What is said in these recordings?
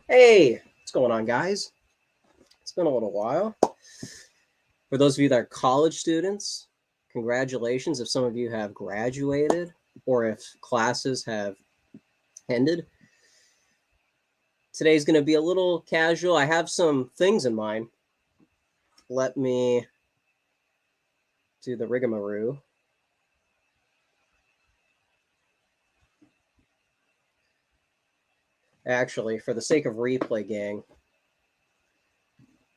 Hey, what's going on, guys? It's been a little while. For those of you that are college students, congratulations if some of you have graduated or if classes have ended. Today's going to be a little casual. I have some things in mind. Let me do the rigmarole. Actually, for the sake of replay, gang,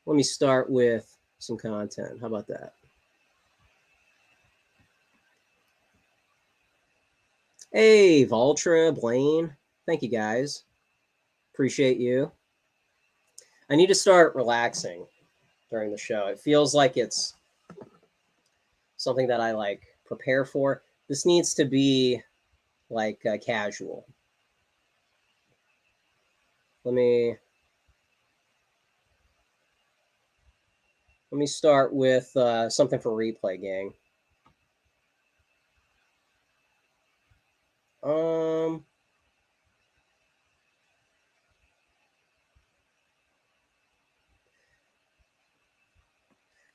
let me start with some content. How about that? Hey, Valtra, Blaine, thank you guys. Appreciate you. I need to start relaxing during the show. It feels like it's something that I like prepare for. This needs to be like casual. Let me start with something for replay, gang. Um,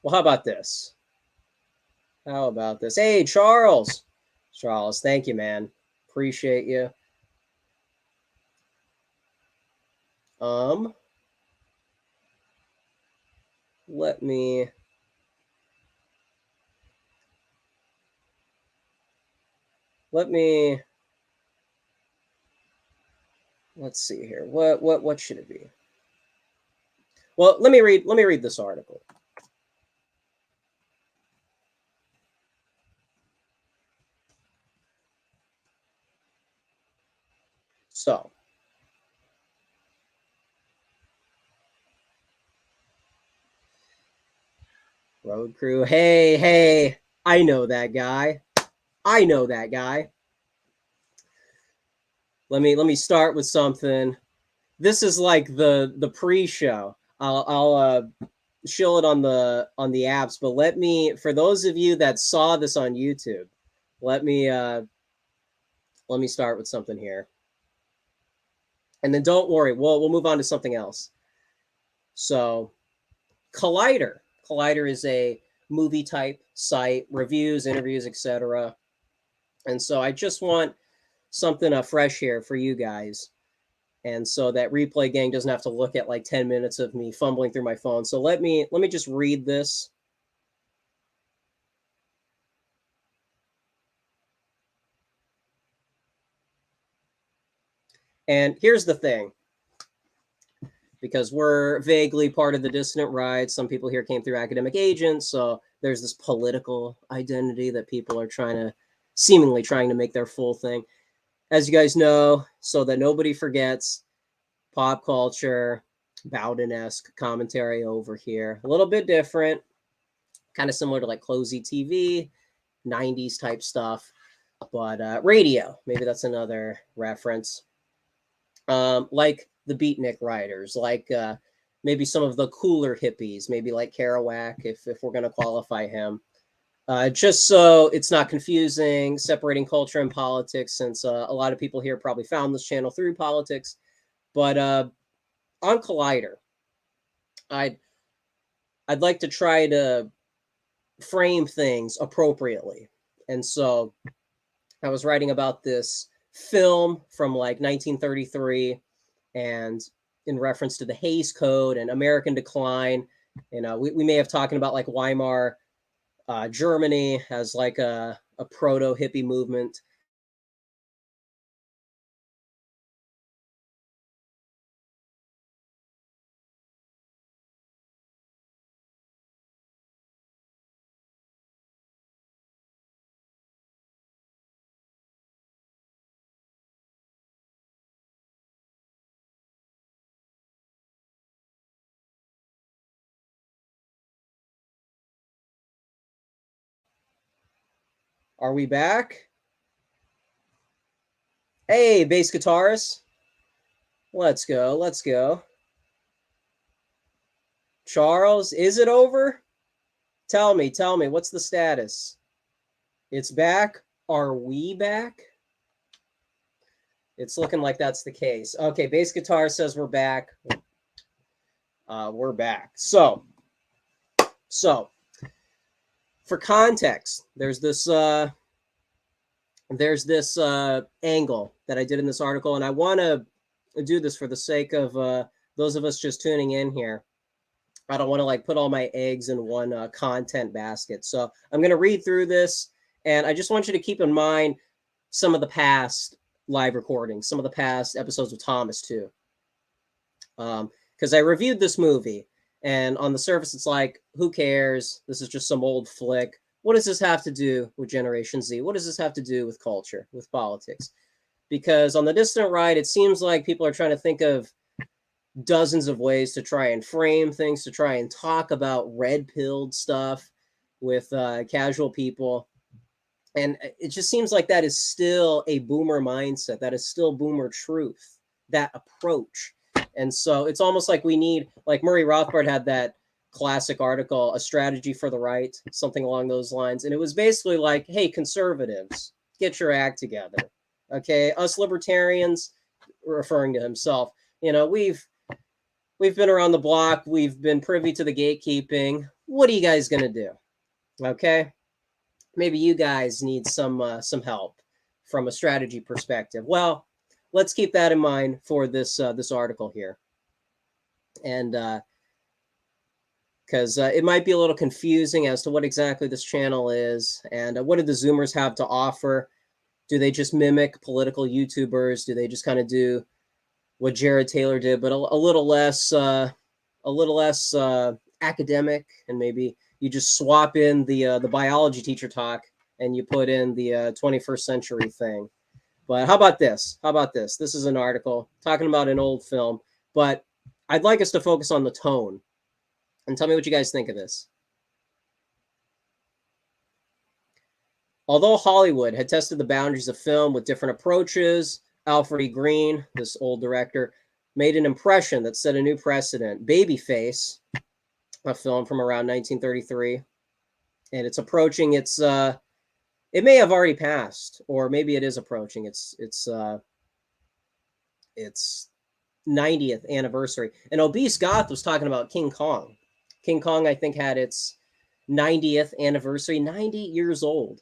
well, how about this? How about this? Hey, Charles. Charles, thank you, man. Appreciate you. Um, let me let's see here. What should it be? Well, let me read this article. So, road crew. Hey, I know that guy. I know that guy. Let me start with something. This is like the pre-show. I'll show it on the apps, but for those of you that saw this on YouTube, let me let me start with something here. And then don't worry, we'll move on to something else. So, Collider. Collider is a movie type site, reviews, interviews, etc. And so I just want something fresh here for you guys. And so that replay gang doesn't have to look at like 10 minutes of me fumbling through my phone. So let me just read this. And here's the thing, because we're vaguely part of the dissident right. Some people here came through academic agents, so there's this political identity that people are seemingly trying to make their full thing. As you guys know, so that nobody forgets, pop culture, Bowden-esque commentary over here. A little bit different, kind of similar to like Closey TV, 90s type stuff, but radio, maybe that's another reference. Like the beatnik writers, like maybe some of the cooler hippies, maybe like Kerouac, if we're going to qualify him. Just so it's not confusing, separating culture and politics, since a lot of people here probably found this channel through politics. But on Collider, I'd I'd like to try to frame things appropriately, and so I was writing about this film from like 1933, and in reference to the Hays Code and American decline. And we may have talking about like Weimar Germany as like a proto hippie movement. Are we back? Hey, bass guitarist. Let's go. Let's go. Charles, is it over? Tell me, what's the status? It's back. Are we back? It's looking like that's the case. Okay, bass guitar says we're back. We're back. So for context, there's this angle that I did in this article, and I want to do this for the sake of those of us just tuning in here. I don't want to like put all my eggs in one content basket. So I'm going to read through this, and I just want you to keep in mind some of the past live recordings, some of the past episodes with Thomas too. Because I reviewed this movie, and on the surface, it's like, who cares? This is just some old flick. What does this have to do with Generation Z? What does this have to do with culture, with politics? Because on the distant right, it seems like people are trying to think of dozens of ways to try and frame things, to try and talk about red-pilled stuff with casual people. And it just seems like that is still a boomer mindset. That is still boomer truth, that approach. And so it's almost like we need, like Murray Rothbard had that classic article, A Strategy for the Right, something along those lines. And it was basically like, hey, conservatives, get your act together. Okay, us libertarians, referring to himself, you know, we've been around the block. We've been privy to the gatekeeping. What are you guys going to do? Okay, maybe you guys need some help from a strategy perspective. Well, let's keep that in mind for this this article here, and because it might be a little confusing as to what exactly this channel is, and what do the Zoomers have to offer? Do they just mimic political YouTubers? Do they just kind of do what Jared Taylor did, but a little less academic, and maybe you just swap in the biology teacher talk and you put in the 21st century thing. But how about this? How about this? This is an article talking about an old film, but I'd like us to focus on the tone and tell me what you guys think of this. Although Hollywood had tested the boundaries of film with different approaches, Alfred E. Green, this old director, made an impression that set a new precedent. Babyface, a film from around 1933, and it's approaching its it may have already passed, or maybe it is approaching its 90th anniversary. And Obese Goth was talking about King Kong. King Kong, I think, had its 90th anniversary, 90 years old,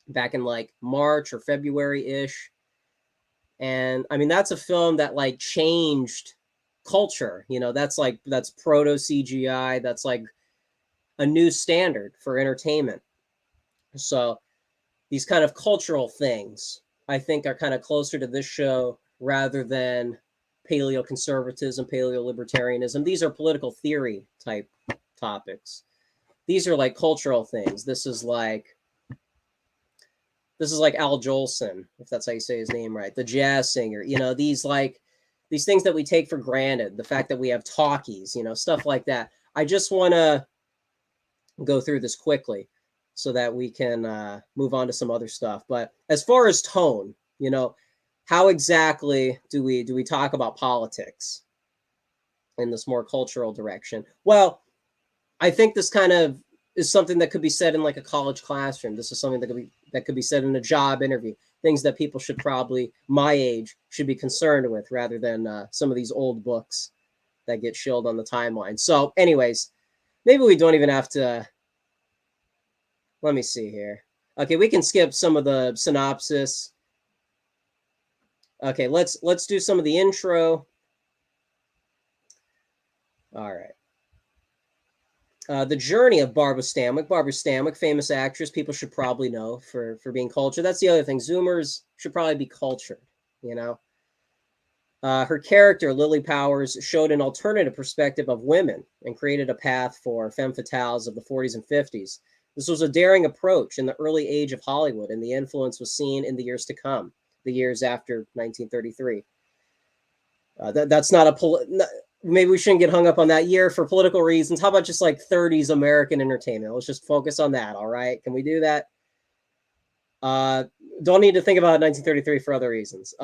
back in like March or February-ish. And I mean, that's a film that like changed culture. You know, that's proto CGI. That's like a new standard for entertainment. So these kind of cultural things, I think, are kind of closer to this show rather than paleoconservatism, paleolibertarianism. These are political theory type topics. These are like cultural things. This is like Al Jolson, if that's how you say his name right, the jazz singer. You know, these things that we take for granted, the fact that we have talkies, you know, stuff like that. I just want to go through this quickly so that we can move on to some other stuff. But as far as tone, you know, how exactly do we talk about politics in this more cultural direction? Well, I think this kind of is something that could be said in like a college classroom. This is something that could be said in a job interview. Things that people should probably, my age, should be concerned with, rather than some of these old books that get shilled on the timeline. So, anyways, maybe we don't even have to. Let me see here. Okay, we can skip some of the synopsis. Okay, let's do some of the intro. All right. The journey of Barbara Stanwyck. Barbara Stanwyck, famous actress, people should probably know for being cultured. That's the other thing. Zoomers should probably be cultured, you know. Her character, Lily Powers, showed an alternative perspective of women and created a path for femme fatales of the 40s and 50s. This was a daring approach in the early age of Hollywood, and the influence was seen in the years to come, the years after 1933. That's not a maybe we shouldn't get hung up on that year for political reasons. How about just like 30s American entertainment? Let's just focus on that. All right, can we do that? Don't need to think about 1933 for other reasons.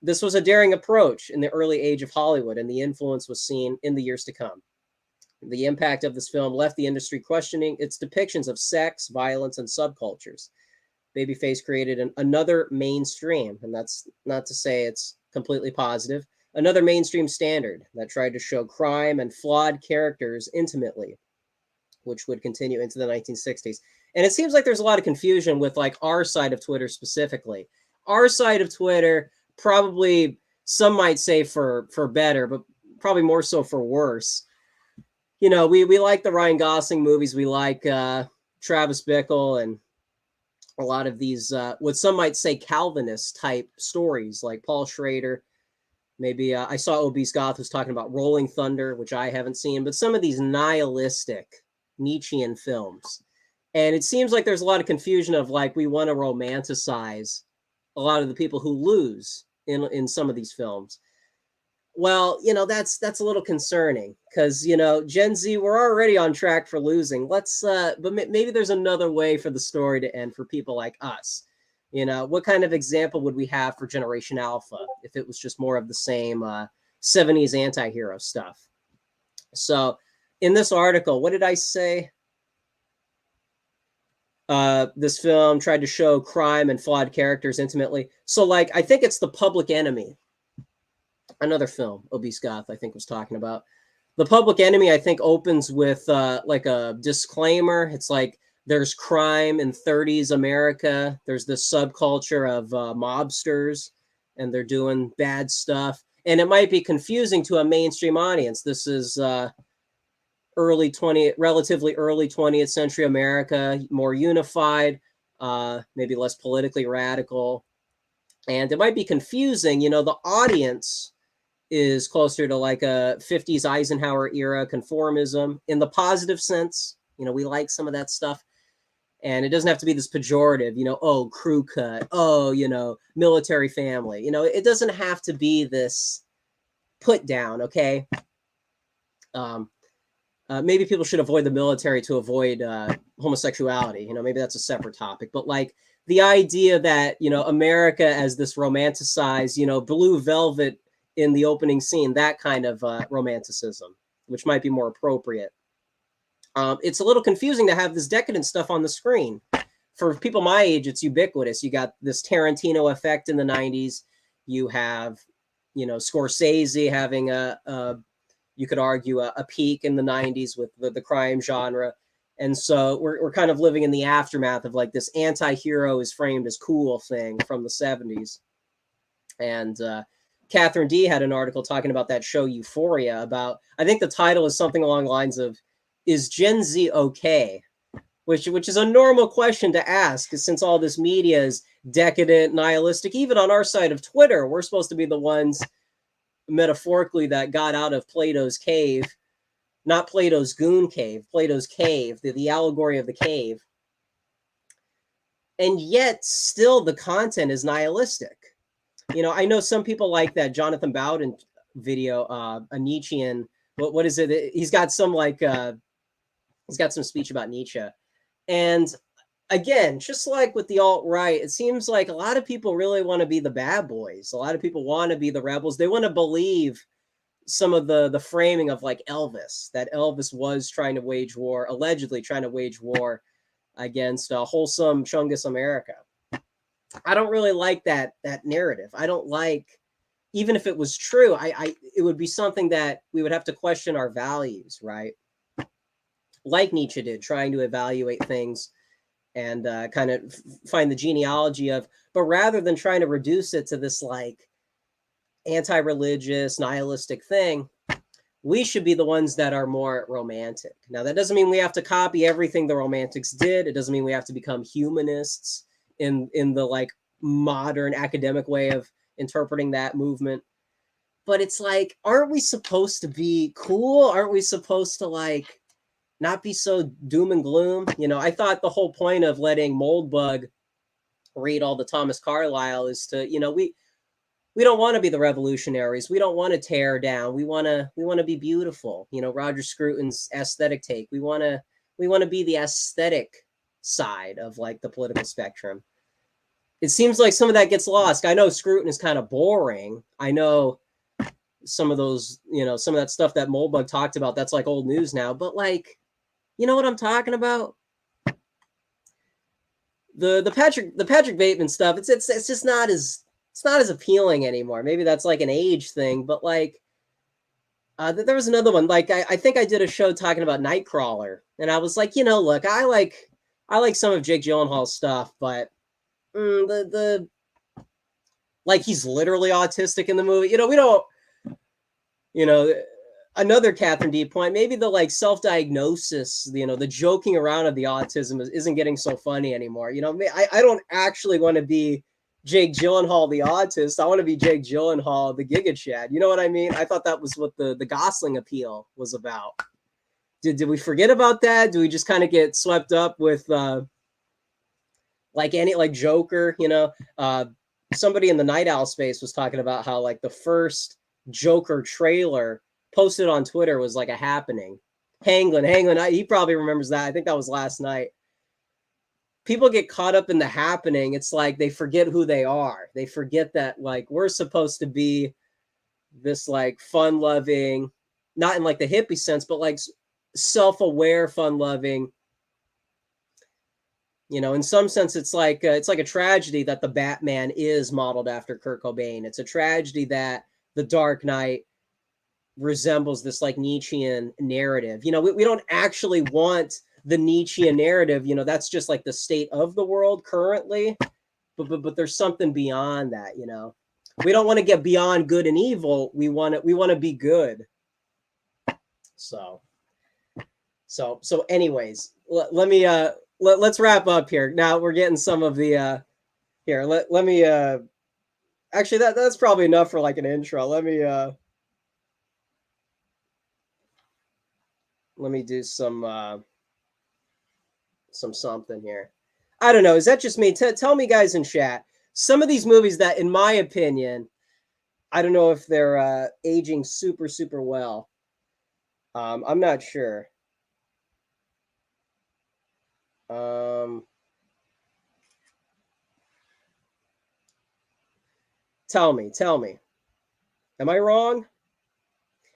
This was a daring approach in the early age of Hollywood, and the influence was seen in the years to come. The impact of this film left the industry questioning its depictions of sex, violence, and subcultures. Babyface created another mainstream, and that's not to say it's completely positive, another mainstream standard that tried to show crime and flawed characters intimately, which would continue into the 1960s. And it seems like there's a lot of confusion with like our side of Twitter specifically. Our side of Twitter, probably some might say for better, but probably more so for worse. You know, we like the Ryan Gosling movies. We like Travis Bickle and a lot of these, what some might say Calvinist type stories, like Paul Schrader. Maybe I saw Obese Goth was talking about Rolling Thunder, which I haven't seen, but some of these nihilistic Nietzschean films. And it seems like there's a lot of confusion of like we want to romanticize a lot of the people who lose in some of these films. Well, you know, that's a little concerning because, you know, Gen Z, we're already on track for losing. But maybe there's another way for the story to end for people like us. You know, what kind of example would we have for Generation Alpha if it was just more of the same 70s anti-hero stuff? So in this article, what did I say? This film tried to show crime and flawed characters intimately. So, like, I think it's The Public Enemy. Another film, Obese Goth, I think, was talking about. The Public Enemy, I think, opens with like a disclaimer. It's like there's crime in 30s America. There's this subculture of mobsters, and they're doing bad stuff. And it might be confusing to a mainstream audience. This is relatively early 20th century America, more unified, maybe less politically radical. And it might be confusing. You know, the audience is closer to like a 50s Eisenhower era conformism in the positive sense. You know, we like some of that stuff. And it doesn't have to be this pejorative, you know, oh, crew cut, oh, you know, military family. You know, it doesn't have to be this put down, okay? Maybe people should avoid the military to avoid homosexuality. You know, maybe that's a separate topic. But like the idea that, you know, America as this romanticized, you know, blue velvet in the opening scene, that kind of romanticism, which might be more appropriate. It's a little confusing to have this decadent stuff on the screen. For people my age, it's ubiquitous. You got this Tarantino effect in the 90s. You have, you know, Scorsese having you could argue, a peak in the 90s with the crime genre. And so we're kind of living in the aftermath of like this anti-hero is framed as cool thing from the 70s. And Catherine D had an article talking about that show Euphoria about, I think the title is something along the lines of, is Gen Z okay? Which is a normal question to ask since all this media is decadent, nihilistic. Even on our side of Twitter, we're supposed to be the ones metaphorically that got out of Plato's cave, not Plato's goon cave, Plato's cave, the allegory of the cave. And yet still the content is nihilistic. You know, I know some people like that Jonathan Bowden video, a Nietzschean, what is it? He's got some like, he's got some speech about Nietzsche. And again, just like with the alt-right, it seems like a lot of people really want to be the bad boys. A lot of people want to be the rebels. They want to believe some of the framing of like Elvis, that Elvis was trying to wage war, allegedly trying to wage war against a wholesome Chungus America. I don't really like that narrative. I don't like, even if it was true, it would be something that we would have to question our values, right? Like Nietzsche did, trying to evaluate things and kind of find the genealogy of, but rather than trying to reduce it to this like anti-religious, nihilistic thing, we should be the ones that are more romantic. Now, that doesn't mean we have to copy everything the Romantics did. It doesn't mean we have to become humanists in the like modern academic way of interpreting that movement. But it's like, aren't we supposed to be cool? Aren't we supposed to like not be so doom and gloom? You know, I thought the whole point of letting Moldbug read all the Thomas Carlyle is to, you know, we don't want to be the revolutionaries. We don't want to tear down. We want to be beautiful. You know, Roger Scruton's aesthetic take. We want to be the aesthetic side of like the political spectrum. It seems like some of that gets lost. I know Scruton is kind of boring. I know some of those, you know, some of that stuff that Moldbug talked about, that's like old news now. But like, you know what I'm talking about? the Patrick Bateman stuff, it's just not as, it's not as appealing anymore. Maybe that's like an age thing, but like there was another one. Like I think I did a show talking about Nightcrawler, and I was like, look, I like some of Jake Gyllenhaal's stuff, but the like he's literally autistic in the movie. We don't, you know, another Catherine D point, maybe the like self-diagnosis, the joking around of the autism isn't getting so funny anymore. I don't actually want to be Jake Gyllenhaal, the autist. I want to be Jake Gyllenhaal, the Giga Chad. You know what I mean? I thought that was what the Gosling appeal was about. Did we forget about that? Do we just kind of get swept up with like Joker? Somebody in the Night Owl space was talking about how like the first Joker trailer posted on Twitter was like a happening. Hangland, he probably remembers that. I think that was last night. People get caught up in the happening. It's like they forget who they are. They forget that like we're supposed to be this like fun-loving, not in like the hippie sense, but like self-aware, fun-loving. In some sense, it's like a tragedy that the Batman is modeled after Kurt Cobain. It's a tragedy that the Dark Knight resembles this like Nietzschean narrative. We don't actually want the Nietzschean narrative. That's just like the state of the world currently. But there's something beyond that. We don't want to get beyond good and evil. We want to be good. So anyways, let me let's wrap up here. Now we're getting some of the here. Let me actually that's probably enough for like an intro. Let me do some something here. I don't know. Is that just me? Tell me, guys in chat. Some of these movies that, in my opinion, I don't know if they're aging super, super well. I'm not sure. Tell me. Am I wrong?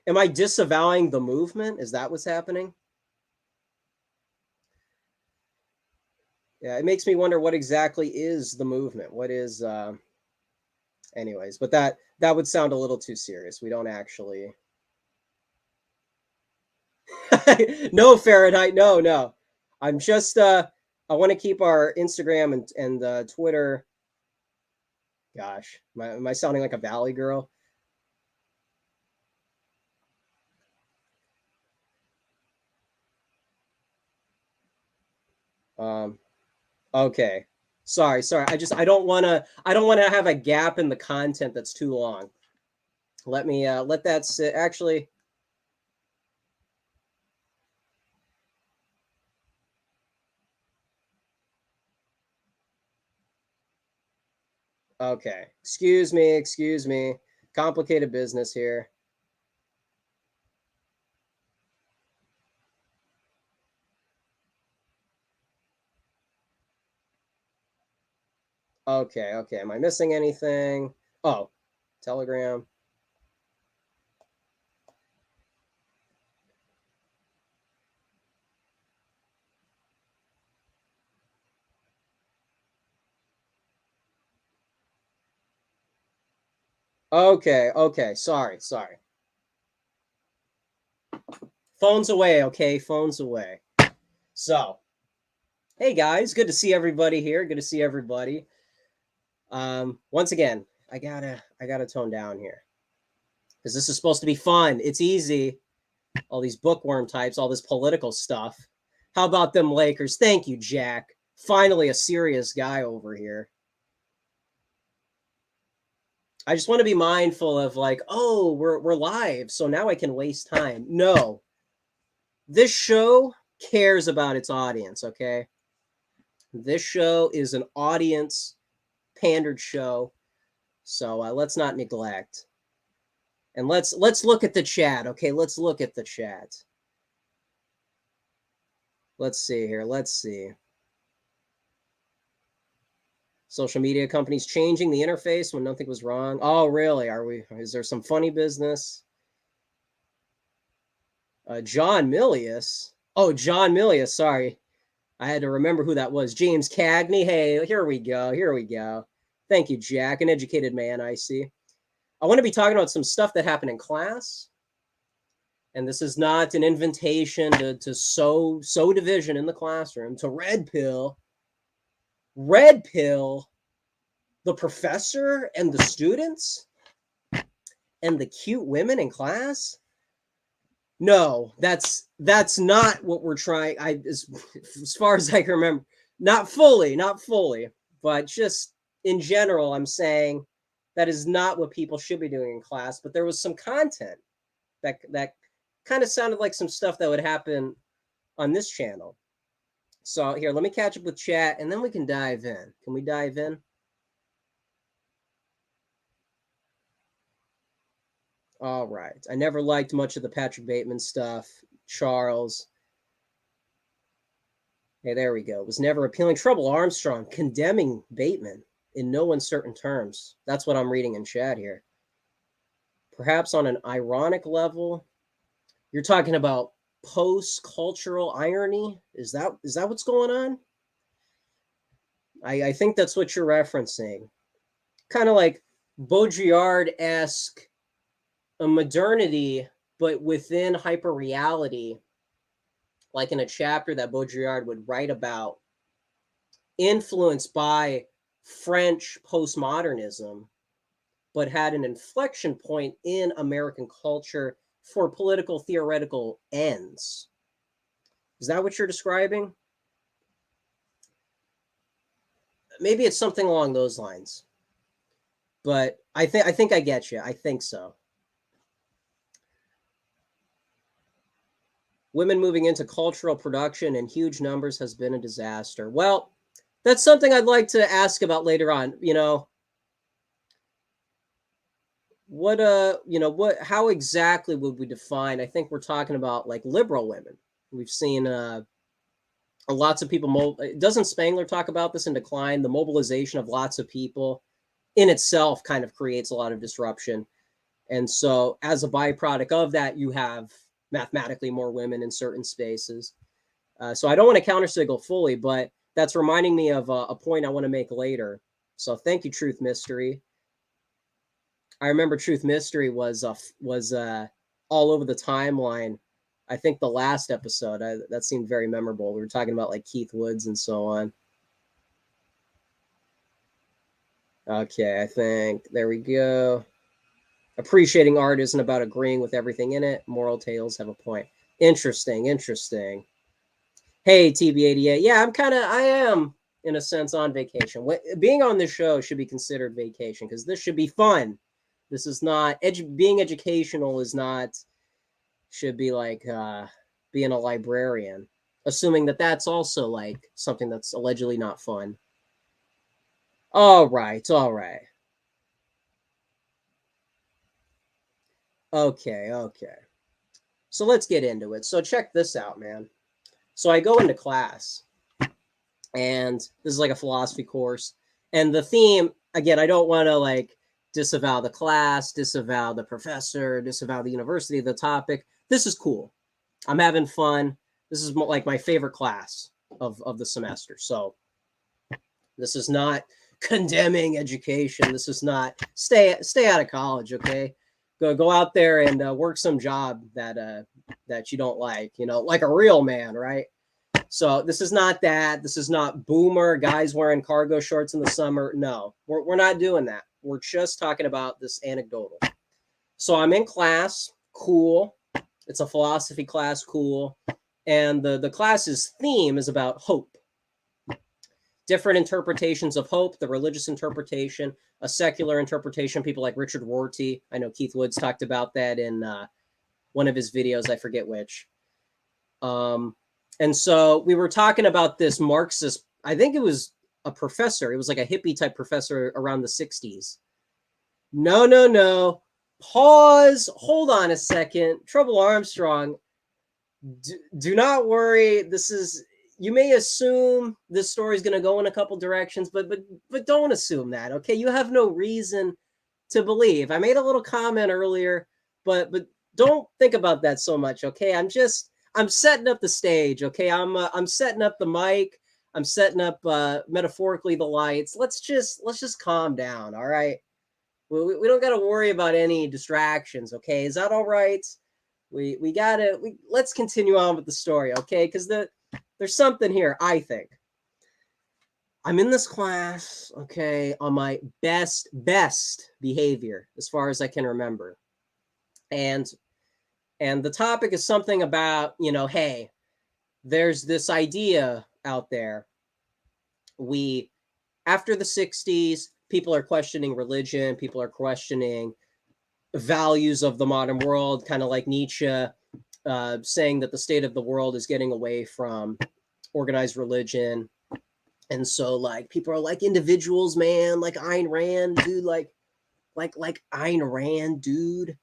Am I disavowing the movement? Is that what's happening? Yeah, it makes me wonder what exactly is the movement. What is anyways, but that would sound a little too serious. We don't actually No, Fahrenheit, no. I'm just I want to keep our Instagram and Twitter. Gosh, am I sounding like a Valley girl? Okay. Sorry. I don't want to have a gap in the content that's too long. Let me let that sit. Actually, okay. Excuse me. Complicated business here. Okay. Am I missing anything? Oh, Telegram. Okay. Sorry. Phones away, okay? Phones away. So, hey guys, good to see everybody here. Good to see everybody. Once again, I gotta tone down here because this is supposed to be fun. It's easy. All these bookworm types, all this political stuff. How about them Lakers? Thank you, Jack. Finally, a serious guy over here. I just want to be mindful of like, oh, we're live, so now I can waste time. No, this show cares about its audience. Okay, this show is an audience pandered show, so let's not neglect. And let's look at the chat. Okay, let's look at the chat. Let's see here. Let's see. Social media companies changing the interface when nothing was wrong. Oh, really? Are we? Is there some funny business? John Milius. Oh, John Milius. Sorry. I had to remember who that was. James Cagney. Hey, here we go. Here we go. Thank you, Jack. An educated man, I see. I want to be talking about some stuff that happened in class. And this is not an invitation to sow division in the classroom, to red pill the professor and the students and the cute women in class. No, that's not what we're trying. As far as I can remember, not fully, but just in general, I'm saying that is not what people should be doing in class. But there was some content that kind of sounded like some stuff that would happen on this channel. So here, let me catch up with chat, and then we can dive in. Can we dive in? All right. I never liked much of the Patrick Bateman stuff. Charles. Hey, there we go. Was never appealing. Trouble Armstrong condemning Bateman in no uncertain terms. That's what I'm reading in chat here. Perhaps on an ironic level. You're talking about post-cultural irony? Is that what's going on? I think that's what you're referencing. Kind of like Baudrillard-esque a modernity, but within hyper-reality, like in a chapter that Baudrillard would write about, influenced by French postmodernism, but had an inflection point in American culture for political theoretical ends. Is that what you're describing? Maybe it's something along those lines. But I think I get you. I think so. Women moving into cultural production in huge numbers has been a disaster. Well, that's something I'd like to ask about later on. How exactly would we define? I think we're talking about like liberal women. We've seen lots of people. Doesn't Spangler talk about this in Decline? The mobilization of lots of people in itself kind of creates a lot of disruption. And so as a byproduct of that, you have mathematically more women in certain spaces. So I don't want to countersignal fully, but that's reminding me of a point I want to make later. So thank you, Truth Mystery. I remember Truth Mystery was all over the timeline. I think the last episode, that seemed very memorable. We were talking about like Keith Woods and so on. Okay, I think there we go. Appreciating art isn't about agreeing with everything in it. Moral tales have a point. Interesting. Hey, TB88. Yeah, I am, in a sense, on vacation. Being on this show should be considered vacation because this should be fun. This is not, being educational should be like being a librarian, assuming that that's also like something that's allegedly not fun. All right. Okay. So let's get into it. So check this out, man. So I go into class, and this is like a philosophy course. And the theme, again, I don't want to like disavow the class, disavow the professor, disavow the university, the topic. This is cool. I'm having fun. This is like my favorite class of the semester. So this is not condemning education. This is not stay out of college, okay? Go out there and work some job that you don't like, like a real man, right? So this is not that. This is not boomer guys wearing cargo shorts in the summer. No, we're not doing that. We're just talking about this anecdotal. So I'm in class, cool. It's a philosophy class, cool. And the class's theme is about hope. Different interpretations of hope, the religious interpretation, a secular interpretation, people like Richard Rorty. I know Keith Woods talked about that in one of his videos, I forget which. And so we were talking about this Marxist, I think it was a professor. It was like a hippie type professor around the 60s. No. Pause. Hold on a second. Trouble Armstrong. Do not worry. You may assume this story is going to go in a couple directions, but don't assume that, okay? You have no reason to believe. I made a little comment earlier, but don't think about that so much, okay? I'm I'm setting up the stage, okay? I'm setting up the mic. I'm setting up metaphorically the lights. Let's just calm down, all right? We don't got to worry about any distractions, okay? Is that all right? Let's continue on with the story, okay? Because there's something here, I think. I'm in this class, okay, on my best behavior as far as I can remember. And the topic is something about, hey, there's this idea out there. After the 60s, people are questioning religion, people are questioning values of the modern world, kind of like Nietzsche, saying that the state of the world is getting away from organized religion. And so, like, people are like individuals, man, like Ayn Rand, dude, like Ayn Rand, dude.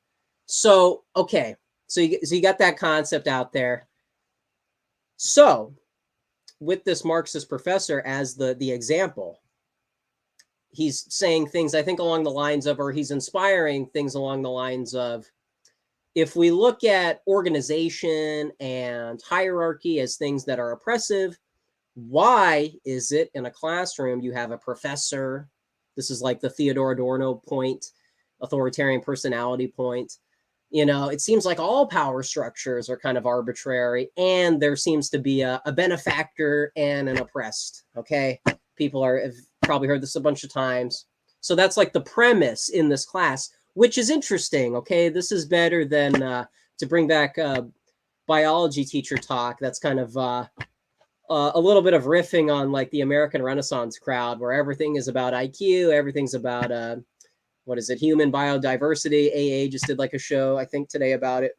So, okay, so you got that concept out there. So, with this Marxist professor as the example, he's saying things, I think, along the lines of, or he's inspiring things along the lines of, if we look at organization and hierarchy as things that are oppressive, why is it in a classroom you have a professor? This is like the Theodore Adorno point, authoritarian personality point. It seems like all power structures are kind of arbitrary, and there seems to be a benefactor and an oppressed. Okay, people have probably heard this a bunch of times. So that's like the premise in this class, which is interesting. Okay, this is better than to bring back biology teacher talk. That's kind of a little bit of riffing on like the American Renaissance crowd, where everything is about IQ, everything's about human biodiversity. AA just did like a show, I think, today about it.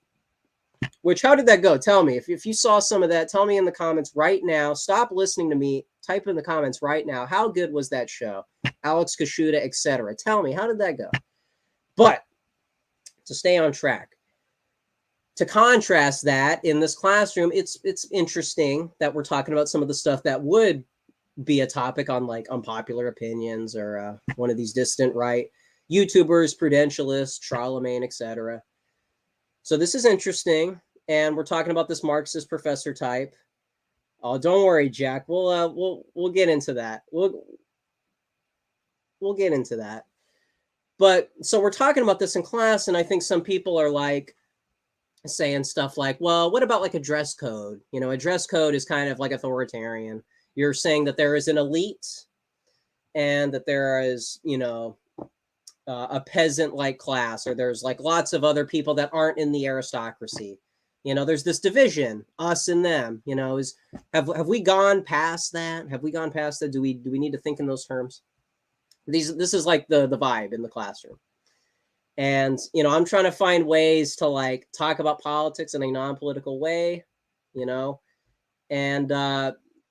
Which, how did that go? Tell me. If you saw some of that, tell me in the comments right now. Stop listening to me. Type in the comments right now. How good was that show? Alex Kashuda, etc. Tell me, how did that go? But to stay on track, to contrast that in this classroom, it's interesting that we're talking about some of the stuff that would be a topic on like unpopular opinions or one of these distant right YouTubers, prudentialists, Charlemagne, etc. So this is interesting, and we're talking about this Marxist professor type. Oh, don't worry, Jack. We'll get into that. We'll get into that. But so we're talking about this in class, and I think some people are like saying stuff like, well, what about like a dress code? A dress code is kind of like authoritarian. You're saying that there is an elite and that there is, a peasant-like class, or there's like lots of other people that aren't in the aristocracy. There's this division, us and them. Have we gone past that? Have we gone past that? Do we need to think in those terms? This is like the vibe in the classroom. And, I'm trying to find ways to like talk about politics in a non-political way, and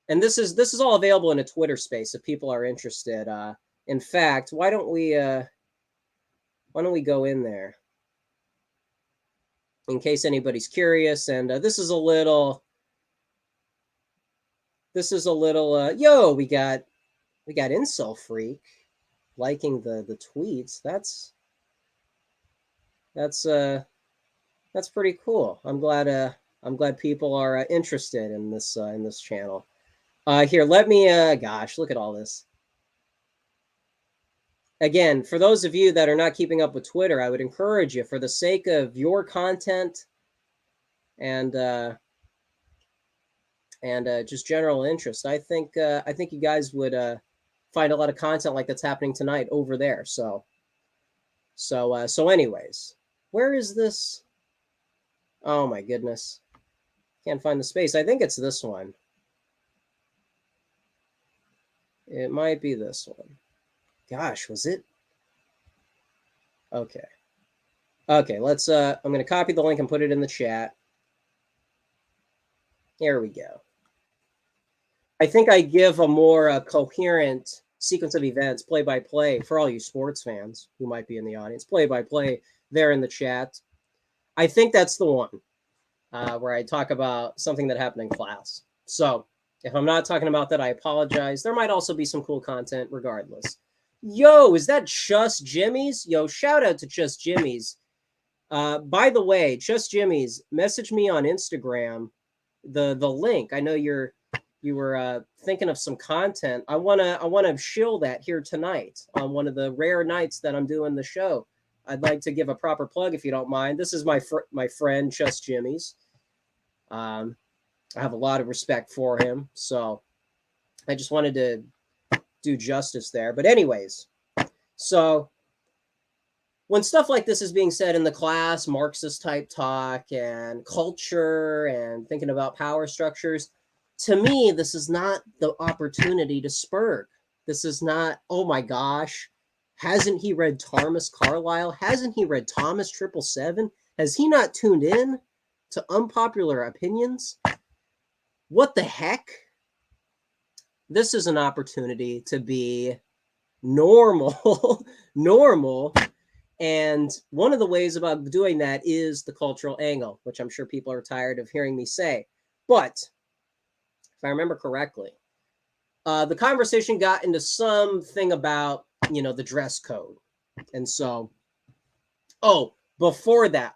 this is all available in a Twitter space if people are interested. In fact, why don't we go in there in case anybody's curious? And this is a little, yo, we got Incel Freak liking the tweets. That's pretty cool. I'm glad people are interested in this channel. Here, let me gosh, look at all this. Again, for those of you that are not keeping up with Twitter, I would encourage you, for the sake of your content and just general interest, I think you guys would find a lot of content like that's happening tonight over there. So anyways, where is this? Oh my goodness. Can't find the space. I think it's this one. It might be this one. Gosh, was it? Okay. Okay, let's I'm going to copy the link and put it in the chat. Here we go. I think I give a more coherent sequence of events, play-by-play, for all you sports fans who might be in the audience, play-by-play there in the chat. I think that's the one where I talk about something that happened in class. So if I'm not talking about that, I apologize. There might also be some cool content regardless. Yo, is that Just Jimmy's? Yo, shout out to Just Jimmy's. By the way, Just Jimmy's, message me on Instagram the link. I know you were thinking of some content. I wanna shill that here tonight on one of the rare nights that I'm doing the show. I'd like to give a proper plug if you don't mind. This is my friend Chess Jimmy's. I have a lot of respect for him, so I just wanted to do justice there. But anyways, so when stuff like this is being said in the class, Marxist type talk and culture and thinking about power structures, to me, this is not the opportunity to spurg. This is not, oh my gosh, hasn't he read Thomas Carlyle? Hasn't he read Thomas 777? Has he not tuned in to unpopular opinions? What the heck? This is an opportunity to be normal, normal. And one of the ways about doing that is the cultural angle, which I'm sure people are tired of hearing me say. But if I remember correctly, the conversation got into something about, the dress code. And so, before that,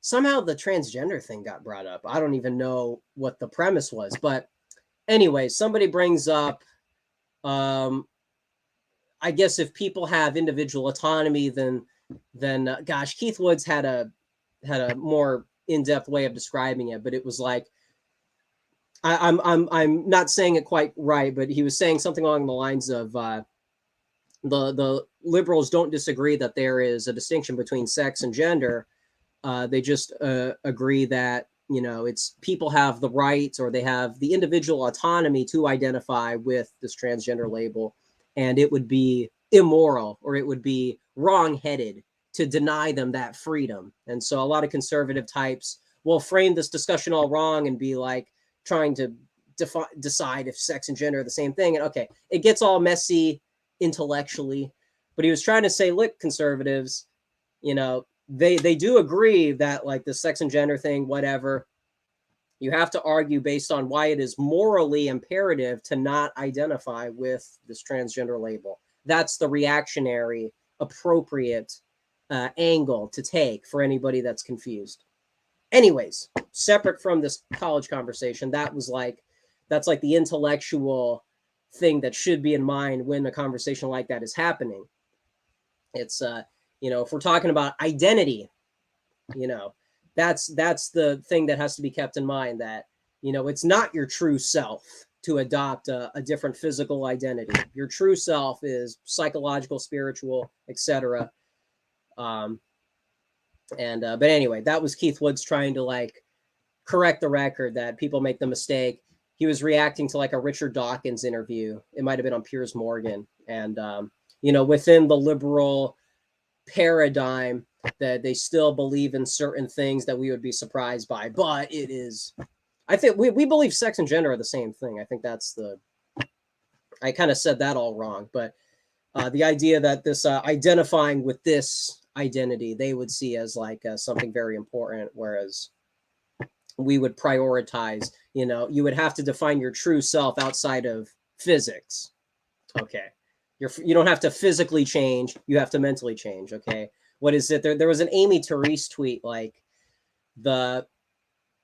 somehow the transgender thing got brought up. I don't even know what the premise was. But anyway, somebody brings up, I guess if people have individual autonomy, then gosh, Keith Woods had a more in-depth way of describing it, but it was like, I'm not saying it quite right, but he was saying something along the lines of the liberals don't disagree that there is a distinction between sex and gender. They just agree that it's people have the right, or they have the individual autonomy to identify with this transgender label, and it would be immoral or it would be wrong-headed to deny them that freedom. And so a lot of conservative types will frame this discussion all wrong and be like trying to decide if sex and gender are the same thing. And okay, it gets all messy intellectually, but he was trying to say, look, conservatives, they do agree that like the sex and gender thing, whatever, you have to argue based on why it is morally imperative to not identify with this transgender label. That's the reactionary, appropriate angle to take for anybody that's confused. Anyways, separate from this college conversation, that's like the intellectual thing that should be in mind when a conversation like that is happening. It's if we're talking about identity, that's the thing that has to be kept in mind, that it's not your true self to adopt a different physical identity. Your true self is psychological, spiritual, etc. But anyway, that was Keith Woods trying to like correct the record that people make the mistake. He was reacting to like a Richard Dawkins interview. It might have been on Piers Morgan. And, within the liberal paradigm, that they still believe in certain things that we would be surprised by. But it is, I think we believe sex and gender are the same thing. I think I kind of said that all wrong. But the idea that this identifying with this identity, they would see as like something very important, whereas we would prioritize, you would have to define your true self outside of physics. Okay. You don't have to physically change. You have to mentally change. Okay. What is it? There was an Amy Therese tweet, like the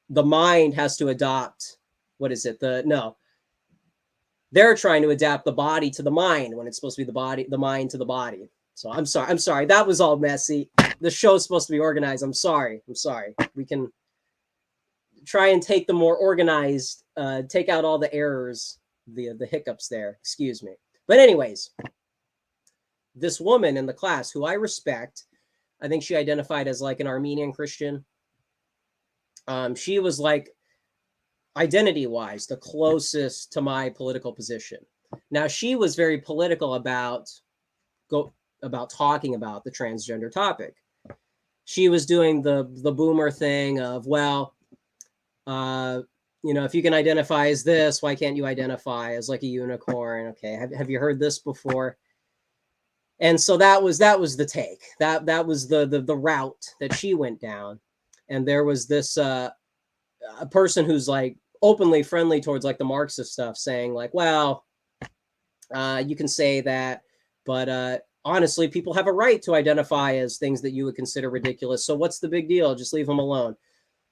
mind has to adopt, what is it? They're trying to adapt the body to the mind when it's supposed to be the mind to the body. So I'm sorry. That was all messy. The show's supposed to be organized. I'm sorry. We can try and take the more organized, take out all the errors, the hiccups there. Excuse me. But anyways, this woman in the class who I respect, I think she identified as like an Armenian Christian. She was like, identity-wise, the closest to my political position. Now, she was very political about talking about the transgender topic. She was doing the boomer thing of, well, if you can identify as this, why can't you identify as like a unicorn? Okay, have you heard this before? And so that was the take. That was the route that she went down. And there was this a person who's like openly friendly towards like the Marxist stuff, saying like, well, you can say that, but honestly, people have a right to identify as things that you would consider ridiculous. So what's the big deal? Just leave them alone.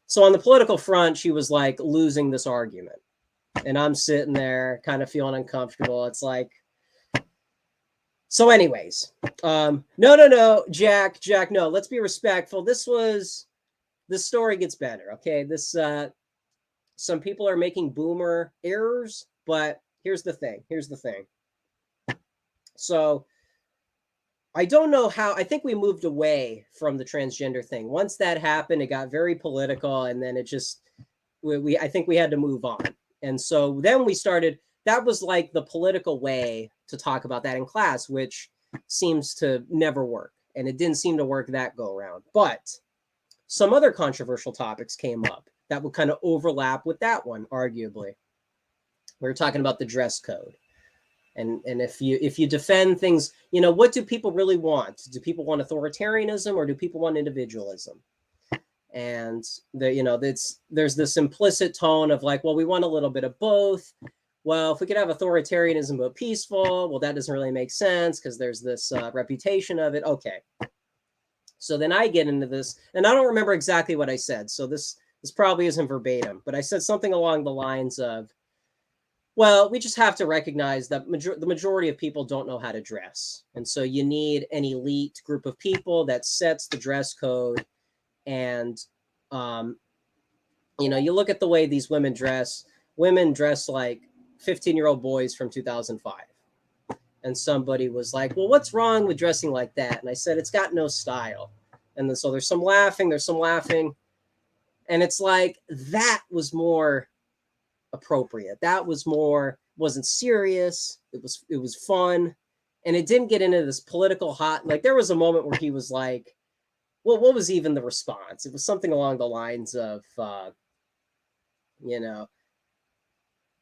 So on the political front, she was like losing this argument. And I'm sitting there kind of feeling uncomfortable. It's like, so anyways, no, Jack, no, let's be respectful. This story gets better. Okay. Some people are making boomer errors, but here's the thing. So I don't know how, I think we moved away from the transgender thing. Once that happened, it got very political, and then it just, I think we had to move on. And so then we started, that was like the political way to talk about that in class, which seems to never work. And it didn't seem to work that go around. But some other controversial topics came up that would kind of overlap with that one, arguably. We were talking about the dress code. And if you defend things, what do people really want? Do people want authoritarianism, or do people want individualism? And there's this implicit tone of like, well, we want a little bit of both. Well, if we could have authoritarianism but peaceful, well, that doesn't really make sense because there's this reputation of it. Okay. So then I get into this, and I don't remember exactly what I said. So this probably isn't verbatim, but I said something along the lines of, well, we just have to recognize that the majority of people don't know how to dress. And so you need an elite group of people that sets the dress code. And, you look at the way these women dress like 15-year-old boys from 2005. And somebody was like, well, what's wrong with dressing like that? And I said, it's got no style. And then, so there's some laughing. And it's like, that was more appropriate. That was more, wasn't serious. It was fun. And it didn't get into this political hot, like there was a moment where he was like, well, what was even the response? It was something along the lines of,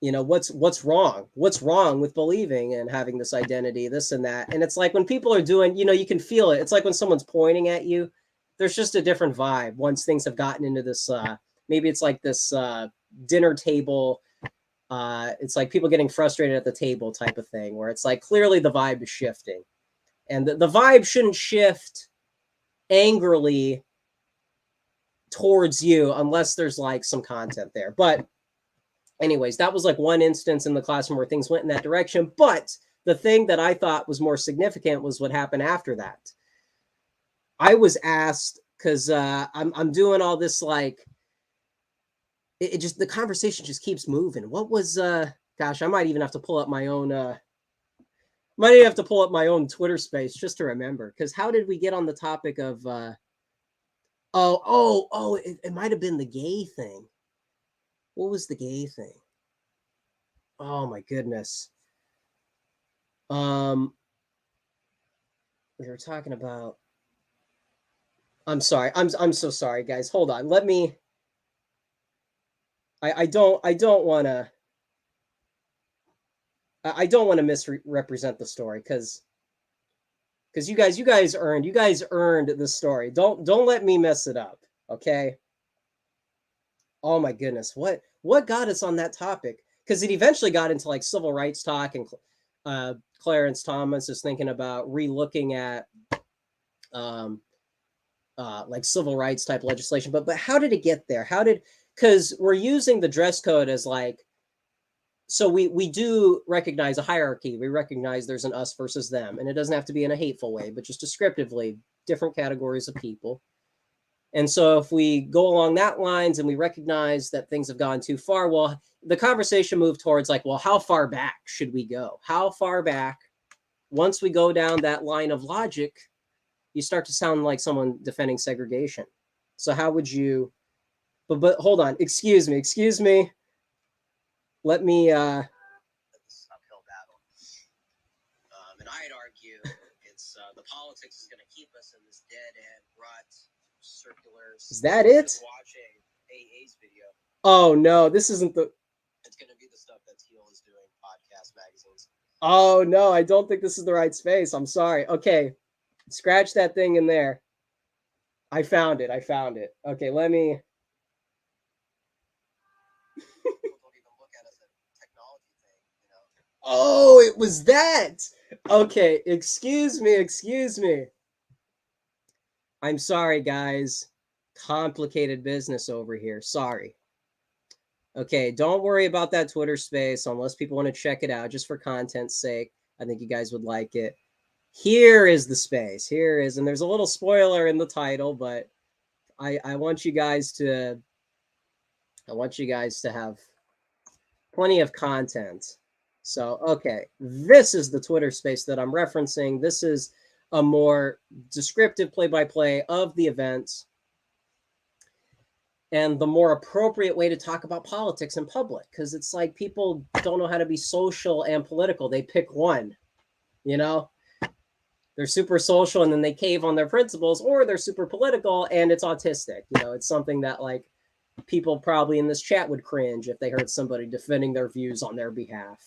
what's wrong? What's wrong with believing and having this identity, this and that? And it's like when people are doing, you can feel it. It's like when someone's pointing at you, there's just a different vibe once things have gotten into this, maybe it's like this dinner table. It's like people getting frustrated at the table type of thing, where it's like clearly the vibe is shifting. And the vibe shouldn't shift angrily towards you unless there's like some content there. But anyways, that was like one instance in the classroom where things went in that direction. But the thing that I thought was more significant was what happened after that. I was asked, because I'm doing all this, like, it just, the conversation just keeps moving. What was, gosh, I might even have to pull up my own, Twitter space just to remember. Because how did we get on the topic of, it might have been the gay thing. What was the gay thing? Oh my goodness. We were talking about, I'm sorry. I'm so sorry, guys. Hold on. Let me, I don't want to misrepresent the story, because you guys earned the story. Don't let me mess it up. Okay. Oh my goodness. What got us on that topic? Because it eventually got into like civil rights talk, and Clarence Thomas is thinking about relooking at like civil rights type legislation. But how did it get there? Because we're using the dress code as like, so we do recognize a hierarchy. We recognize there's an us versus them, and it doesn't have to be in a hateful way, but just descriptively, different categories of people. And so if we go along that lines and we recognize that things have gone too far, well, the conversation moved towards like, well, how far back should we go? How far back? Once we go down that line of logic, you start to sound like someone defending segregation. So how would you, but hold on, excuse me. Let me, this uphill battle. And I'd argue it's, the politics is going to keep us in this dead end rut, circular. Is that it? Watching AA's video. Oh no, this isn't the, it's going to be the stuff that Teal is doing, podcast magazines. Oh no, I don't think this is the right space. I'm sorry. Okay. Scratch that thing in there. I found it. Okay, let me. Oh, it was that. Okay, excuse me. I'm sorry, guys. Complicated business over here. Sorry. Okay, don't worry about that Twitter space unless people want to check it out just for content's sake. I think you guys would like it. Here is the space. Here is, and there's a little spoiler in the title, but I want you guys to have plenty of content. So, okay, this is the Twitter space that I'm referencing. This is a more descriptive play-by-play of the events and the more appropriate way to talk about politics in public, because it's like people don't know how to be social and political. They pick one, you know? They're super social and then they cave on their principles, or they're super political and it's autistic. You know, it's something that like people probably in this chat would cringe if they heard somebody defending their views on their behalf.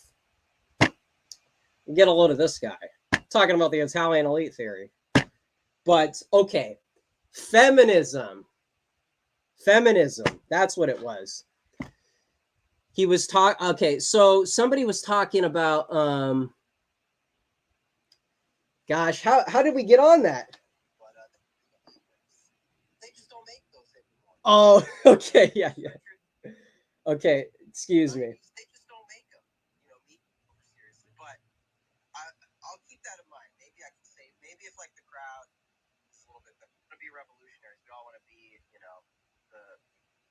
Get a load of this guy talking about the Italian elite theory. But okay, feminism, that's what it was. He was okay, so somebody was talking about gosh, how did we get on that? They just don't make those anymore. Oh, okay, yeah. Okay, excuse me. They just don't make them, you know, meet people seriously. But I'll keep that in mind. Maybe I can say, maybe if like the crowd is a little bit, we're gonna be revolutionaries. We all want to be, you know,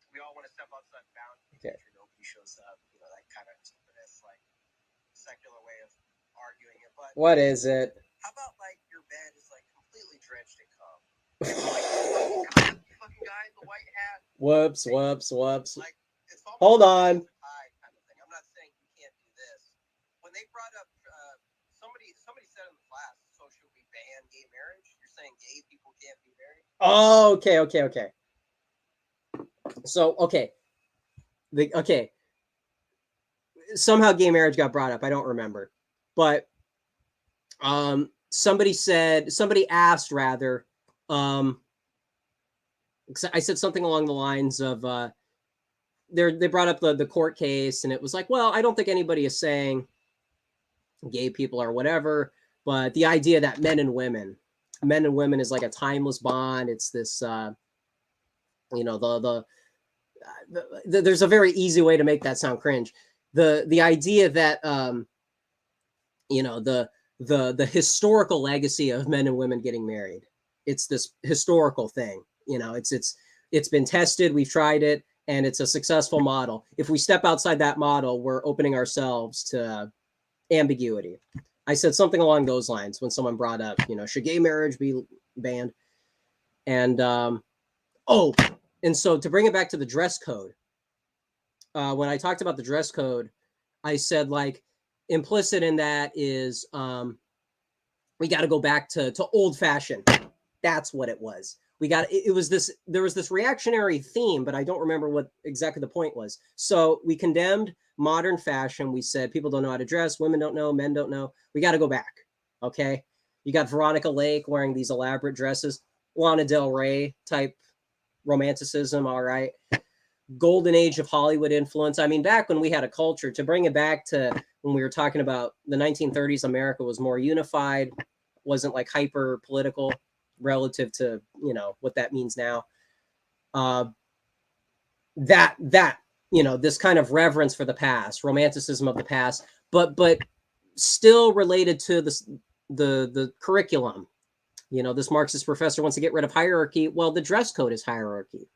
we all want to step outside boundaries. Okay. Nobody shows up, you know, that kind of stupidness, like secular way of arguing it. But what is it? How about like your bed is like completely drenched in cum? Like, fucking guy in the white hat. Whoops. Like, hold on. Kind of thing. I'm not saying you can't do this. When they brought up, somebody said in the class, so should we ban gay marriage? You're saying gay people can't be married? Oh, okay. So, okay. Somehow gay marriage got brought up. I don't remember. But somebody asked rather, I said something along the lines of they brought up the court case, and it was like, well, I don't think anybody is saying gay people or whatever, but the idea that men and women is like a timeless bond. It's this you know, there's a very easy way to make that sound cringe. The idea that you know, the historical legacy of men and women getting married. It's this historical thing, you know, it's been tested. We've tried it and it's a successful model. If we step outside that model, we're opening ourselves to ambiguity. I said something along those lines when someone brought up, you know, should gay marriage be banned? And, and so to bring it back to the dress code, when I talked about the dress code, I said like implicit in that is, we got to go back to old fashioned. That's what it was. There was this reactionary theme, but I don't remember what exactly the point was. So we condemned modern fashion. We said people don't know how to dress. Women don't know. Men don't know. We got to go back. Okay. You got Veronica Lake wearing these elaborate dresses, Lana Del Rey type romanticism. All right. Golden age of Hollywood influence. I mean, back when we had a culture, to bring it back to when we were talking about the 1930s, America was more unified, wasn't like hyper political relative to, you know, what that means now. That, you know, this kind of reverence for the past, romanticism of the past, but still related to the curriculum. You know, this Marxist professor wants to get rid of hierarchy. Well, the dress code is hierarchy.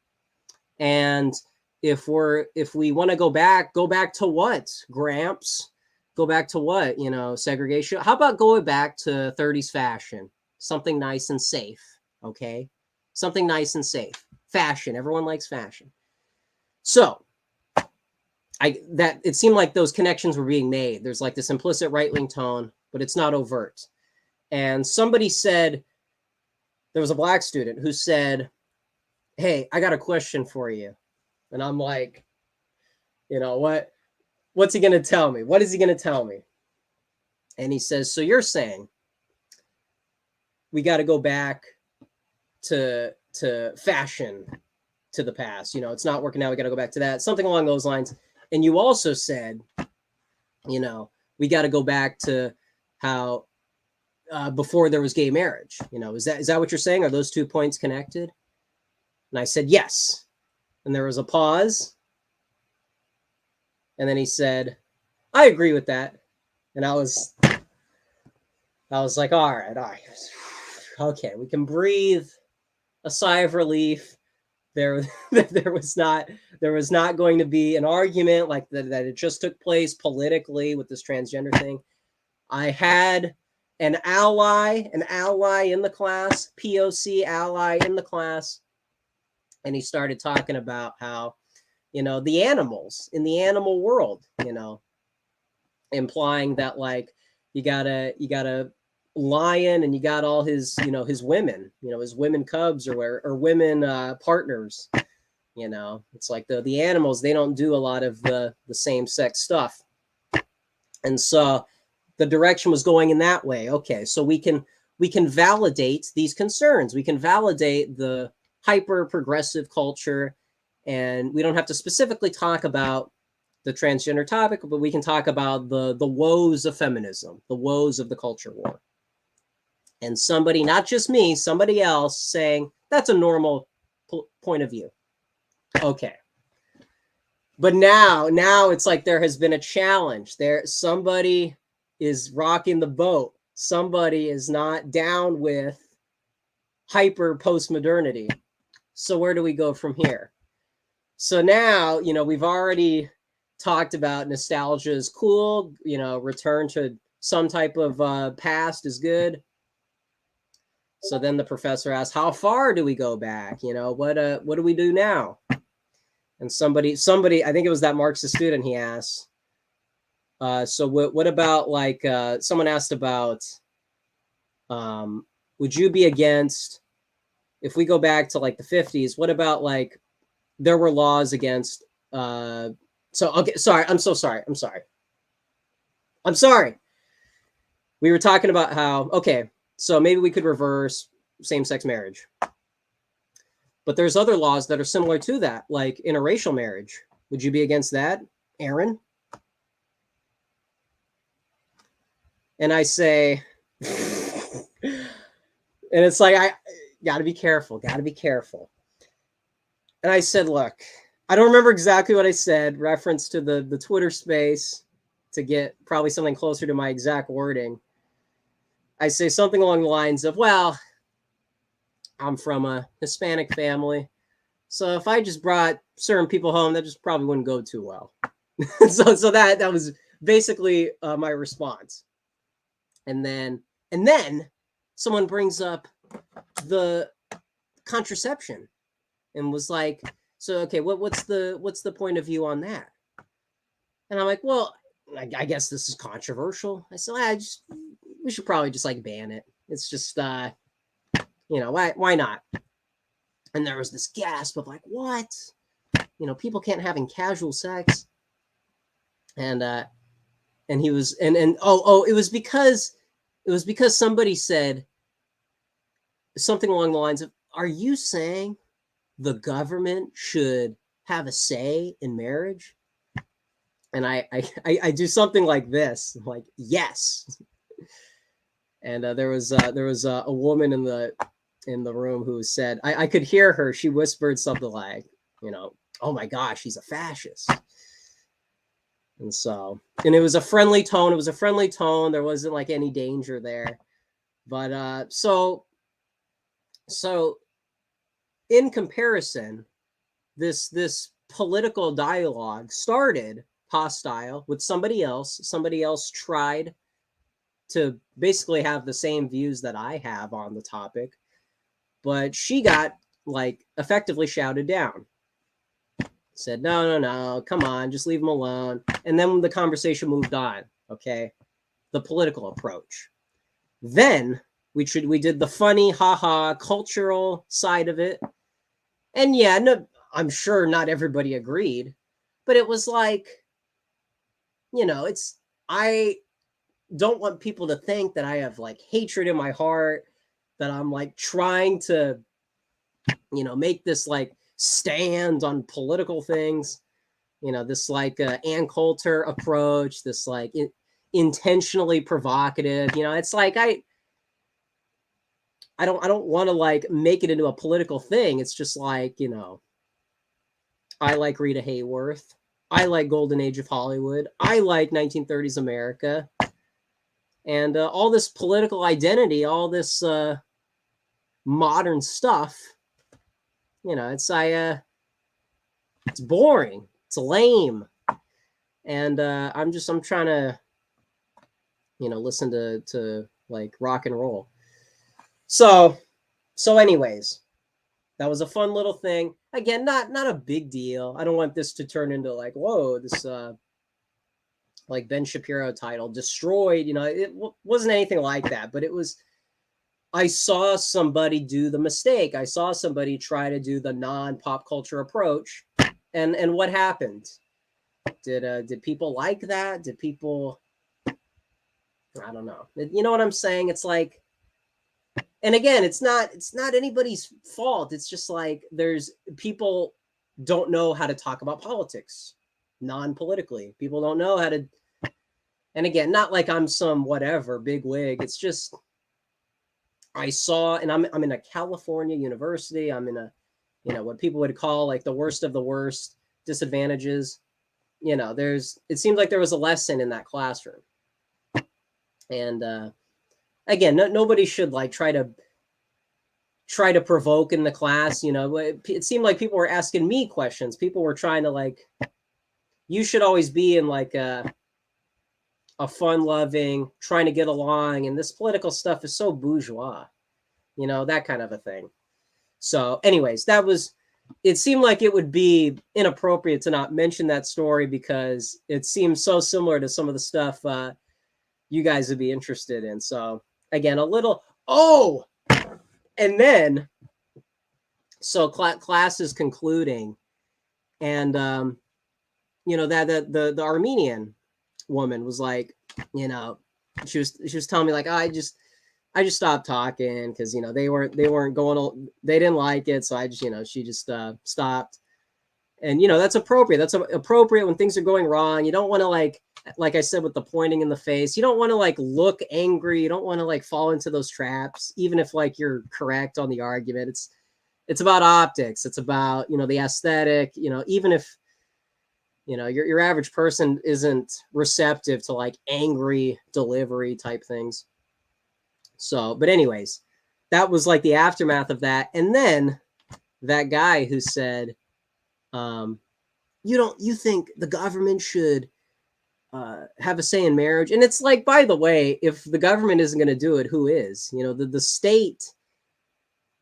And if we want to go back to what, Gramps? Go back to what, you know, segregation? How about going back to 30s fashion? Something nice and safe, okay? Something nice and safe. Fashion, everyone likes fashion. So, it seemed like those connections were being made. There's like this implicit right-wing tone, but it's not overt. And somebody said, there was a black student who said, hey, I got a question for you. And I'm like, you know, what's he going to tell me? What is he going to tell me? And he says, so you're saying we got to go back to fashion, to the past. You know, it's not working out. We got to go back to that. Something along those lines. And you also said, you know, we got to go back to how before there was gay marriage. You know, is that what you're saying? Are those 2 points connected? And I said, yes. And there was a pause. And then he said, I agree with that. And I was like, all right. Okay, we can breathe a sigh of relief. There was not going to be an argument like that it just took place politically with this transgender thing. I had an ally in the class, POC ally in the class, and he started talking about how, the animals in the animal world, implying that like you got a lion and you got all his, his women, his women cubs or women partners. It's like the animals, they don't do a lot of the same sex stuff. And so the direction was going in that way. Okay, so we can validate these concerns. We can validate the hyper progressive culture, and we don't have to specifically talk about the transgender topic, but we can talk about the woes of feminism, the woes of the culture war. And somebody, not just me, somebody else saying that's a normal point of view. Okay. But now it's like there has been a challenge. Somebody is rocking the boat. Somebody is not down with hyper postmodernity. So where do we go from here? So now, we've already talked about nostalgia is cool, return to some type of past is good. So then the professor asked, how far do we go back? What do we do now? And somebody, I think it was that Marxist student, he asked, so what about like, someone asked about, would you be against, if we go back to like the 50s, what about like, there were laws against, okay, sorry, I'm so sorry. I'm sorry. We were talking about how, okay, so maybe we could reverse same-sex marriage. But there's other laws that are similar to that, like interracial marriage. Would you be against that, Aaron? And I say, and it's like, I gotta be careful. And I said, look, I don't remember exactly what I said, reference to the Twitter space to get probably something closer to my exact wording. I say something along the lines of, well, I'm from a Hispanic family, so if I just brought certain people home, that just probably wouldn't go too well. so that was basically my response. And then someone brings up the contraception and was like, so okay, what's the point of view on that? And I'm like, well, I guess this is controversial. I said, we should probably just like ban it. It's just why not? And there was this gasp of like, what? People can't have casual sex. And he was and it was because somebody said something along the lines of, are you saying the government should have a say in marriage? And I do something like this, like, yes. And there was a woman in the room who said, I could hear her. She whispered something like, oh my gosh, he's a fascist. And it was a friendly tone. There wasn't like any danger there. But so in comparison, this political dialogue started hostile with somebody else. Somebody else tried to basically have the same views that I have on the topic, but she got like effectively shouted down. Said, no, come on, just leave him alone. And then the conversation moved on. Okay, the political approach. Then we did the funny, haha, cultural side of it. And yeah, no, I'm sure not everybody agreed, but it was like, I don't want people to think that I have like hatred in my heart, that I'm like trying to, make this like stand on political things, this like Ann Coulter approach, this like intentionally provocative, it's like I don't want to like make it into a political thing. It's just like, I like Rita Hayworth. I like Golden Age of Hollywood. I like 1930s America. And all this political identity, all this modern stuff, it's boring. It's lame. And I'm trying to, listen to like rock and roll. So anyways, that was a fun little thing. Again, not a big deal. I don't want this to turn into like, whoa, this like Ben Shapiro title destroyed. It wasn't anything like that, but it was. I saw somebody do the mistake. I saw somebody try to do the non-pop culture approach, and what happened? Did people like that? Did people? I don't know. You know what I'm saying? It's like, and again, it's not anybody's fault. It's just like there's people don't know how to talk about politics non-politically. People don't know how to. And again, not like I'm some whatever big wig. It's just I saw, and I'm in a California university. I'm in a, what people would call like the worst of the worst disadvantages. It seemed like there was a lesson in that classroom. And again, nobody should like try to provoke in the class. It seemed like people were asking me questions. People were trying to like, you should always be in like a fun-loving, trying to get along, and this political stuff is so bourgeois, that kind of a thing. So anyways, it seemed like it would be inappropriate to not mention that story because it seems so similar to some of the stuff you guys would be interested in. So again, and then, so class is concluding, and that the Armenian woman was like, she was telling me like, I just stopped talking because they weren't going, they didn't like it, so I just she just stopped. And that's appropriate. That's appropriate when things are going wrong. You don't want to like I said with the pointing in the face, you don't want to like look angry. You don't want to like fall into those traps, even if like you're correct on the argument. It's about optics. It's about the aesthetic. Even if your average person isn't receptive to like angry delivery type things. So, but anyways, that was like the aftermath of that. And then that guy who said, you think the government should have a say in marriage? And it's like, by the way, if the government isn't going to do it, who is?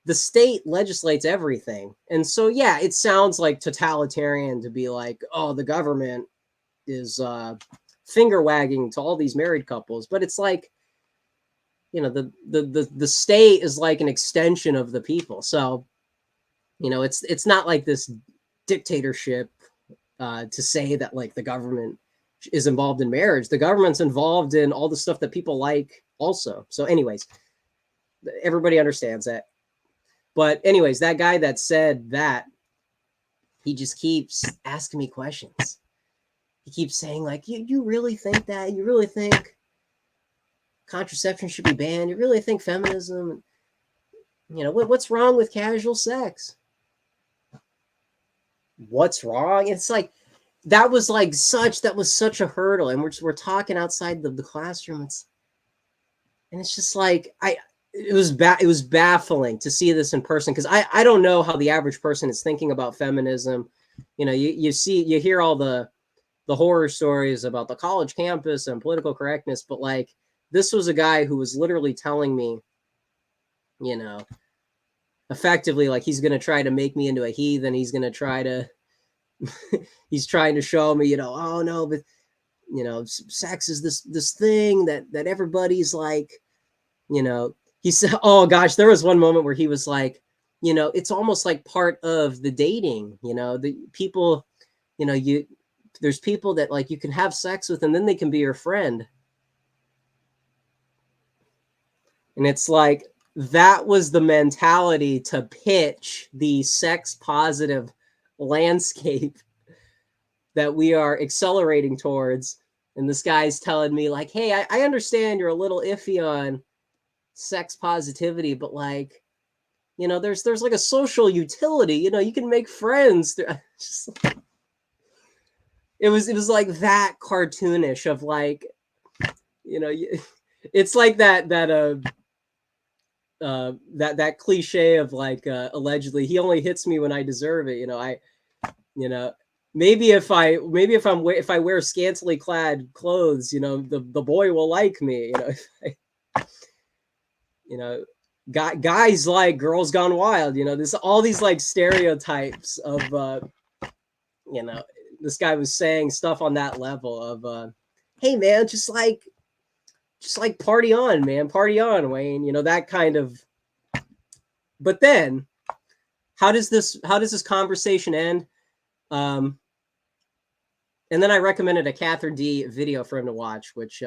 The state legislates everything. And so, yeah, it sounds like totalitarian to be like, oh, the government is finger wagging to all these married couples. But it's like, the state is like an extension of the people. So, it's not like this dictatorship to say that like the government is involved in marriage. The government's involved in all the stuff that people like also. So anyways, everybody understands that. But anyways, that guy that said that, he just keeps asking me questions. He keeps saying like, you really think that? You really think contraception should be banned? You really think feminism? What's wrong with casual sex? What's wrong? It's like, that was such a hurdle. And we're talking outside the classroom. It's just like, it was baffling to see this in person, because I don't know how the average person is thinking about feminism. You hear all the horror stories about the college campus and political correctness, but like, this was a guy who was literally telling me, effectively, like, he's going to try to make me into a heathen. He's going to try to, he's trying to show me, oh no, but sex is this thing that everybody's like, he said, oh gosh, there was one moment where he was like, it's almost like part of the dating, the people, there's people that like you can have sex with and then they can be your friend. And it's like, that was the mentality to pitch the sex positive landscape that we are accelerating towards. And this guy's telling me like, hey, I understand you're a little iffy on sex positivity, but like, you know, there's like a social utility, you know, you can make friends. Just, it was like that cartoonish of like, you know, it's like that cliche of like, allegedly he only hits me when I deserve it. You know, you know, maybe if I wear scantily clad clothes, you know, the boy will like me. You know, you know, guys like Girls Gone Wild. You know, this all these like stereotypes of, you know, this guy was saying stuff on that level of, hey man, just like party on, man, party on, Wayne. You know, that kind of. But then, how does this conversation end? And then I recommended a Catherine D video for him to watch, which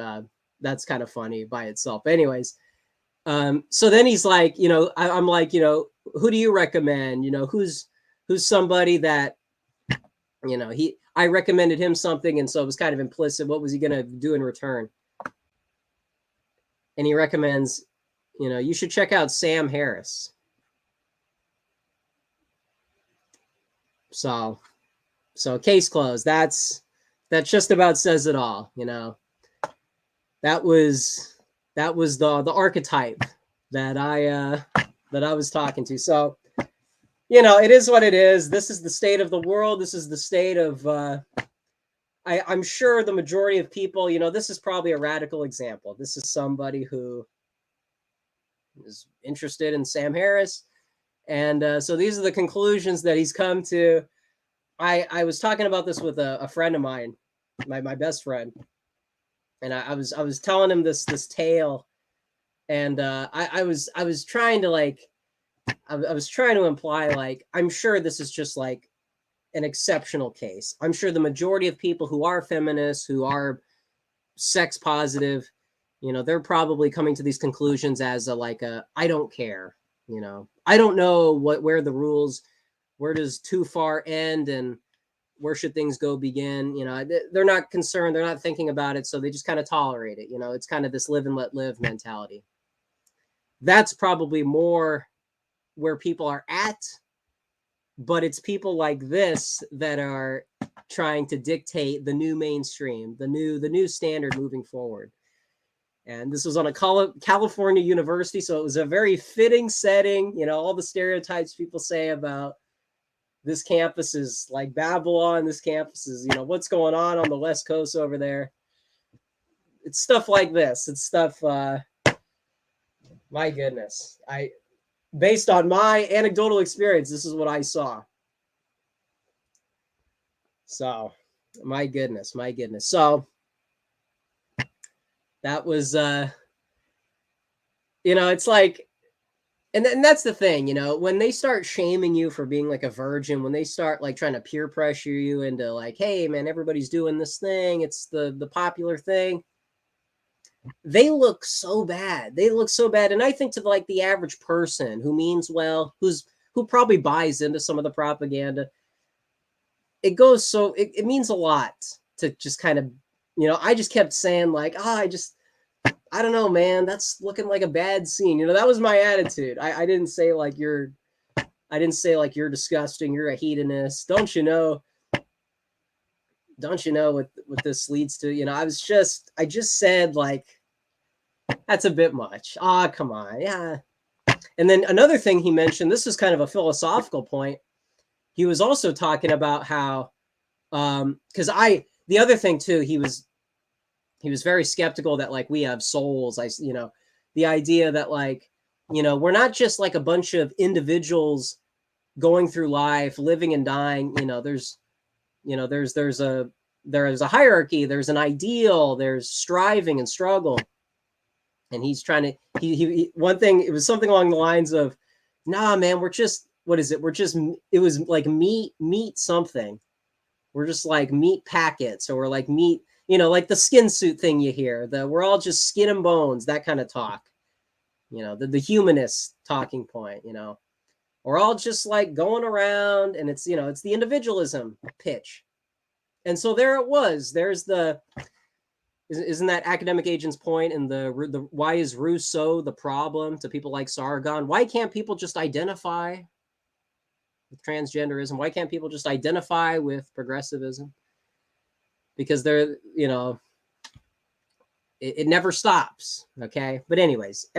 that's kind of funny by itself. Anyways, so then he's like, you know, I'm like, you know, who do you recommend? You know, who's somebody that, you know, I recommended him something, and so it was kind of implicit. What was he gonna do in return? And he recommends, you know, you should check out Sam Harris. So case closed. That just about says it all, you know. That was the archetype that I was talking to. So, you know, it is what it is. This is the state of the world. This is the state of I'm sure the majority of people, you know, this is probably a radical example. This is somebody who is interested in Sam Harris. And so these are the conclusions that he's come to. I was talking about this with a friend of mine, my best friend, and I was telling him this tale, and I was trying to like I was trying to imply like I'm sure this is just like an exceptional case. I'm sure the majority of people who are feminists, who are sex positive, you know, they're probably coming to these conclusions as I don't care, you know, I don't know where the rules, where does too far end and where should things go begin. You know, they're not concerned, they're not thinking about it, so they just kind of tolerate it. You know, it's kind of this live and let live mentality. That's probably more where people are at, but it's people like this that are trying to dictate the new mainstream, the new standard moving forward. And this was on a California university, so it was a very fitting setting. You know, all the stereotypes people say about this campus is like Babylon. This campus is, you know, what's going on the West Coast over there. It's stuff like this. It's stuff, my goodness. Based on my anecdotal experience, this is what I saw. So, my goodness. So, that was, you know, it's like, and that's the thing, you know, when they start shaming you for being like a virgin, when they start like trying to peer pressure you into like, hey man, everybody's doing this thing, it's the popular thing, they look so bad. And I think to like the average person who means well, who probably buys into some of the propaganda, it goes so it means a lot to just kind of, you know, I just kept saying like, I don't know, man, that's looking like a bad scene. You know, that was my attitude. I didn't say like you're disgusting, you're a hedonist. Don't you know what this leads to? You know, I just said like, that's a bit much. Come on. Yeah. And then another thing he mentioned, this is kind of a philosophical point. He was also talking about how, because the other thing too, he was very skeptical that like we have souls. You know, the idea that like, you know, we're not just like a bunch of individuals going through life, living and dying. You know, there's a hierarchy, there's an ideal, there's striving and struggle. And he's trying to, he one thing, it was something along the lines of, nah, man, we're just, what is it? It was like meat something. We're just like meat packets, or we're like meat, you know, like the skin suit thing you hear, we're all just skin and bones, that kind of talk, you know, the humanist talking point, you know, we're all just like going around, and it's, you know, it's the individualism pitch. And so there it was, there's Isn't that academic agent's point? And the why is Rousseau the problem to people like Sargon? Why can't people just identify with transgenderism? Why can't people just identify with progressivism? Because they're, it never stops. Okay, but anyways,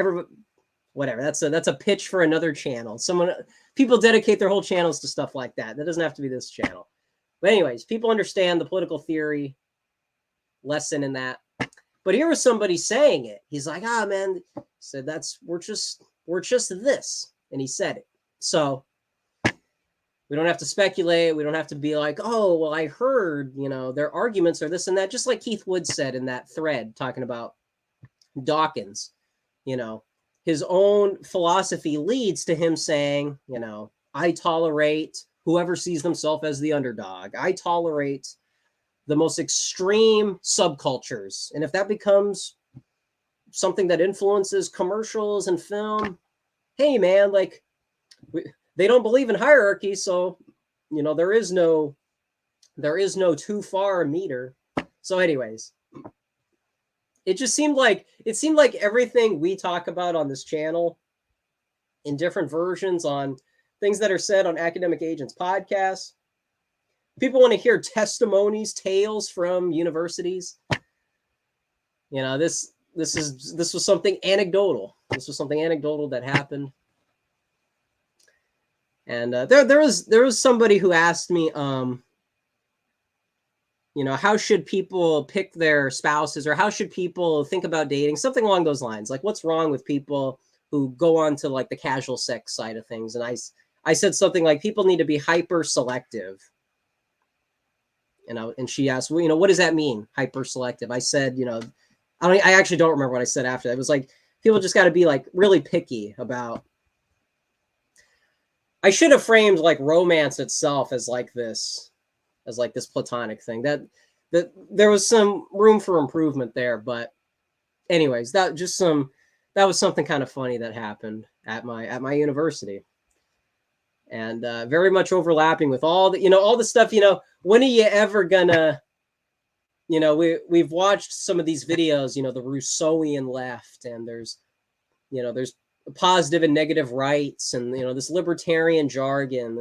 whatever. That's a pitch for another channel. People dedicate their whole channels to stuff like that. That doesn't have to be this channel. But anyways, people understand the political theory lesson in that. But here was somebody saying it. He's like, man, said we're just this. And he said it. So we don't have to speculate. We don't have to be like, oh, well, I heard, their arguments are this and that. Just like Keith Wood said in that thread talking about Dawkins, his own philosophy leads to him saying, I tolerate whoever sees themselves as the underdog. I tolerate the most extreme subcultures. And if that becomes something that influences commercials and film, hey, man, they don't believe in hierarchy. So, there is no too far meter. So anyways, it seemed like everything we talk about on this channel in different versions on things that are said on Academic Agents podcasts, people want to hear testimonies, tales from universities. This was something anecdotal. This was something anecdotal that happened. And there was somebody who asked me, how should people pick their spouses, or how should people think about dating? Something along those lines. Like, what's wrong with people who go on to the casual sex side of things? And I said something like, people need to be hyper selective. And she asked, well, what does that mean? Hyper selective. I said, I actually don't remember what I said after that. It was like, people just got to be really picky about. I should have framed romance itself as this platonic thing. That there was some room for improvement there, but anyways, that was something kind of funny that happened at my university, and very much overlapping with all the stuff. When are you ever gonna? We've watched some of these videos. The Rousseauian left, and there's positive and negative rights, and this libertarian jargon,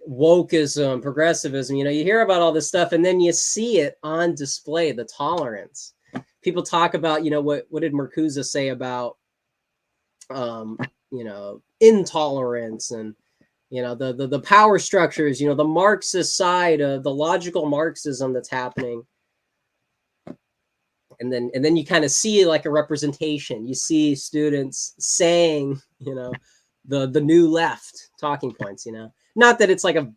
wokeism, progressivism. You hear about all this stuff, and then you see it on display. The tolerance. People talk about what did Marcuse say about intolerance, and the power structures. The Marxist side of the logical Marxism that's happening. And then you kind of see a representation. You see students saying, the new left talking points, not that it's a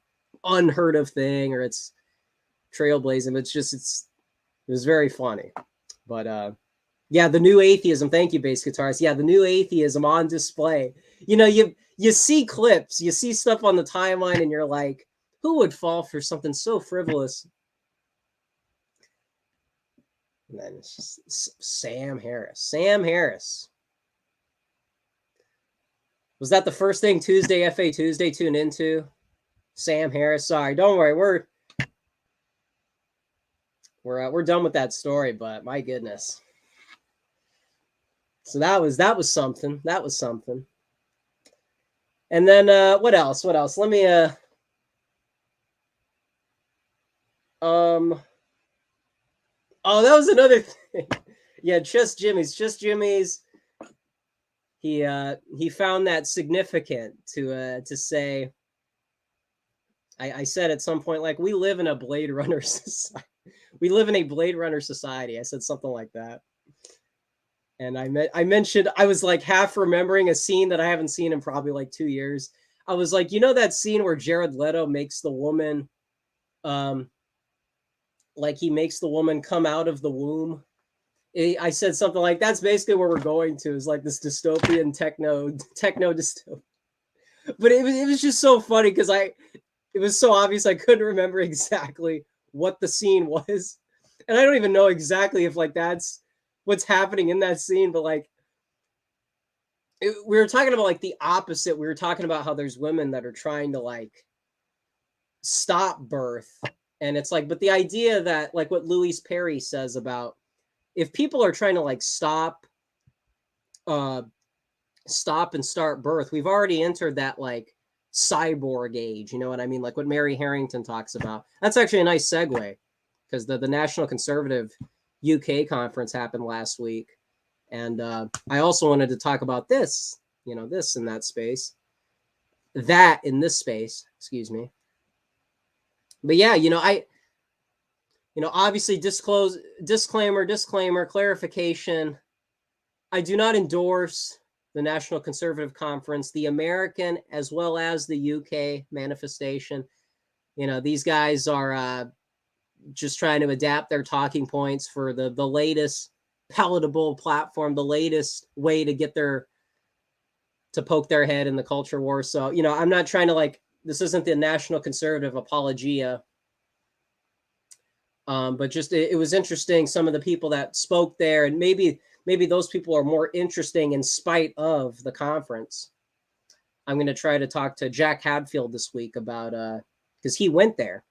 unheard of thing or it's trailblazing. It was very funny. But yeah, the new atheism. Thank you, bass guitarist. Yeah, the new atheism on display. You see clips, you see stuff on the timeline, and you're like, who would fall for something so frivolous? And then it's just Sam Harris. Sam Harris. Was that the first thing Tuesday, FA Tuesday, tuned into? Sam Harris. Sorry, don't worry. We're done with that story, but my goodness. So that was something. That was something. And then what else? What else? Let me Oh, that was another thing. Yeah, Just Jimmy's. He found that significant to say. I said at some point, we live in a Blade Runner society. We live in a Blade Runner society. I said something like that. And I mentioned, I was half remembering a scene that I haven't seen in probably 2 years. I was like, that scene where Jared Leto makes the woman, he makes the woman come out of the womb. I said something like, that's basically where we're going to, is this dystopian techno dystopia. But it was just so funny because it was so obvious I couldn't remember exactly what the scene was. And I don't even know exactly if that's what's happening in that scene, but we were talking about the opposite. We were talking about how there's women that are trying to stop birth And it's like, but the idea that like what Louise Perry says about if people are trying to like uh, stop and start birth, we've already entered that like cyborg age. You know what I mean? Like what Mary Harrington talks about. That's actually a nice segue because the National Conservative UK conference happened last week. And I also wanted to talk about this, this in that space, that in this space, excuse me. But yeah, obviously disclaimer, clarification. I do not endorse the National Conservative Conference, the American as well as the UK manifestation. These guys are just trying to adapt their talking points for the latest palatable platform, the latest way to poke their head in the culture war. So, I'm not trying to this isn't the National Conservative apologia. But just it was interesting, some of the people that spoke there, and maybe those people are more interesting in spite of the conference. I'm going to try to talk to Jack Hadfield this week about because he went there,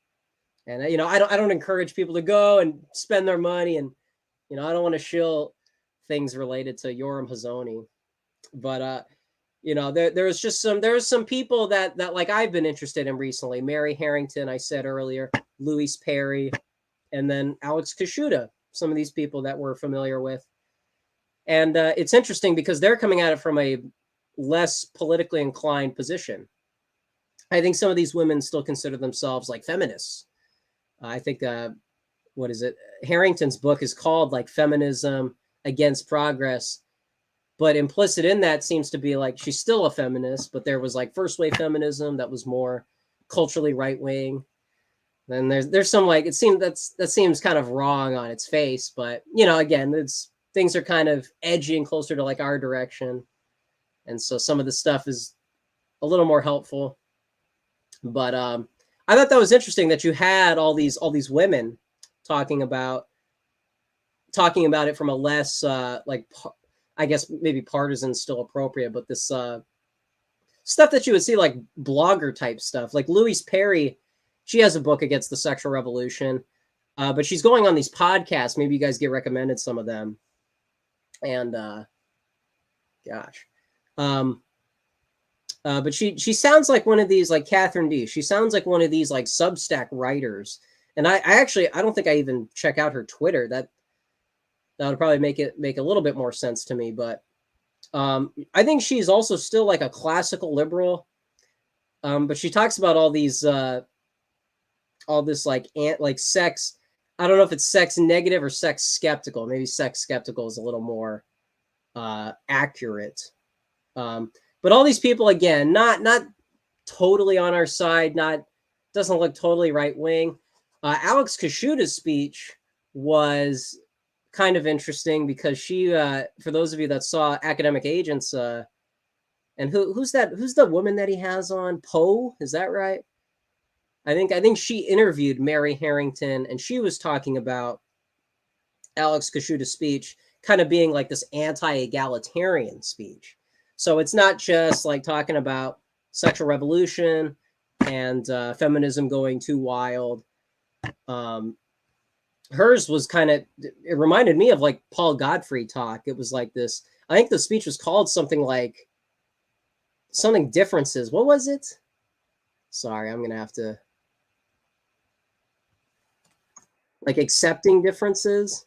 and I don't encourage people to go and spend their money, and I don't want to shill things related to Yoram Hazony, but there was some people that like I've been interested in recently. Mary Harrington, I said earlier, Louise Perry, and then Alex Kashuda, some of these people that we're familiar with. And it's interesting because they're coming at it from a less politically inclined position. I think some of these women still consider themselves like feminists. I think, what is it? Harrington's book is called like Feminism Against Progress. But implicit in that seems to be like she's still a feminist, but there was like first wave feminism that was more culturally right wing. Then there's some like it seems that seems kind of wrong on its face, but again, things are kind of edging closer to like our direction, and so some of the stuff is a little more helpful. But I thought that was interesting that you had all these women talking about it from a less I guess maybe partisan still appropriate, but this stuff that you would see like blogger type stuff, like Louise Perry. She has a book against the sexual revolution, but she's going on these podcasts. Maybe you guys get recommended some of them. And but she sounds like one of these like Catherine D. She sounds like one of these like Substack writers. And I don't think I even check out her Twitter. That would probably make a little bit more sense to me. But I think she's also still like a classical liberal. But she talks about all these. All this like sex. I don't know if it's sex negative or sex skeptical. Maybe sex skeptical is a little more accurate. But all these people, again, not totally on our side. Doesn't look totally right wing. Alex Kashuda's speech was kind of interesting because she, for those of you that saw Academic Agents, and who's the woman that he has on? Poe, is that right? I think she interviewed Mary Harrington, and she was talking about Alex Kashuda's speech kind of being like this anti-egalitarian speech. So it's not just like talking about sexual revolution and feminism going too wild. Hers was it reminded me of like Paul Godfrey talk. It was like this. I think the speech was called something differences. What was it? Sorry, I'm going to have to. Like accepting differences.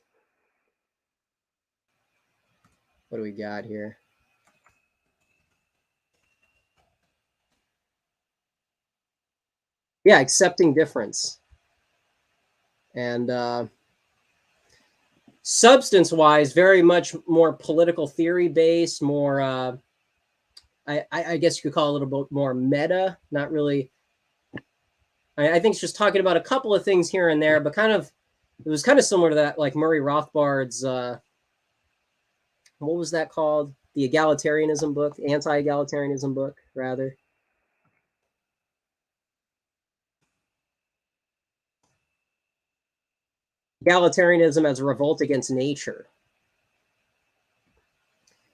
What do we got here? Yeah, accepting difference. And substance-wise, very much more political theory based, more I guess you could call it a little bit more meta, not really. I think it's just talking about a couple of things here and there, but it was kind of similar to that, like Murray Rothbard's, what was that called? The egalitarianism book, anti-egalitarianism book, rather. Egalitarianism as a revolt against nature.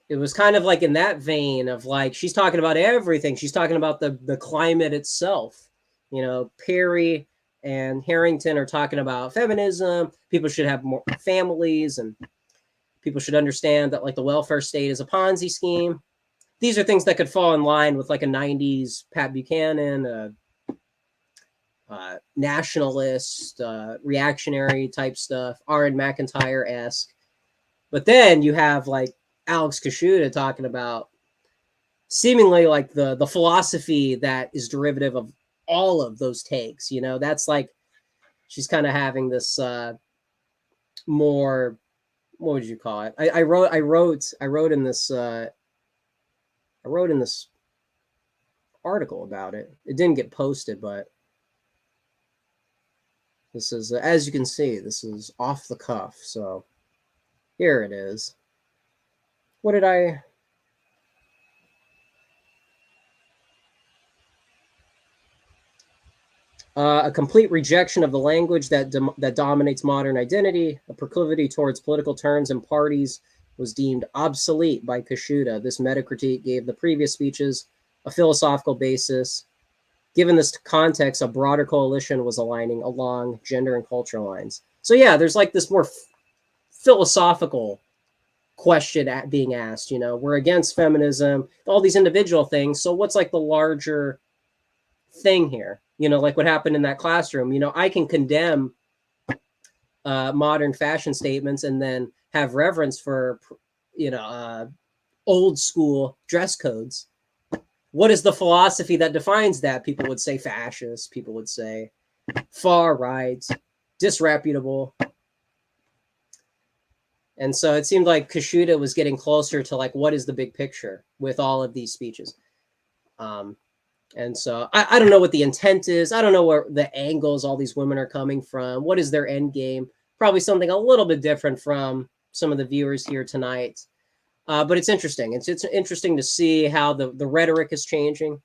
It was kind of like in that vein of like, she's talking about everything. She's talking about the climate itself. Perry and Harrington are talking about feminism. People should have more families, and people should understand that like the welfare state is a Ponzi scheme. These are things that could fall in line with like a 90s Pat Buchanan, nationalist, reactionary type stuff, Aaron McIntyre-esque. But then you have like Alex Kashuta talking about seemingly like the philosophy that is derivative of all of those takes. You know, that's like she's kind of having this more, what would you call it? I wrote in this article about it. It didn't get posted, but this is, as you can see, this is off the cuff. So here it is. What did I? A complete rejection of the language that dominates modern identity, a proclivity towards political terms and parties was deemed obsolete by Kashuta. This metacritique gave the previous speeches a philosophical basis. Given this context, a broader coalition was aligning along gender and cultural lines. So yeah, there's like this more philosophical question being asked. You know, we're against feminism, all these individual things. So what's like the larger thing here? You know, like what happened in that classroom. You know, I can condemn modern fashion statements and then have reverence for, you know, old school dress codes. What is the philosophy that defines that? People would say fascist. People would say far right, disreputable. And so it seemed like Kashuta was getting closer to like, what is the big picture with all of these speeches? And so I don't know what the intent is. I don't know where the angles all these women are coming from. What is their end game? Probably something a little bit different from some of the viewers here tonight. But it's interesting. It's interesting to see how the rhetoric is changing.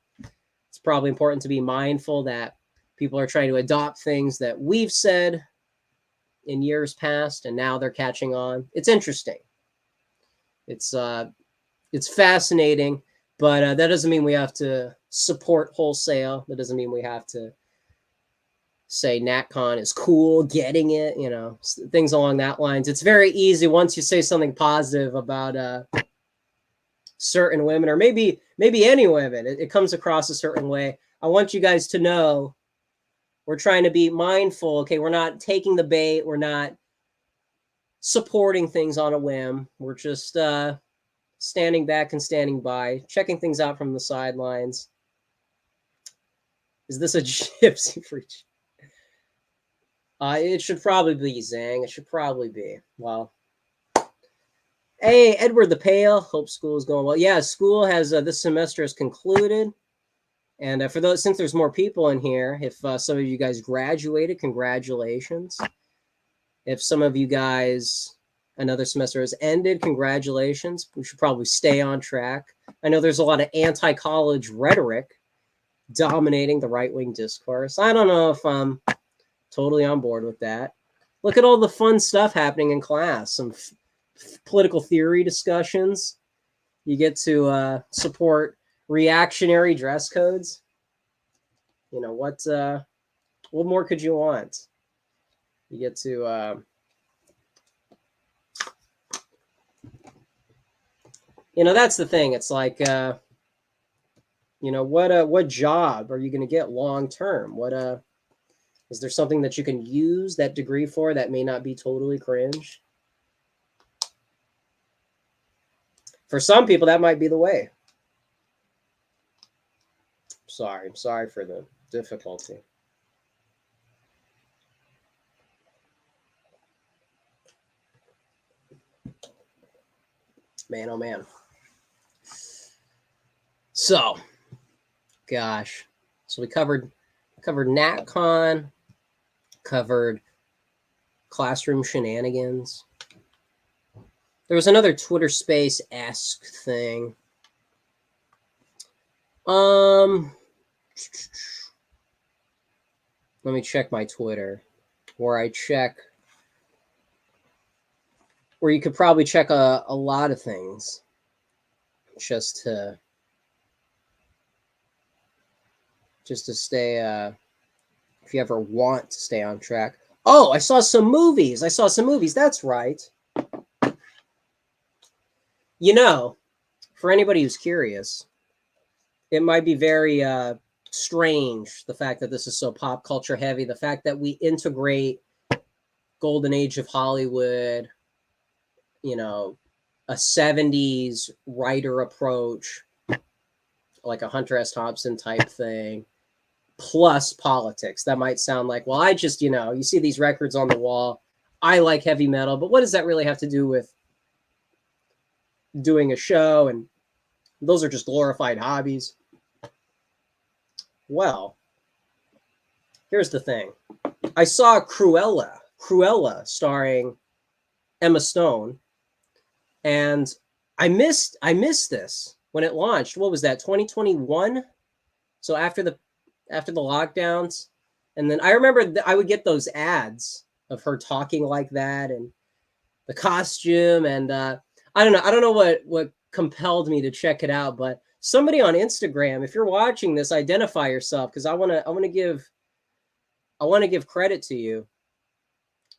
It's probably important to be mindful that people are trying to adopt things that we've said in years past, and now they're catching on. It's interesting. It's fascinating, but that doesn't mean we have to support wholesale. That doesn't mean we have to say NatCon is cool, getting it, you know, things along that lines. It's very easy once you say something positive about certain women, or maybe any women, it comes across a certain way. I want you guys to know we're trying to be mindful. Okay, we're not taking the bait. We're not supporting things on a whim. We're just standing back and standing by, checking things out from the sidelines. Is this a gypsy preach? It should probably be, Zhang. It should probably be. Well, hey, Edward the Pale. Hope school is going well. Yeah, school has this semester has concluded. And for those, since there's more people in here, if some of you guys graduated, congratulations. If some of you guys, another semester has ended, congratulations. We should probably stay on track. I know there's a lot of anti-college rhetoric dominating the right-wing discourse. I don't know if I'm totally on board with that. Look at all the fun stuff happening in class. Some political theory discussions. You get to support reactionary dress codes. You know, what more could you want? You get to you know, that's the thing. It's like you know, what job are you going to get long term? What is there something that you can use that degree for that may not be totally cringe? For some people, that might be the way. I'm sorry for the difficulty. Man, oh man. So, gosh. So we covered NatCon, covered classroom shenanigans. There was another Twitter Space-esque thing. Let me check my Twitter, where you could probably check a lot of things just to stay if you ever want to stay on track. Oh, I saw some movies. That's right. You know, for anybody who's curious, it might be very strange, the fact that this is so pop culture heavy, the fact that we integrate golden age of Hollywood, you know, a 70s writer approach, like a Hunter S. Thompson type thing, plus politics. That might sound like, well, I just, you see these records on the wall. I like heavy metal, but what does that really have to do with doing a show? And those are just glorified hobbies. Well, here's the thing. I saw Cruella starring Emma Stone, and I missed this when it launched. What was that, 2021? So after the lockdowns. And then I remember I would get those ads of her talking like that and the costume, and I don't know what compelled me to check it out, but somebody on Instagram, if you're watching this, identify yourself, because I want to give credit to you.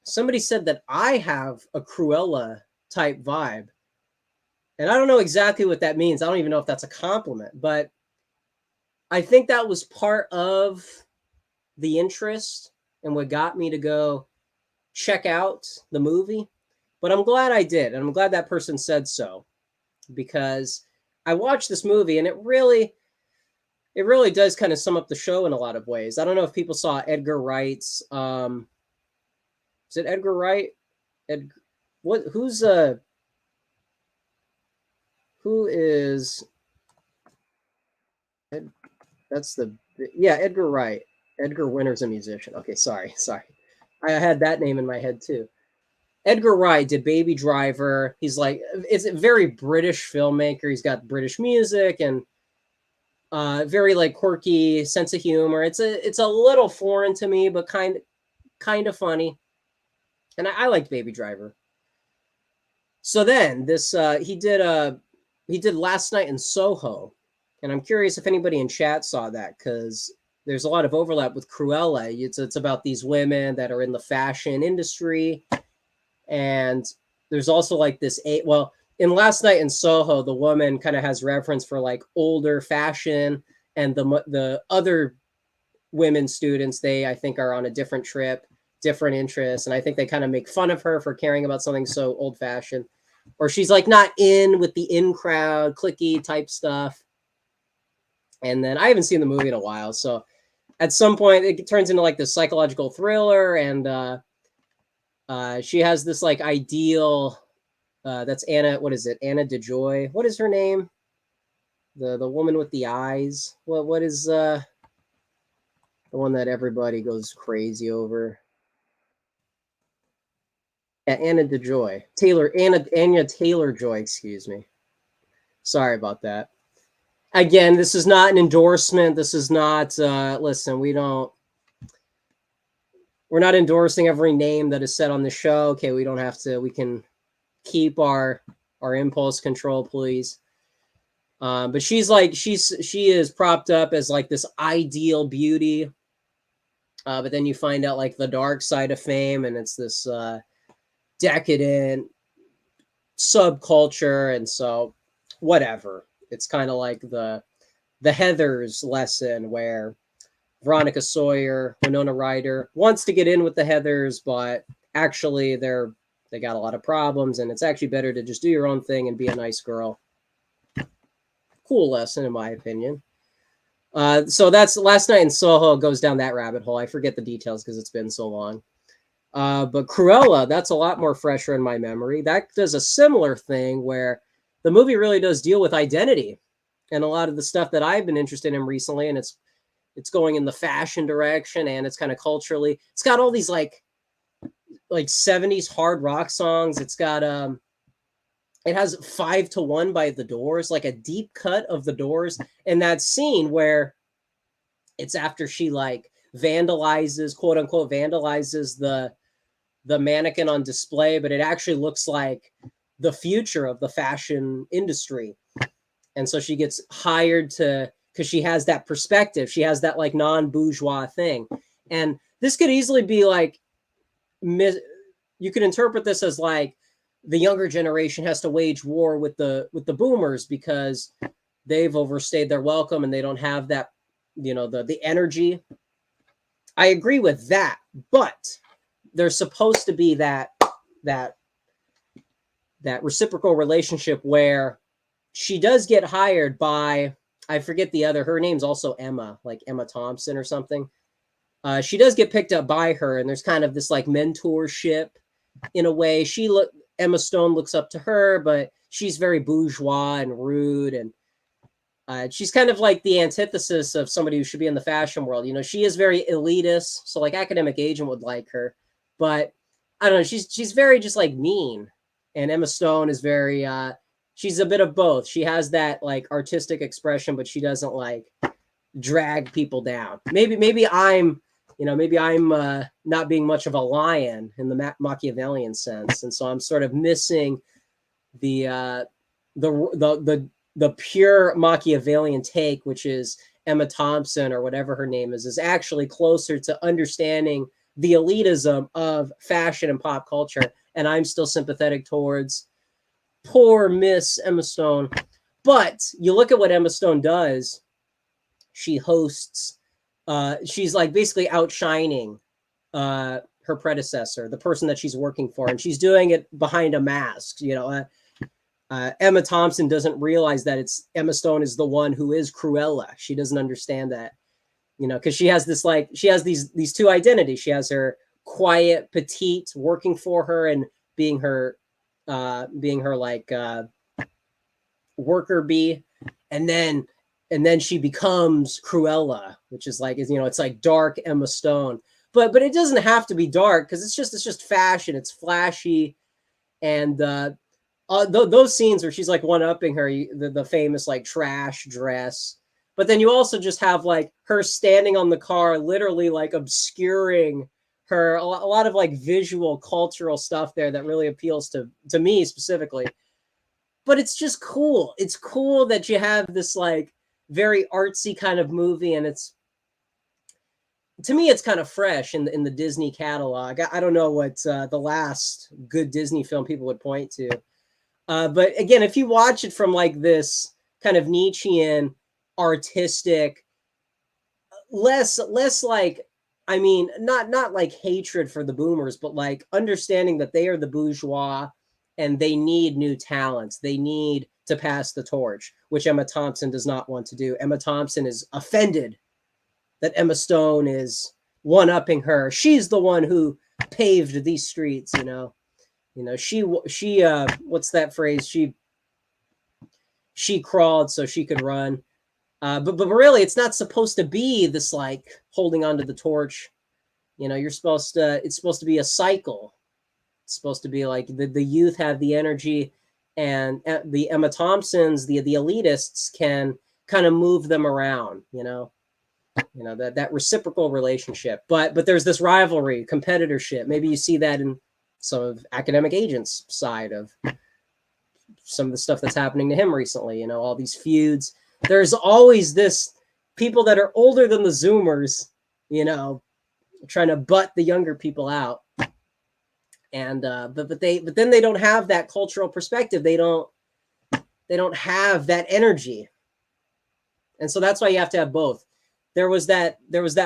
Somebody said that I have a Cruella type vibe. And I don't know exactly what that means. I don't even know if that's a compliment, but I think that was part of the interest and what got me to go check out the movie. But I'm glad I did. And I'm glad that person said so, because I watched this movie and it really does kind of sum up the show in a lot of ways. I don't know if people saw Edgar Wright's, is it Edgar Wright? Who is, Edgar Wright. Edgar Winter's a musician. Okay, sorry. I had that name in my head too. Edgar Wright did Baby Driver. He's like, it's a very British filmmaker. He's got British music and very like quirky sense of humor. It's a little foreign to me, but kind of funny. And I liked Baby Driver. So then this he did Last Night in Soho, and I'm curious if anybody in chat saw that, because there's a lot of overlap with Cruella. It's about these women that are in the fashion industry, and there's also like this in Last Night in Soho, the woman kind of has reference for like older fashion, and the other women students, they I think are on a different trip, different interests, and I think they kind of make fun of her for caring about something so old fashioned, or she's like not in with the in crowd, cliquey type stuff. And then I haven't seen the movie in a while, so at some point it turns into like this psychological thriller, and she has this like ideal. That's Anna. What is it? Anna DeJoy. What is her name? The woman with the eyes. What is the one that everybody goes crazy over? Yeah, Anna DeJoy. Anya Taylor-Joy. Excuse me. Sorry about that. Again, this is not an endorsement. This is not. Listen, we're not endorsing every name that is said on the show. Okay, we don't have to. We can keep our impulse control, please. But she is propped up as like this ideal beauty, but then you find out like the dark side of fame, and it's this decadent subculture, and so whatever. It's kind of like the Heathers lesson, where Veronica Sawyer, Winona Ryder wants to get in with the Heathers, but actually they got a lot of problems, and it's actually better to just do your own thing and be a nice girl. Cool lesson, in my opinion. So that's Last Night in Soho goes down that rabbit hole. I forget the details because it's been so long. But Cruella, that's a lot more fresher in my memory. That does a similar thing where the movie really does deal with identity and a lot of the stuff that I've been interested in recently, and it's going in the fashion direction, and it's kind of culturally. It's got all these like 70s hard rock songs. It's got it has 5 to 1 by the Doors, like a deep cut of the Doors, and that scene where it's after she like vandalizes, quote unquote vandalizes the mannequin on display, but it actually looks like the future of the fashion industry. And so she gets hired because she has that perspective. She has that like non-bourgeois thing. And this could easily be like, you could interpret this as like the younger generation has to wage war with the boomers because they've overstayed their welcome and they don't have that, the energy. I agree with that, but there's supposed to be that reciprocal relationship where she does get hired by, I forget her name's also Emma, like Emma Thompson or something. She does get picked up by her, and there's kind of this like mentorship in a way. Emma Stone looks up to her, but she's very bourgeois and rude, and she's kind of like the antithesis of somebody who should be in the fashion world. She is very elitist, so like Academic Agent would like her, but I don't know. She's very just like mean, and Emma Stone is very. She's a bit of both. She has that like artistic expression, but she doesn't like drag people down. Maybe I'm not being much of a lion in the Machiavellian sense, and so I'm sort of missing the pure Machiavellian take, which is Emma Thompson or whatever her name is actually closer to understanding the elitism of fashion and pop culture, and I'm still sympathetic towards poor Miss Emma Stone. But you look at what Emma Stone does. She hosts. She's like basically outshining her predecessor, the person that she's working for, and she's doing it behind a mask. Emma Thompson doesn't realize that Emma Stone is the one who is Cruella. She doesn't understand that, because she has these two identities. She has her quiet, petite, working for her and being her like worker bee, and then she becomes Cruella, which is like, it's like dark Emma Stone, but it doesn't have to be dark because it's just fashion. It's flashy, and those scenes where she's like one-upping her, the famous like trash dress, but then you also just have like her standing on the car, literally like obscuring her, a lot of like visual cultural stuff there that really appeals to me specifically. But it's just cool. It's cool that you have this like very artsy kind of movie, and to me it's kind of fresh in the Disney catalog. I don't know what the last good Disney film people would point to, but again, if you watch it from like this kind of Nietzschean artistic, less like, I mean, not like hatred for the boomers, but like understanding that they are the bourgeois and they need new talents. They need to pass the torch, which Emma Thompson does not want to do. Emma Thompson is offended that Emma Stone is one-upping her. She's the one who paved these streets, she what's that phrase? She crawled so she could run. But really, it's not supposed to be this like holding onto the torch. It's supposed to be a cycle. It's supposed to be like the youth have the energy, and the Emma Thompsons, the elitists, can kind of move them around. That reciprocal relationship. But there's this rivalry, competitorship. Maybe you see that in some of Academic Agent's side of some of the stuff that's happening to him recently. All these feuds. There's always this people that are older than the Zoomers, trying to butt the younger people out. And but then they don't have that cultural perspective. They don't have that energy. And so that's why you have to have both. There was that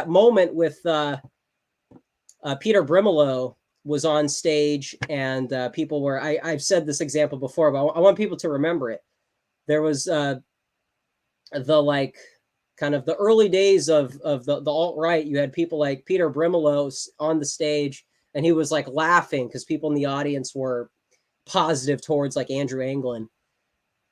moment with Peter Brimelow was on stage, and people were, I've said this example before, but I want people to remember it. There was the like kind of the early days of the alt-right. You had people like Peter Brimelow on the stage, and he was like laughing because people in the audience were positive towards like Andrew Anglin.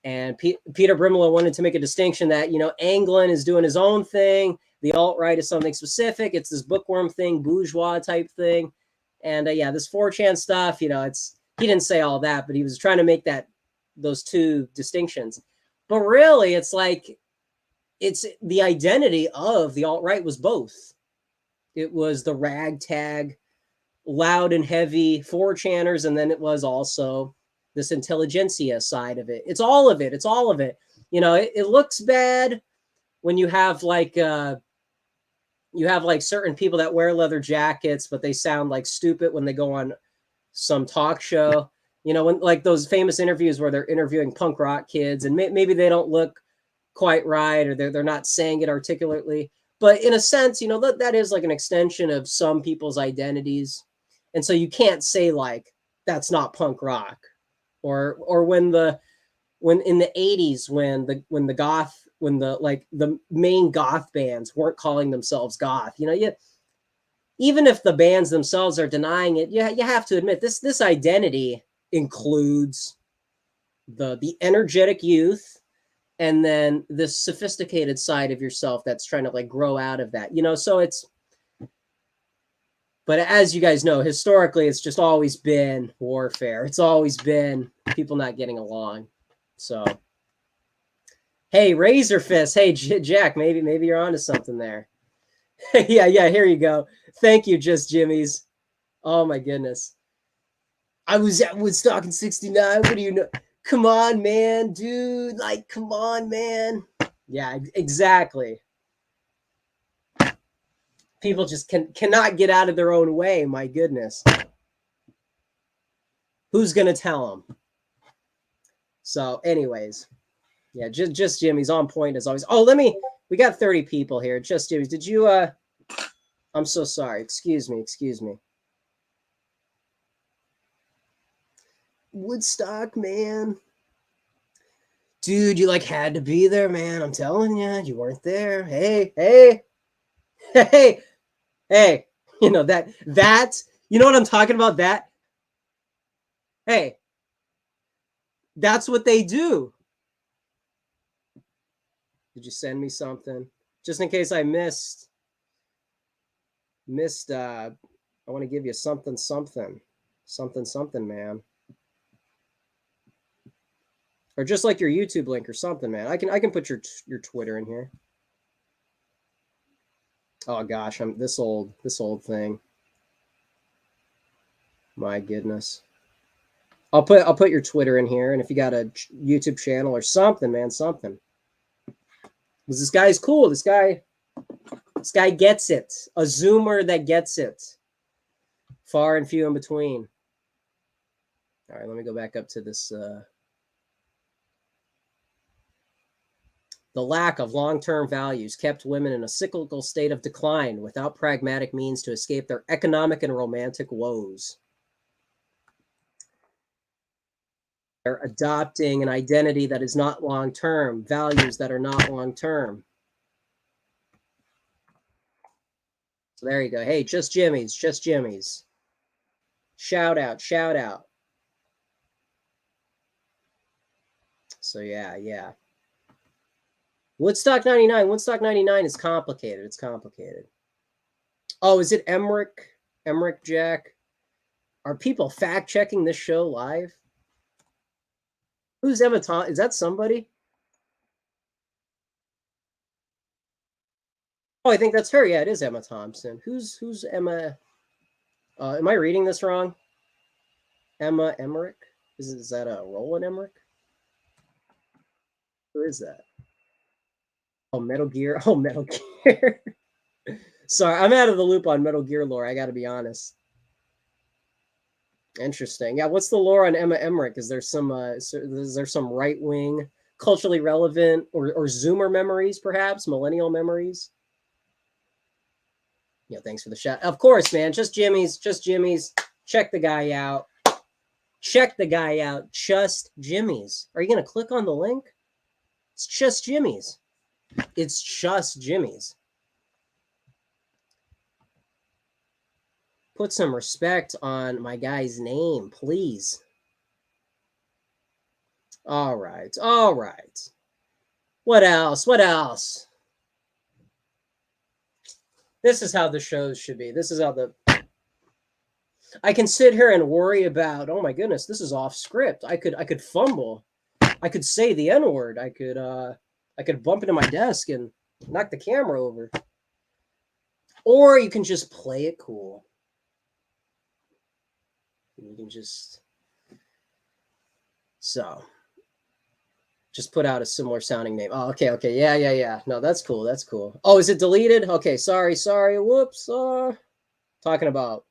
And Peter Brimelow wanted to make a distinction that, Anglin is doing his own thing. The alt-right is something specific. It's this bookworm thing, bourgeois type thing. And this 4chan stuff, he didn't say all that, but he was trying to make those two distinctions. But really, it's like, it's the identity of the alt-right was both. It was the ragtag, loud and heavy 4chaners, and then it was also this intelligentsia side of it. It's all of it. It's all of it. It looks bad when you have like You have like certain people that wear leather jackets, but they sound like stupid when they go on some talk show. You know, when like those famous interviews where they're interviewing punk rock kids, and maybe they don't look quite right, or they're not saying it articulately. But in a sense, you know, that is like an extension of some people's identities. And so you can't say like that's not punk rock. Or when in the 80s when the goth when the like the main goth bands weren't calling themselves goth, you know, even if the bands themselves are denying it, you have to admit this identity includes the energetic youth, and then this sophisticated side of yourself that's trying to like grow out of that, you know. So it's, but as you guys know, historically it's just always been warfare. It's always been people not getting along. So hey, Razor Fist, hey Jack, maybe you're onto something there. Yeah, here you go. Thank you, Just Jimmy's. Oh my goodness. I was at Woodstock in '69. What do you know? Come on, man, dude. Like, come on, man. Yeah, exactly. People just cannot get out of their own way. My goodness. Who's gonna tell them? So, anyways, yeah, just Jimmy's on point as always. Oh, we got 30 people here. Just Jimmy's. Did you I'm so sorry. Excuse me. Woodstock, man. Dude, you like had to be there, man. I'm telling you, you weren't there. Hey. Hey. You know that you know what I'm talking about? That hey, that's what they do. Did you send me something? Just in case I missed I want to give you something, man. Or just like your YouTube link or something, man. I can put your Twitter in here. Oh gosh, I'm this old thing. My goodness. I'll put your Twitter in here, and if you got a YouTube channel or something, man, something. Because this guy's cool. This guy gets it. A Zoomer that gets it. Far and few in between. All right, let me go back up to this. The lack of long-term values kept women in a cyclical state of decline without pragmatic means to escape their economic and romantic woes. They're adopting an identity that is not long-term, values that are not long-term. So there you go. Hey, just Jimmy's. Shout out. So yeah. Woodstock 99. Woodstock 99 is complicated. It's complicated. Oh, is it Emmerich? Emmerich Jack? Are people fact checking this show live? Who's Emma Thompson? Is that somebody? Oh, I think that's her. Yeah, it is Emma Thompson. Who's Emma? Am I reading this wrong? Emma Emmerich? Is that a Roland Emmerich? Who is that? Oh, Metal Gear. Oh, Metal Gear. Sorry, I'm out of the loop on Metal Gear lore. I got to be honest. Interesting. Yeah, what's the lore on Emma Emmerich? Is there some right wing, culturally relevant, or Zoomer memories, perhaps millennial memories? Yeah, thanks for the shout. Of course, man. Just Jimmy's. Check the guy out. Just Jimmy's. Are you gonna click on the link? It's just Jimmy's. Put some respect on my guy's name, please. All right. What else? This is how the shows should be. This is how I can sit here and worry about, oh my goodness, this is off script. I could fumble. I could say the N-word. I could bump into my desk and knock the camera over. Or you can just play it cool. You can just... So, just put out a similar sounding name. Oh, okay, okay, yeah. No, that's cool. That's cool. Oh, is it deleted? Okay, sorry. Whoops. Talking about,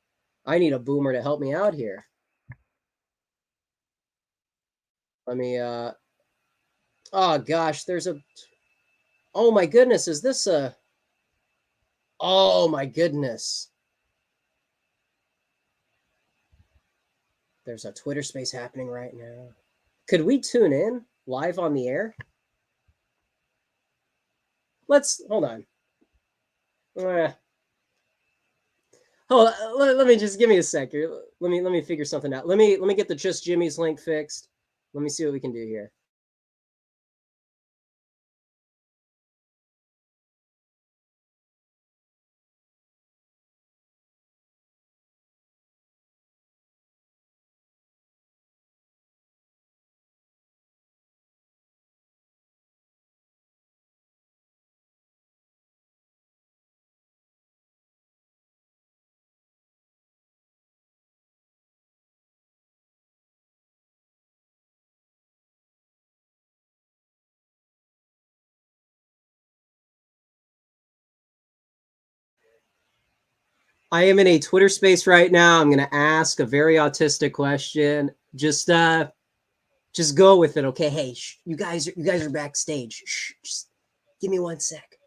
I need a boomer to help me out here. Let me. Oh gosh, there's a. Oh my goodness, is this a? Oh my goodness. There's a Twitter space happening right now. Could we tune in live on the air? Let's hold on. Let me just give me a sec here. Let me figure something out. Let me get the Just Jimmy's link fixed. Let me see what we can do here. I am in a Twitter space right now. I'm going to ask a very autistic question. Just go with it, okay? Hey, you guys are backstage. Shh, just give me 1 sec.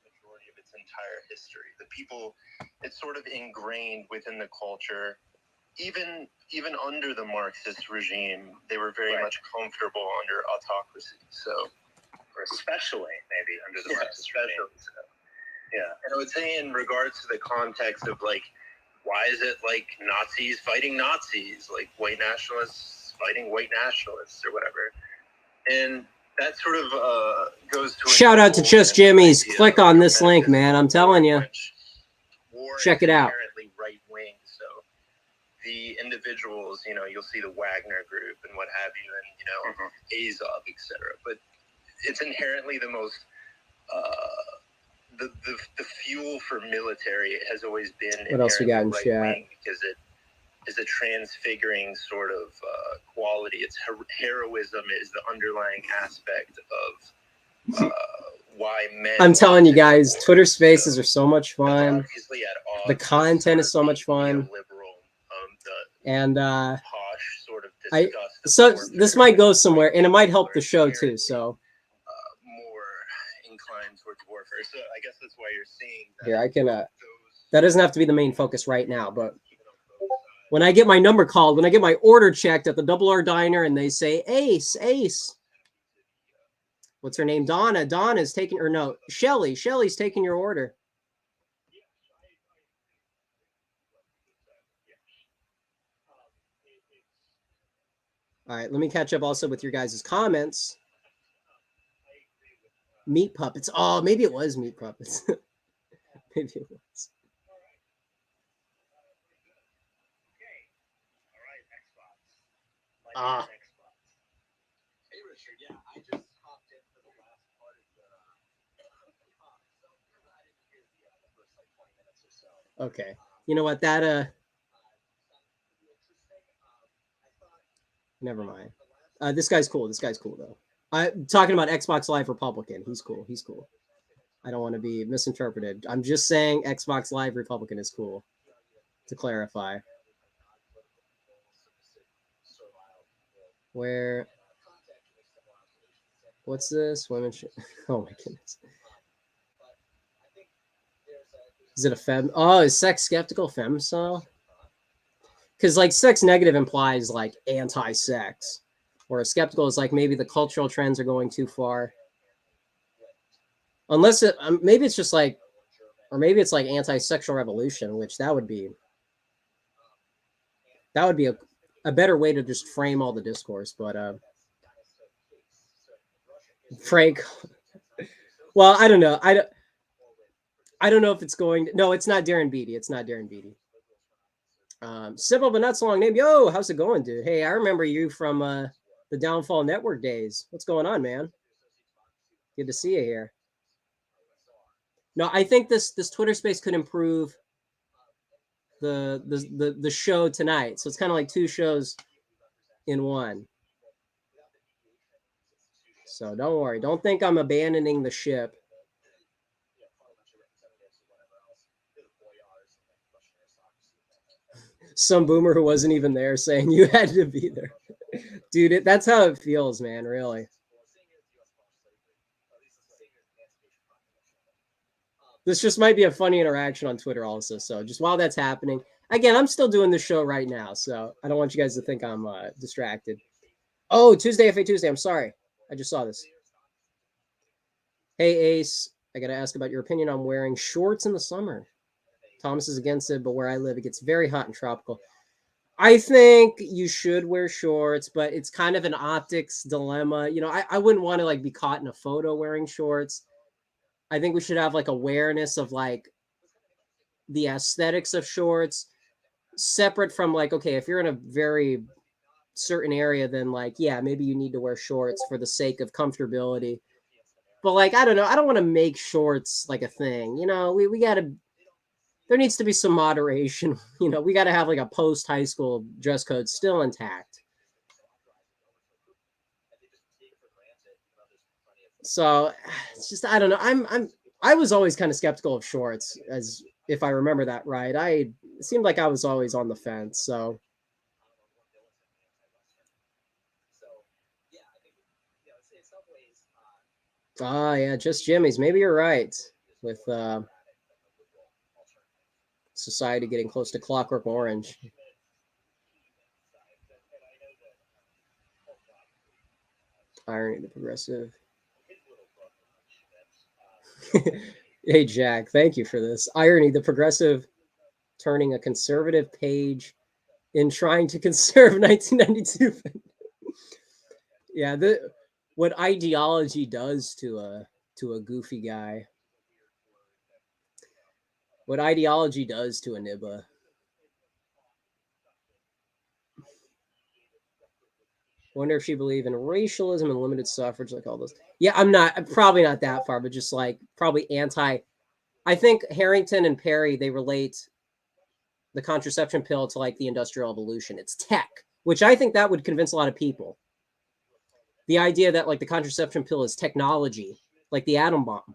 Majority of its entire history. The people, it's sort of ingrained within the culture. Even under the Marxist regime, they were very much comfortable under autocracy. So, or especially maybe under the Marxist regime. So. Yeah, and I would say in regards to the context of like, why is it like Nazis fighting Nazis, like white nationalists fighting white nationalists or whatever, and that sort of goes to shout out to Just Jimmy's. Click on this link, man. I'm telling you. Check it out. Inherently right wing, so the individuals, you'll see the Wagner group and what have you, and Azov, etc. But it's inherently the most the fuel for military has always been what else we got in right chat? Because it is a transfiguring sort of quality. It's heroism is the underlying aspect of why men. I'm telling you guys, Twitter Spaces are so much fun. The content is so much fun. And posh sort of so this might go somewhere, and it might help the show too. So more inclined towards warfare. So I guess that's why you're seeing that. Here, I can. That doesn't have to be the main focus right now, but when I get my number called, when I get my order checked at the Double R Diner, and they say Ace. What's her name? Donna. Donna's taking, or no, Shelly. Shelly's taking your order. All right, let me catch up also with your guys' comments. Meat Puppets. Oh, maybe it was Meat Puppets. Maybe it was. Ah. Hey, Richard. Yeah, I just hopped in for the last part of the so I didn't hear the first 20 minutes or so. Okay. You know what? That never mind. This guy's cool. This guy's cool though. I'm talking about Xbox Live Republican. He's cool. He's cool. I don't want to be misinterpreted. I'm just saying Xbox Live Republican is cool. To clarify. Where? What's this? Women should. Oh my goodness. Is it a fem? Oh, is sex skeptical femcel? Because like sex negative implies like anti-sex, or skeptical is like maybe the cultural trends are going too far. Unless it maybe it's just like, or maybe it's like anti-sexual revolution, which that would be a better way to just frame all the discourse. But Frank, well, I don't know. I don't know if it's going. No, it's not Darren Beatty. It's not Darren Beatty. Simple but not so long name. Yo, how's it going, dude? Hey, I remember you from the Downfall Network days. What's going on, man? Good to see you here. No, I think this Twitter space could improve. the show tonight. So it's kind of like two shows in one. So don't worry. Don't think I'm abandoning the ship. Some boomer who wasn't even there saying you had to be there. Dude, that's how it feels, man, really. This just might be a funny interaction on Twitter also. So just while that's happening, again, I'm still doing the show right now. So I don't want you guys to think I'm distracted. Oh, Tuesday, FA Tuesday. I'm sorry. I just saw this. Hey, Ace. I got to ask about your opinion on wearing shorts in the summer. Thomas is against it, but where I live, it gets very hot and tropical. I think you should wear shorts, but it's kind of an optics dilemma. You know, I wouldn't want to like be caught in a photo wearing shorts. I think we should have like awareness of like the aesthetics of shorts separate from like, okay, if you're in a very certain area, then like, yeah, maybe you need to wear shorts for the sake of comfortability. But like, I don't know. I don't want to make shorts like a thing. You know, we got to, there needs to be some moderation. You know, we got to have like a post high school dress code still intact. So it's just, I don't know. I was always kind of skeptical of shorts, as if I remember that right. It seemed like I was always on the fence. So yeah, just Jimmy's. Maybe you're right with society getting close to Clockwork Orange. Irony, the progressive. Hey, Jack, thank you for this. Irony, the progressive turning a conservative page in trying to conserve 1992. Yeah, what ideology does to a goofy guy. What ideology does to a nibba. Wonder if she believe in racialism and limited suffrage, like all those. Yeah, I'm probably not that far, but just like probably anti. I think Harrington and Perry, they relate the contraception pill to like the industrial evolution. It's tech, which I think that would convince a lot of people. The idea that like the contraception pill is technology, like the atom bomb.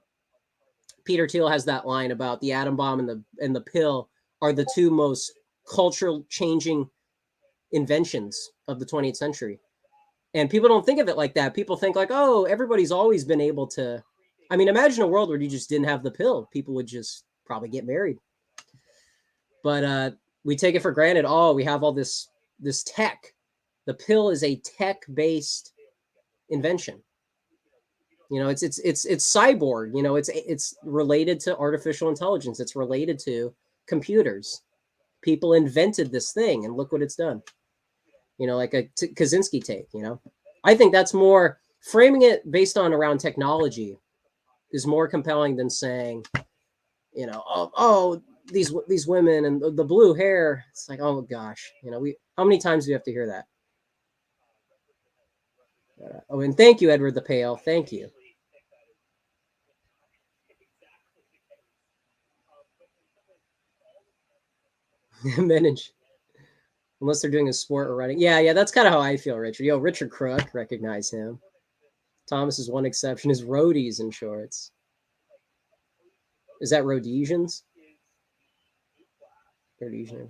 Peter Thiel has that line about the atom bomb and the pill are the two most cultural changing inventions of the 20th century. And people don't think of it like that. People think like, oh, everybody's always been able to. I mean, imagine a world where you just didn't have the pill. People would just probably get married. But we take it for granted. Oh, we have all this tech. The pill is a tech-based invention. You know, it's cyborg. You know, it's related to artificial intelligence. It's related to computers. People invented this thing, and look what it's done. You know, like a Kaczynski take, you know. I think that's more, framing it based on around technology is more compelling than saying, you know, oh these women and the blue hair. It's like, oh gosh, you know, how many times do we have to hear that? Oh, and thank you, Edward the Pale. Thank you. Manage. Unless they're doing a sport or running. Yeah, that's kind of how I feel, Richard. Yo, Richard Crook, recognize him. Thomas's one exception is roadies in shorts. Is that Rhodesians? Rhodesian.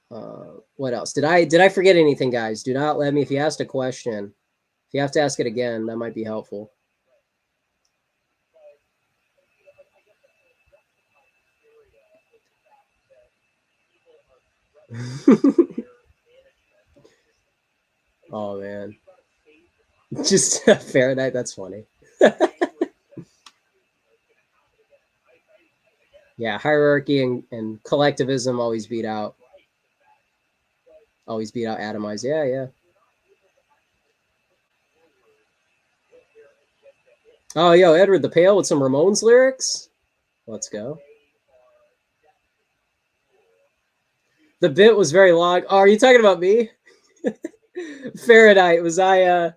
What else? Did I forget anything, guys? Do not let me. If you asked a question, if you have to ask it again, that might be helpful. Oh man, just Fahrenheit. That's funny. Yeah, hierarchy and collectivism always beat out atomize. Yeah. Oh, yo, Edward the Pale with some Ramones lyrics. Let's go. The bit was very long. Oh, are you talking about me? Fahrenheit. Was that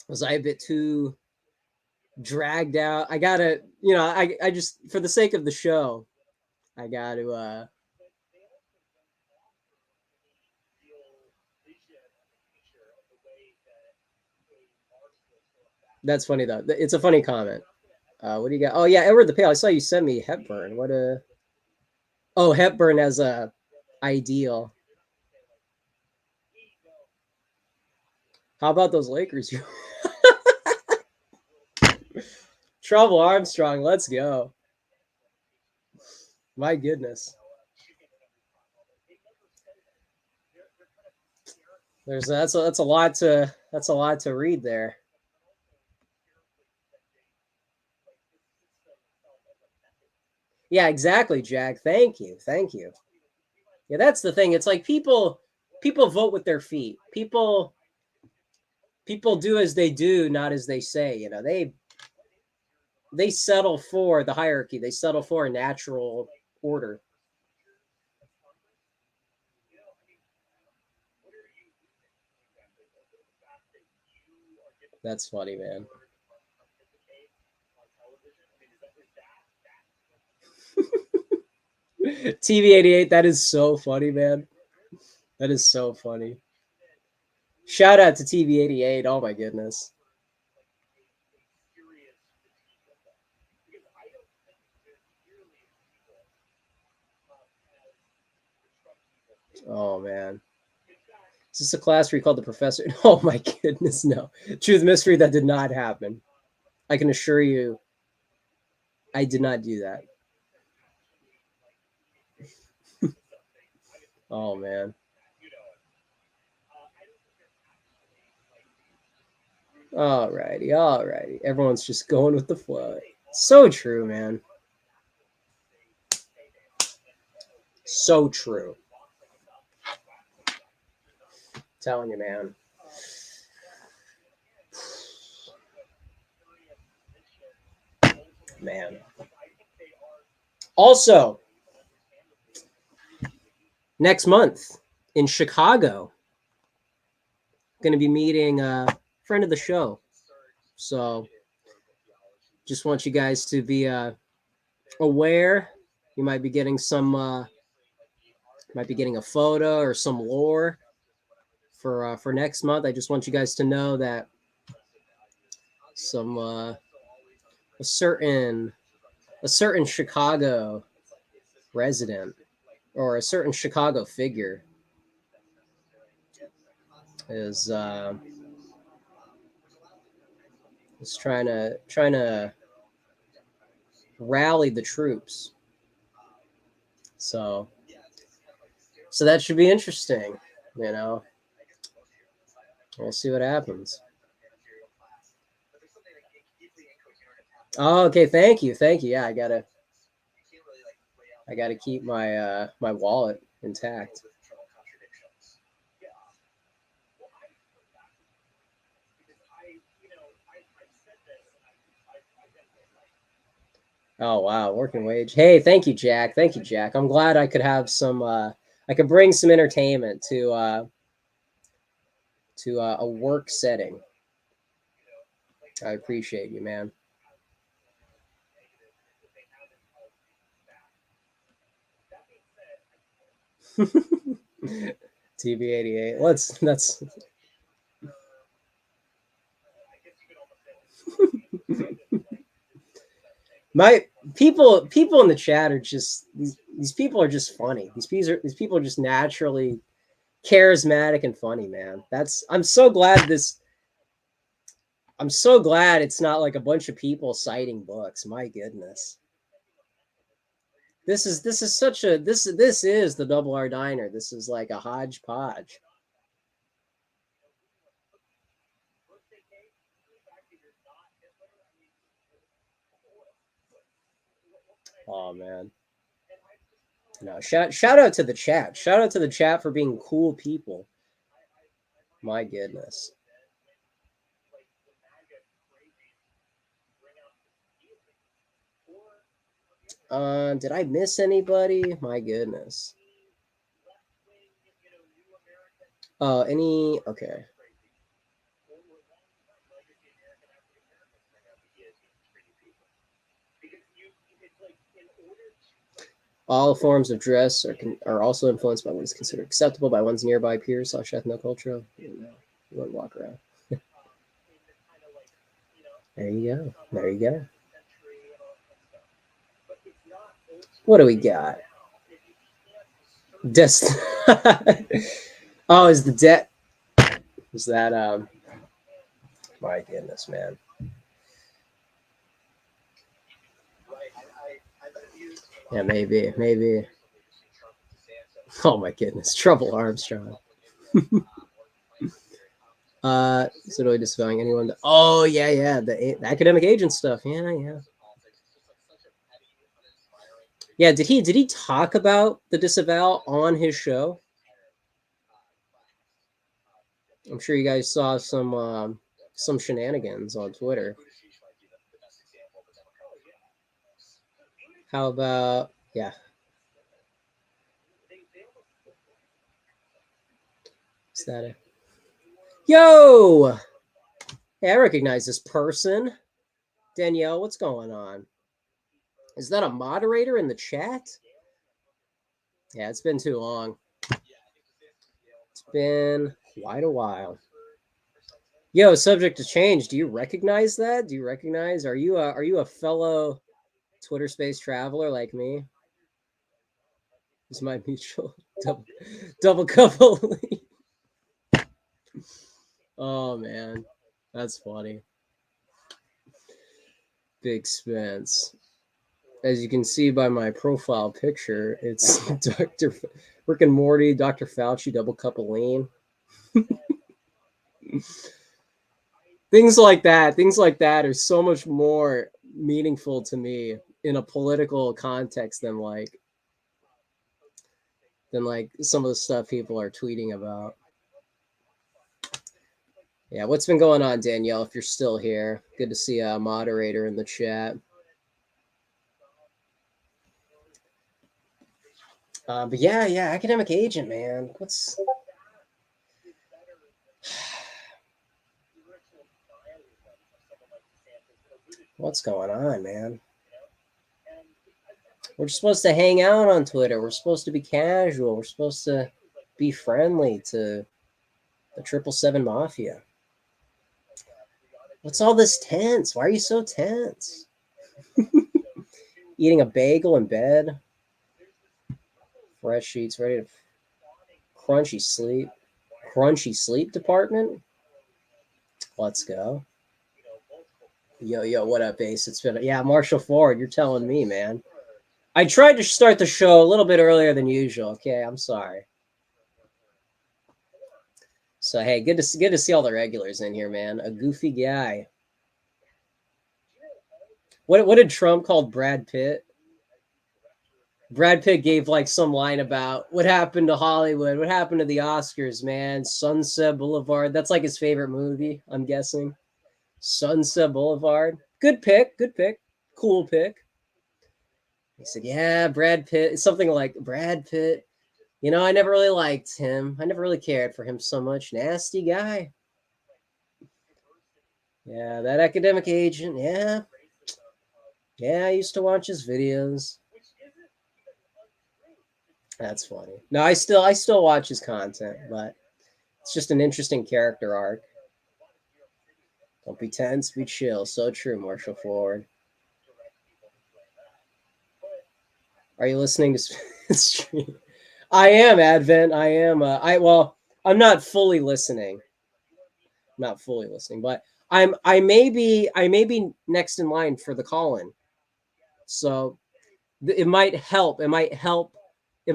Was I a bit too dragged out? I gotta, you know, I just for the sake of the show, I gotta that's funny though. It's a funny comment. What do you got? Oh yeah, Edward the Pale. I saw you sent me Hepburn. What a oh Hepburn as a ideal. How about those Lakers? Trouble Armstrong, let's go. My goodness. That's a lot to read there. Yeah, exactly, Jack. Thank you. Thank you. Yeah, that's the thing. It's like people vote with their feet. People do as they do, not as they say. You know, they settle for the hierarchy. They settle for a natural order. That's funny, man. TV88, that is so funny, man. That is so funny. Shout out to TV88. Oh my goodness. Oh man. Is this a class where you called the professor? Oh my goodness, no. Truth mystery, that did not happen. I can assure you, I did not do that. Oh man. Alrighty, alrighty. Everyone's just going with the flow. So true, man. So true. Telling you, man. Man. Also, next month in Chicago, going to be meeting a friend of the show. So, just want you guys to be aware. You might be getting might be getting a photo or some lore for next month. I just want you guys to know that some a certain Chicago resident or a certain Chicago figure is trying to rally the troops. So that should be interesting, you know. We'll see what happens. Oh, okay, thank you. Yeah, I gotta keep my my wallet intact. Oh wow, working wage. Hey, thank you, Jack. Thank you, Jack. I'm glad I could have some. I could bring some entertainment to a work setting. I appreciate you, man. TB88. That's my people in the chat are just these people are just funny. These people are just naturally charismatic and funny, man. I'm so glad it's not like a bunch of people citing books. My goodness. This is such a this is the Double R Diner. This is like a hodgepodge. Oh man. No, shout out to the chat. Shout out to the chat for being cool people. My goodness. Did I miss anybody? My goodness. Any okay. All forms of dress are also influenced by what is considered acceptable by one's nearby peers / ethnoculture. You wouldn't walk around. There you go. There you go. What do we got? Oh, is the debt? Is that My goodness, man. Yeah, maybe. Oh my goodness, Trouble Armstrong. Is it really disavowing anyone? Oh yeah, the academic agent stuff. Yeah. Yeah, did he talk about the disavow on his show? I'm sure you guys saw some shenanigans on Twitter. How about Is that it? Yo! Hey, I recognize this person. Danielle, what's going on? Is that a moderator in the chat? Yeah, it's been too long. It's been quite a while. Yo, subject to change. Do you recognize that? Do you recognize? Are you a fellow Twitter space traveler like me? Is my mutual double couple? Oh man, that's funny. Big Spence. As you can see by my profile picture, it's Dr. Rick and Morty, Dr. Fauci, double cup of lean. Things like that are so much more meaningful to me in a political context than some of the stuff people are tweeting about. Yeah, what's been going on, Danielle? If you're still here, good to see a moderator in the chat. But yeah, academic agent, man. What's going on, man? We're supposed to hang out on Twitter. We're supposed to be casual. We're supposed to be friendly to the 777 Mafia. What's all this tense? Why are you so tense? Eating a bagel in bed. Fresh sheets, ready to crunchy sleep. Crunchy sleep department. Let's go. Yo, what up, Ace? It's been Marshall Ford. You're telling me, man. I tried to start the show a little bit earlier than usual. Okay, I'm sorry. So hey, good to see all the regulars in here, man. A goofy guy. What did Trump call Brad Pitt? Brad Pitt gave like some line about what happened to Hollywood, what happened to the Oscars, man. Sunset Boulevard. That's like his favorite movie, I'm guessing. Sunset Boulevard. Good pick. Cool pick. He said, yeah, Brad Pitt. It's something like Brad Pitt. You know, I never really liked him. I never really cared for him so much. Nasty guy. Yeah, that academic agent. Yeah, I used to watch his videos. That's funny. No, I still watch his content, but it's just an interesting character arc. Don't be tense, be chill. So true, Marshall Ford. Are you listening to stream? I am, Advent. I am. I'm not fully listening. But I may be next in line for the call-in. So it might help. It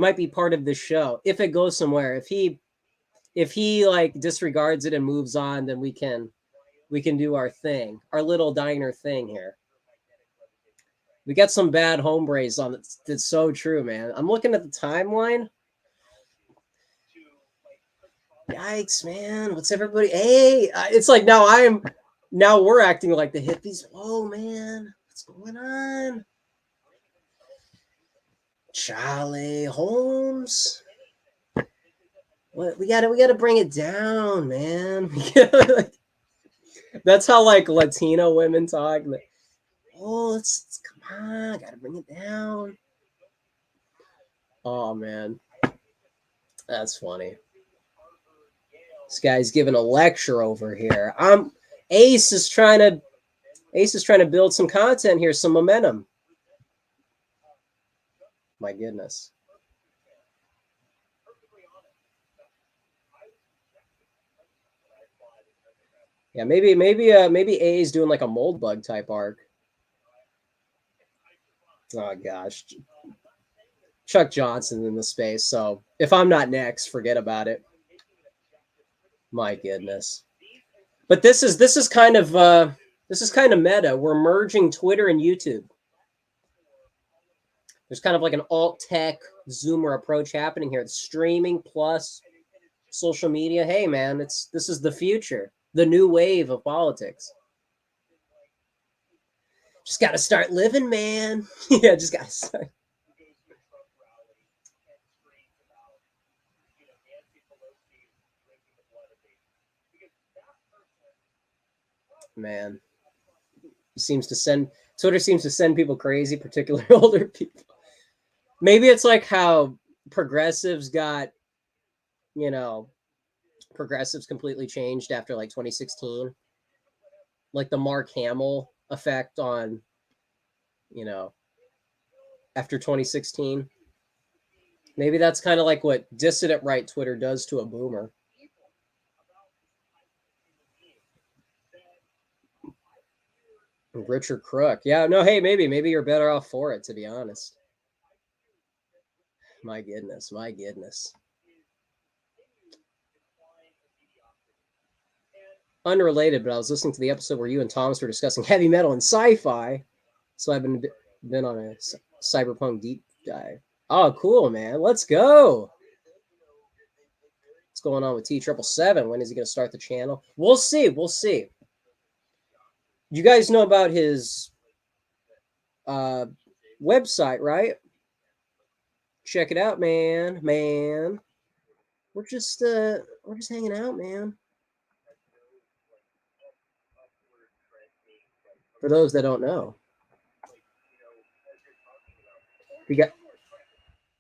might be part of the show if it goes somewhere. If he like disregards it and moves on, then we can do our thing, our little diner thing here. We got some bad hombres on it. That's so true, man. I'm looking at the timeline. Yikes, man. What's everybody? Hey, it's like now we're acting like the hippies. Whoa, man. What's going on? Charlie Holmes. What we gotta bring it down, man. That's how like Latino women talk. Oh, let's come on, gotta bring it down. Oh man, that's funny. This guy's giving a lecture over here. Ace is trying to build some content here, some momentum. My goodness. Yeah, maybe A is doing like a mold bug type arc. Oh gosh. Chuck Johnson in the space, so if I'm not next, forget about it. My goodness. But this is kind of meta. We're merging Twitter and YouTube. There's kind of like an alt tech Zoomer approach happening here. It's streaming plus social media. Hey man, this is the future, the new wave of politics. Just got to start living, man. Yeah, just got to start. Man, Twitter seems to send people crazy, particularly older people. Maybe it's like how progressives completely changed after like 2016. Like the Mark Hamill effect on, after 2016. Maybe that's kind of like what dissident right Twitter does to a boomer. Richard Crook. Yeah, no, hey, maybe you're better off for it, to be honest. My goodness. Unrelated, but I was listening to the episode where you and Thomas were discussing heavy metal and sci-fi, so I've been on a cyberpunk deep dive. Oh, cool, man. Let's go. What's going on with T777? When is he going to start the channel? We'll see. You guys know about his website, right? Check it out, man. We're just hanging out, man. For those that don't know, if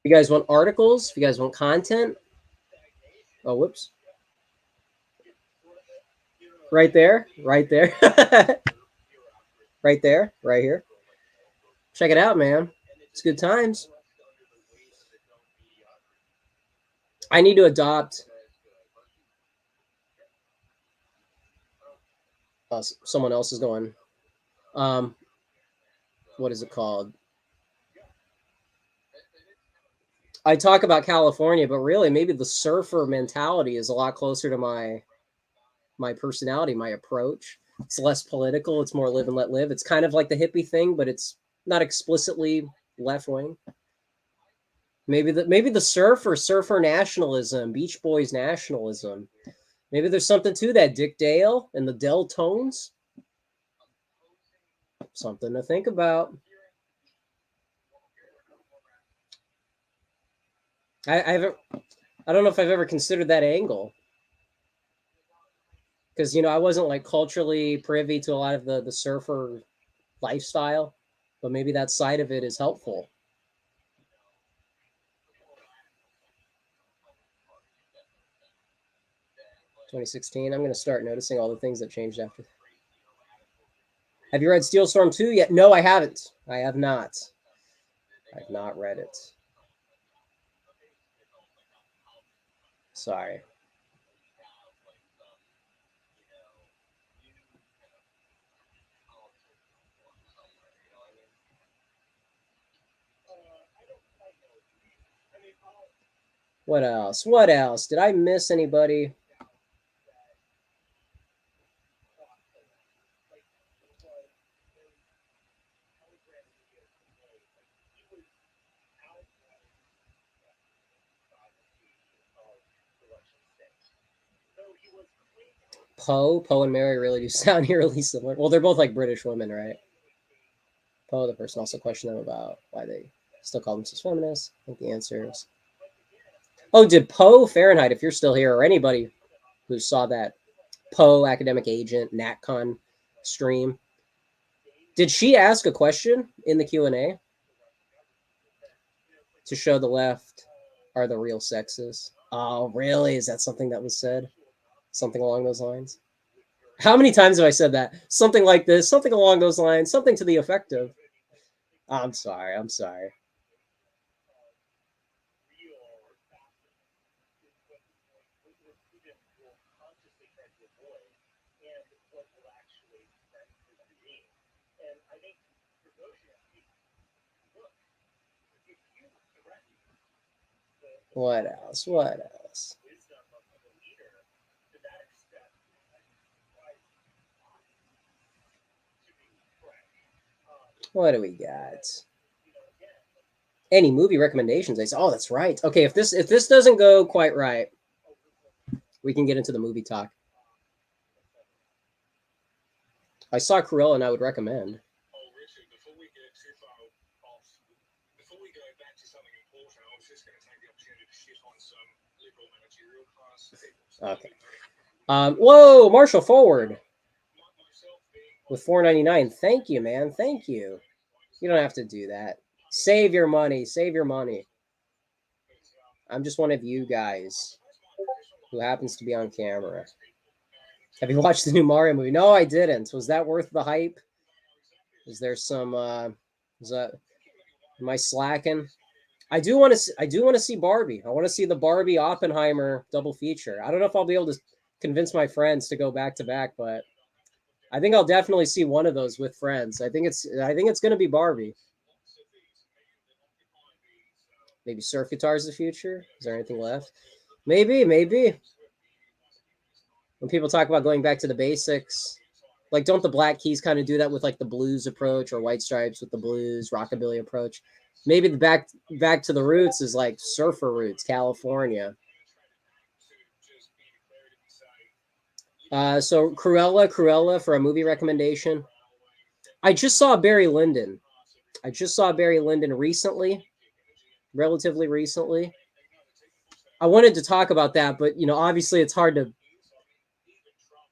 you guys want articles, if you guys want content, oh, whoops. Right there. Right there, right here. Check it out, man. It's good times. I need to adopt someone else is going. What is it called? I talk about California, but really maybe the surfer mentality is a lot closer to my personality, my approach. It's less political. It's more live and let live. It's kind of like the hippie thing, but it's not explicitly left wing. Maybe the surfer nationalism, Beach Boys nationalism. Maybe there's something to that. Dick Dale and the Del Tones. Something to think about. I don't know if I've ever considered that angle. Because, I wasn't like culturally privy to a lot of the surfer lifestyle, but maybe that side of it is helpful. $2016. I'm going to start noticing all the things that changed after. Have you read Steel Storm 2 yet? No, I haven't. I have not. I've not read it. Sorry. What else? Did I miss anybody? Poe and Mary really do sound eerily similar. Well, they're both like British women, right? Poe, the person also questioned them about why they still call themselves feminists. I think the answer is... Oh, did Poe Fahrenheit, if you're still here, or anybody who saw that Poe academic agent NatCon stream, did she ask a question in the Q&A to show the left are the real sexes. Oh, really? Is that something that was said? Something along those lines? How many times have I said that? Something like this, something along those lines, something to the effect of. I'm sorry. I'm sorry. What else? What else? What do we got? Any movie recommendations? I say, oh, that's right. Okay, if this doesn't go quite right, we can get into the movie talk. I saw Cruella and I would recommend. Oh, Richard, before we get too far off, before we go back to something important, I was just going to take the opportunity to shit on some liberal managerial class people. Okay. Whoa, Marshall Forward with $4.99. Thank you, man. Thank you. You don't have to do that. Save your money. Save your money. I'm just one of you guys who happens to be on camera. Have you watched the new Mario movie? No, I didn't. Was that worth the hype? Is there some? Is that? Am I slacking? I do want to see Barbie. I want to see the Barbie Oppenheimer double feature. I don't know if I'll be able to convince my friends to go back to back, but I think I'll definitely see one of those with friends. I think it's going to be Barbie. Maybe surf guitars the future. Is there anything left? Maybe. When people talk about going back to the basics, like don't the Black Keys kind of do that with like the blues approach, or White Stripes with the blues rockabilly approach? Maybe the back to the roots is like surfer roots, California. So Cruella for a movie recommendation. I just saw Barry Lyndon. Recently, relatively recently. I wanted to talk about that, but obviously it's hard to.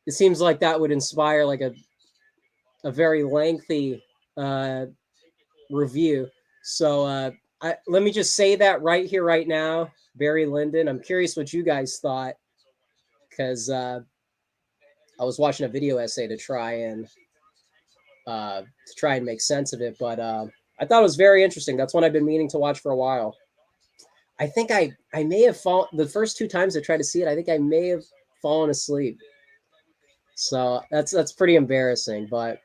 It seems like that would inspire like a very lengthy review. So let me just say that right here, right now, Barry Lyndon. I'm curious what you guys thought, because I was watching a video essay to try and make sense of it, but I thought it was very interesting. That's one I've been meaning to watch for a while. I think I may have fallen the first two times I tried to see it. I think I may have fallen asleep. So that's pretty embarrassing, but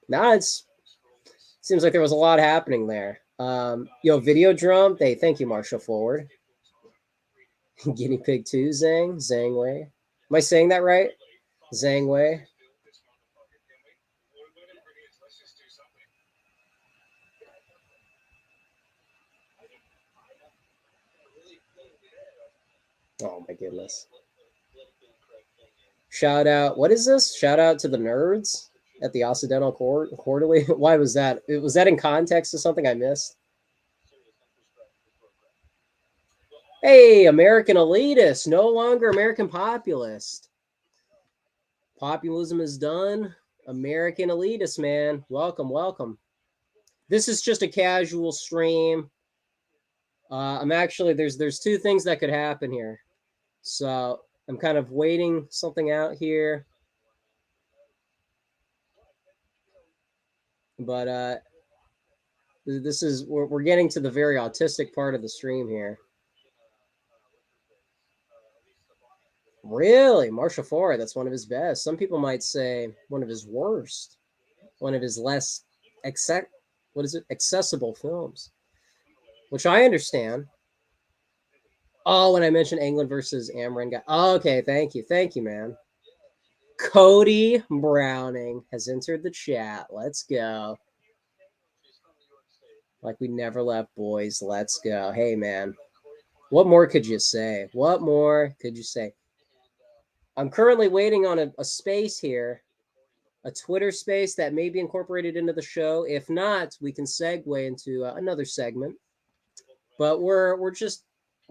now it seems like there was a lot happening there. Video drum. Thank you, Marshall Forward. Guinea pig 2, Zhang Wei. Am I saying that right? Zhang Wei. Oh my goodness. Shout out. What is this? Shout out to the nerds at the Occidental Quarterly. Why was that? Was that in context of something I missed? Hey, American elitist, no longer American populist. Populism is done. American elitist, man. Welcome, welcome. This is just a casual stream. I'm actually there's two things that could happen here. So I'm kind of waiting something out here. But this is we're getting to the very autistic part of the stream here. Really, Marshall Ford, that's one of his best. Some people might say one of his worst, one of his less accessible films, which I understand. Oh, when I mentioned England versus Amran guy. Oh, okay, thank you, man. Cody Browning has entered the chat. Let's go. Like we never left, boys. Let's go. Hey, man. What more could you say? I'm currently waiting on a space here, a Twitter space that may be incorporated into the show. If not, we can segue into another segment. But we're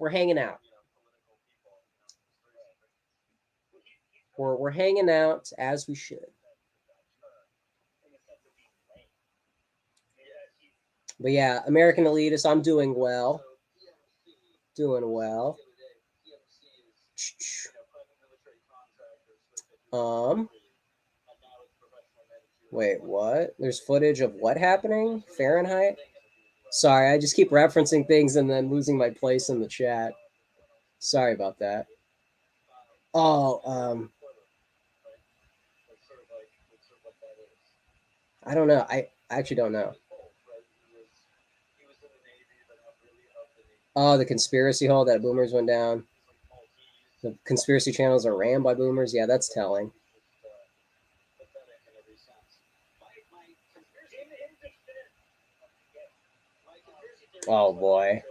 hanging out. We're hanging out as we should. But yeah, American Elitist, I'm doing well. Doing well. Wait, what? There's footage of what happening? Fahrenheit? Sorry, I just keep referencing things and then losing my place in the chat. Sorry about that. Oh, I don't know. I actually don't know. Oh, the conspiracy hole that boomers went down. The conspiracy channels are ran by boomers. Yeah, that's telling. Oh boy.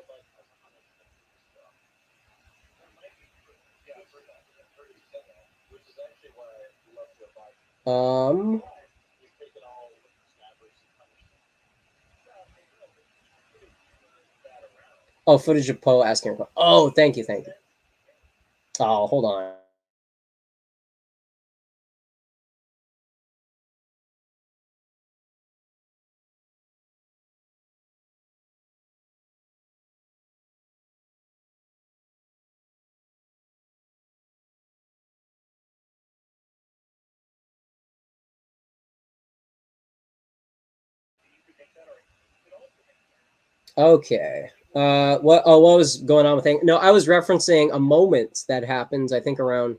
Oh, footage of Poe asking. Oh, thank you. Oh, hold on. Okay. What? Oh, what was going on with thing? No, I was referencing a moment that happened. I think around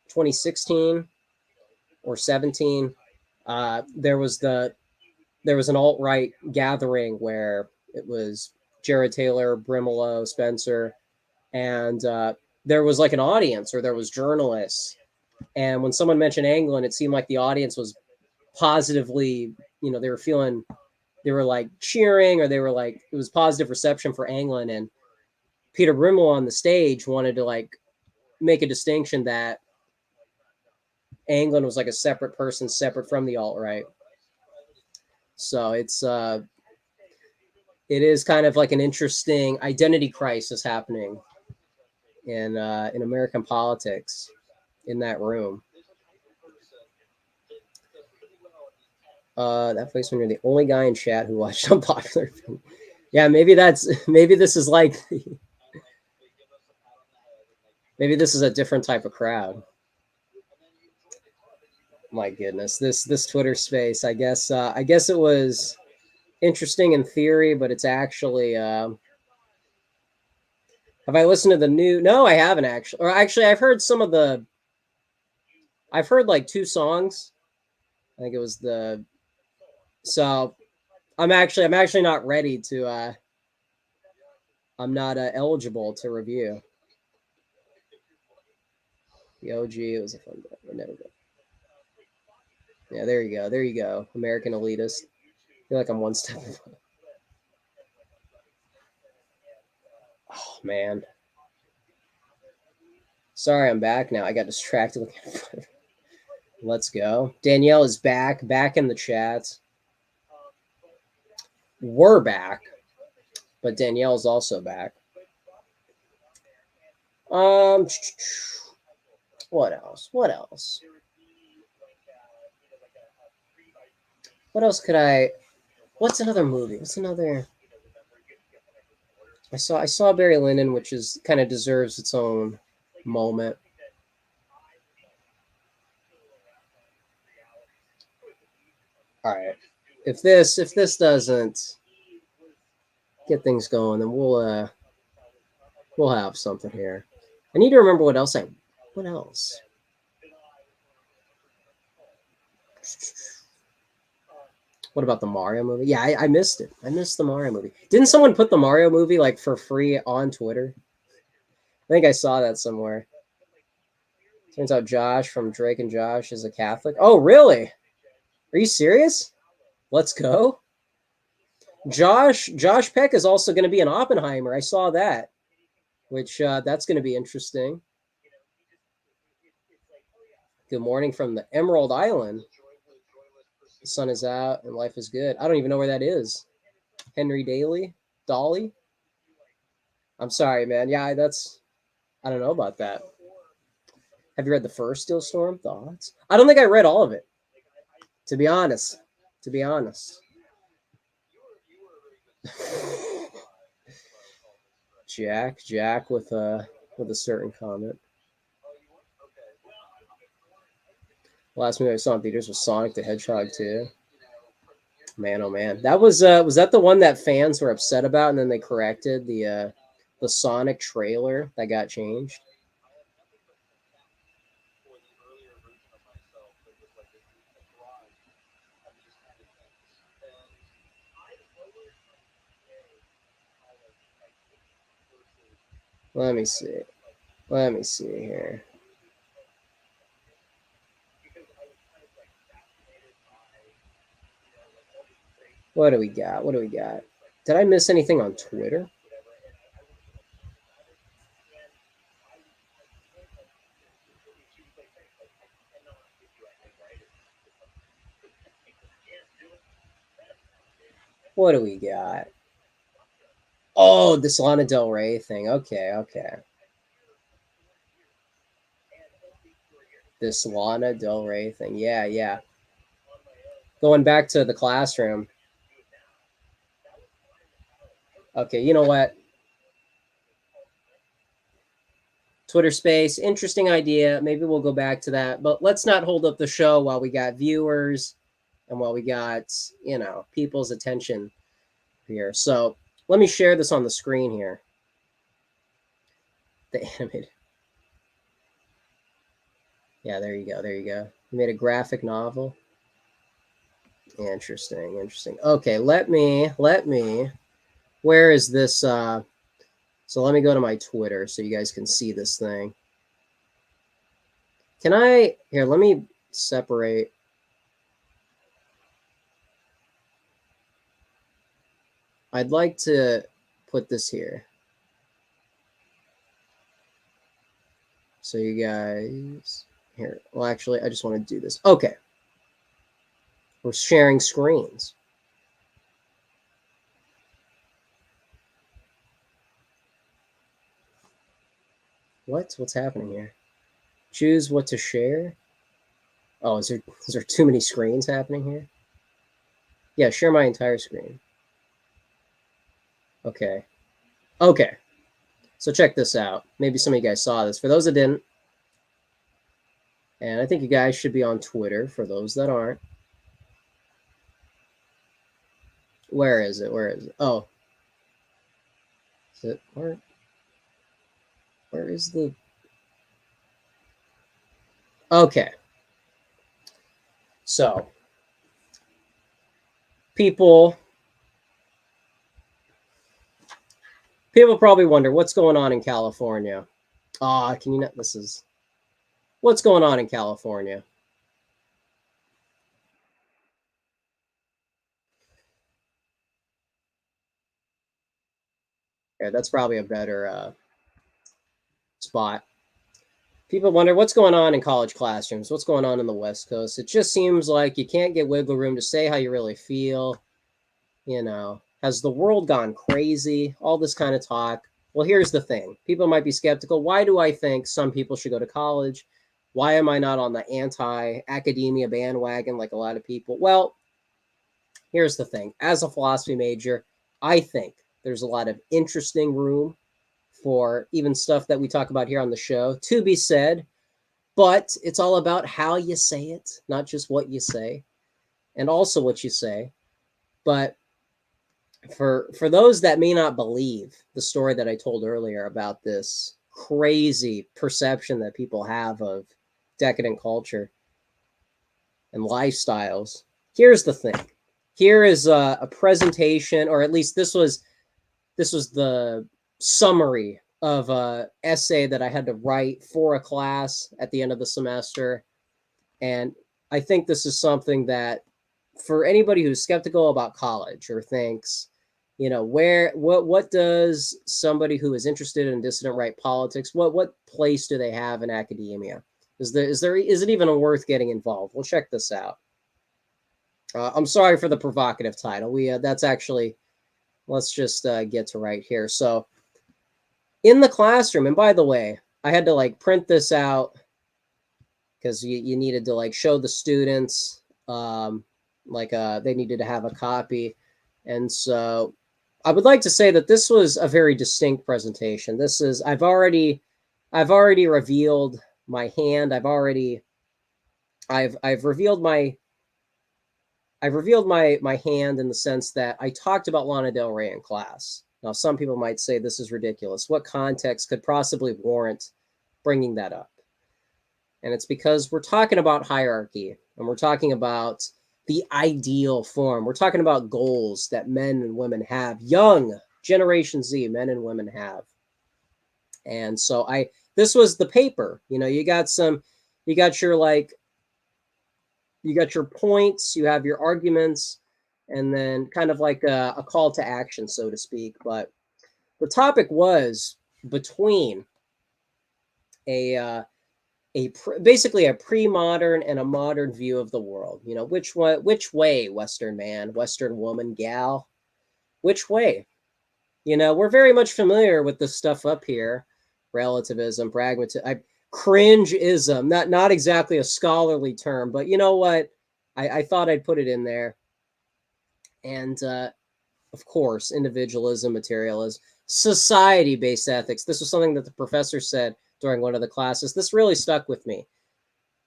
2016 or 17. There was an alt right gathering where it was Jared Taylor, Brimolo, Spencer, and there was like an audience or there was journalists. And when someone mentioned England, it seemed like the audience was positively, they were like cheering or they were like, it was positive reception for England. And Peter Brimolo on the stage wanted to like make a distinction that England was like a separate person, separate from the alt right. So it is kind of like an interesting identity crisis happening in American politics in that room. That place when you're the only guy in chat who watched Unpopular. Yeah, maybe this is like maybe this is a different type of crowd. My goodness, this Twitter space. I guess it was interesting in theory, but it's actually. Have I listened to the new? No, I haven't actually. Or actually, I've heard some of the. I've heard like 2 songs. I think it was the. So, I'm actually not ready to. I'm not eligible to review. The OG, it was a fun day. Never been. Yeah, there you go. American Elitist. I feel like I'm one step. Oh man. Sorry, I'm back now. I got distracted looking at. Let's go. Danielle is back in the chat. We're back, but Danielle's also back. What else? What else could I? What's another movie? What's another? I saw Barry Lyndon, which is kind of deserves its own moment. All right. If this doesn't get things going, then we'll have something here. I need to remember what else. What about the Mario movie? Yeah, I missed it. I missed the Mario movie. Didn't someone put the Mario movie like for free on Twitter? I think I saw that somewhere. Turns out Josh from Drake and Josh is a Catholic. Oh, really? Are you serious? Let's go. Josh Peck is also going to be an Oppenheimer. I saw that, which that's going to be interesting. Good morning from the Emerald Island. The sun is out and life is good. I don't even know where that is. Henry Dolly. I'm sorry, man. Yeah, I don't know about that. Have you read the first Steel Storm? Thoughts? I don't think I read all of it. To be honest. Jack with a certain comment. Last movie I saw in theaters was Sonic the Hedgehog 2. Man, oh man, that was that the one that fans were upset about, and then they corrected the Sonic trailer that got changed. Let me see. Let me see here. What do we got? What do we got? Did I miss anything on Twitter? What do we got? Oh, this Lana Del Rey thing. Okay, okay. This Lana Del Rey thing. Yeah, yeah. Going back to the classroom. Okay, you know what? Twitter space, interesting idea. Maybe we'll go back to that, but let's not hold up the show while we got viewers and while we got, people's attention here. So let me share this on the screen here. The animated. Yeah, there you go. There you go. You made a graphic novel. Interesting, interesting. Okay, let me. Where is this? So let me go to my Twitter so you guys can see this thing. Can I? Here, let me separate. I'd like to put this here. So you guys, here. Well, actually, I just want to do this. Okay. We're sharing screens. What's happening here? Choose what to share. Oh, is there too many screens happening here? Yeah, share my entire screen. Okay. Okay. So check this out. Maybe some of you guys saw this. For those that didn't, and I think you guys should be on Twitter for those that aren't. Where is it? Where is it? Oh. Is it where is the Okay. So people probably wonder what's going on in California. Can you not? This is what's going on in California. Yeah, that's probably a better spot. People wonder what's going on in college classrooms, what's going on in the West Coast. It just seems like you can't get wiggle room to say how you really feel. Has the world gone crazy? All this kind of talk. Well, here's the thing. People might be skeptical. Why do I think some people should go to college? Why am I not on the anti-academia bandwagon like a lot of people? Well, here's the thing. As a philosophy major, I think there's a lot of interesting room for even stuff that we talk about here on the show to be said, but it's all about how you say it, not just what you say, and also what you say. But for those that may not believe the story that I told earlier about this crazy perception that people have of decadent culture and lifestyles, here's the thing. Here is a presentation, or at least this was the summary of a essay that I had to write for a class at the end of the semester. And I think this is something that for anybody who's skeptical about college or thinks, what does somebody who is interested in dissident right politics, what place do they have in academia? Is it even worth getting involved? Well, check this out. I'm sorry for the provocative title. That's actually, let's just get to right here. So in the classroom, and by the way, I had to print this out because you needed to show the students, they needed to have a copy. And so I would like to say that this was a very distinct presentation. This is I've already revealed my hand. I've revealed my hand in the sense that I talked about Lana Del Rey in class. Now, some people might say this is ridiculous. What context could possibly warrant bringing that up? And it's because we're talking about hierarchy, and we're talking about the ideal form. We're talking about goals that men and women have, young Generation Z men and women have. And so this was the paper. You know, you got your points, you have your arguments, and then kind of like a call to action, so to speak. But the topic was between basically a pre-modern and a modern view of the world. You know, which way, Western man, Western woman, gal, which way? You know, we're very much familiar with this stuff up here: relativism, pragmatism, cringeism. Not exactly a scholarly term, but you know what? I thought I'd put it in there. And of course, individualism, materialism, society-based ethics. This was something that the professor said during one of the classes. This really stuck with me.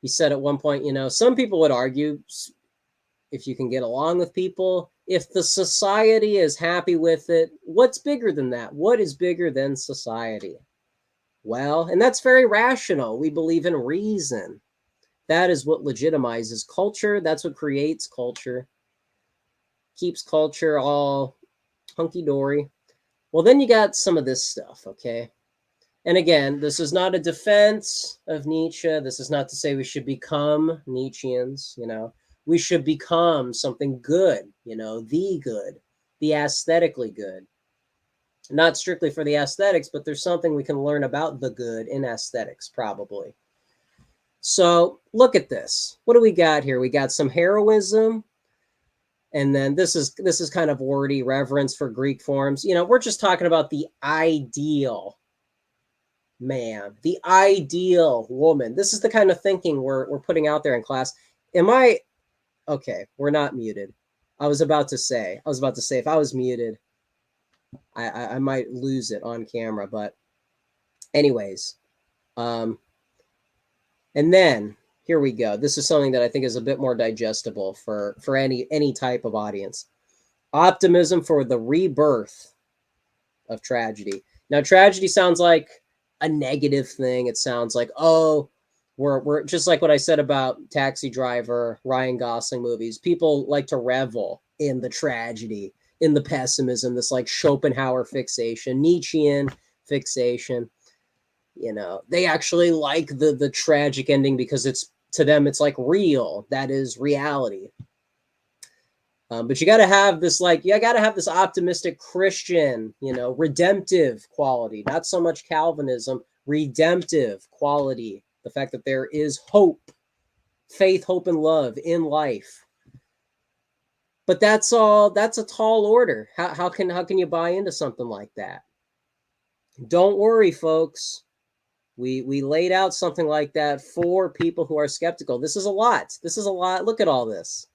He said at one point, you know, some people would argue if you can get along with people, if the society is happy with it, what's bigger than that? What is bigger than society? Well, and that's very rational. We believe in reason. That is what legitimizes culture. That's what creates culture, keeps culture all hunky-dory. Well, then you got some of this stuff, okay? And again, this is not a defense of Nietzsche. This is not to say we should become Nietzscheans, you know. We should become something good, you know, the good, the aesthetically good. Not strictly for the aesthetics, but there's something we can learn about the good in aesthetics, probably. So look at this. What do we got here? We got some heroism. And then this is kind of wordy, reverence for Greek forms. You know, we're just talking about the ideal man, the ideal woman. This is the kind of thinking we're putting out there in class. Okay, we're not muted. I was about to say if I was muted, I might lose it on camera. But anyways, and then here we go. This is something that I think is a bit more digestible for any type of audience. Optimism for the rebirth of tragedy. Now, tragedy sounds like a negative thing. It sounds like, oh, we're just like what I said about Taxi Driver, Ryan Gosling movies. People like to revel in the tragedy, in the pessimism, this like Schopenhauer fixation, Nietzschean fixation. You know, they actually like the tragic ending because to them it's like real. That is reality. But you got to have this optimistic Christian, you know, redemptive quality. Not so much Calvinism, redemptive quality. The fact that there is hope, faith, hope, and love in life. But that's a tall order. How can you buy into something like that? Don't worry, folks. We laid out something like that for people who are skeptical. This is a lot. Look at all this.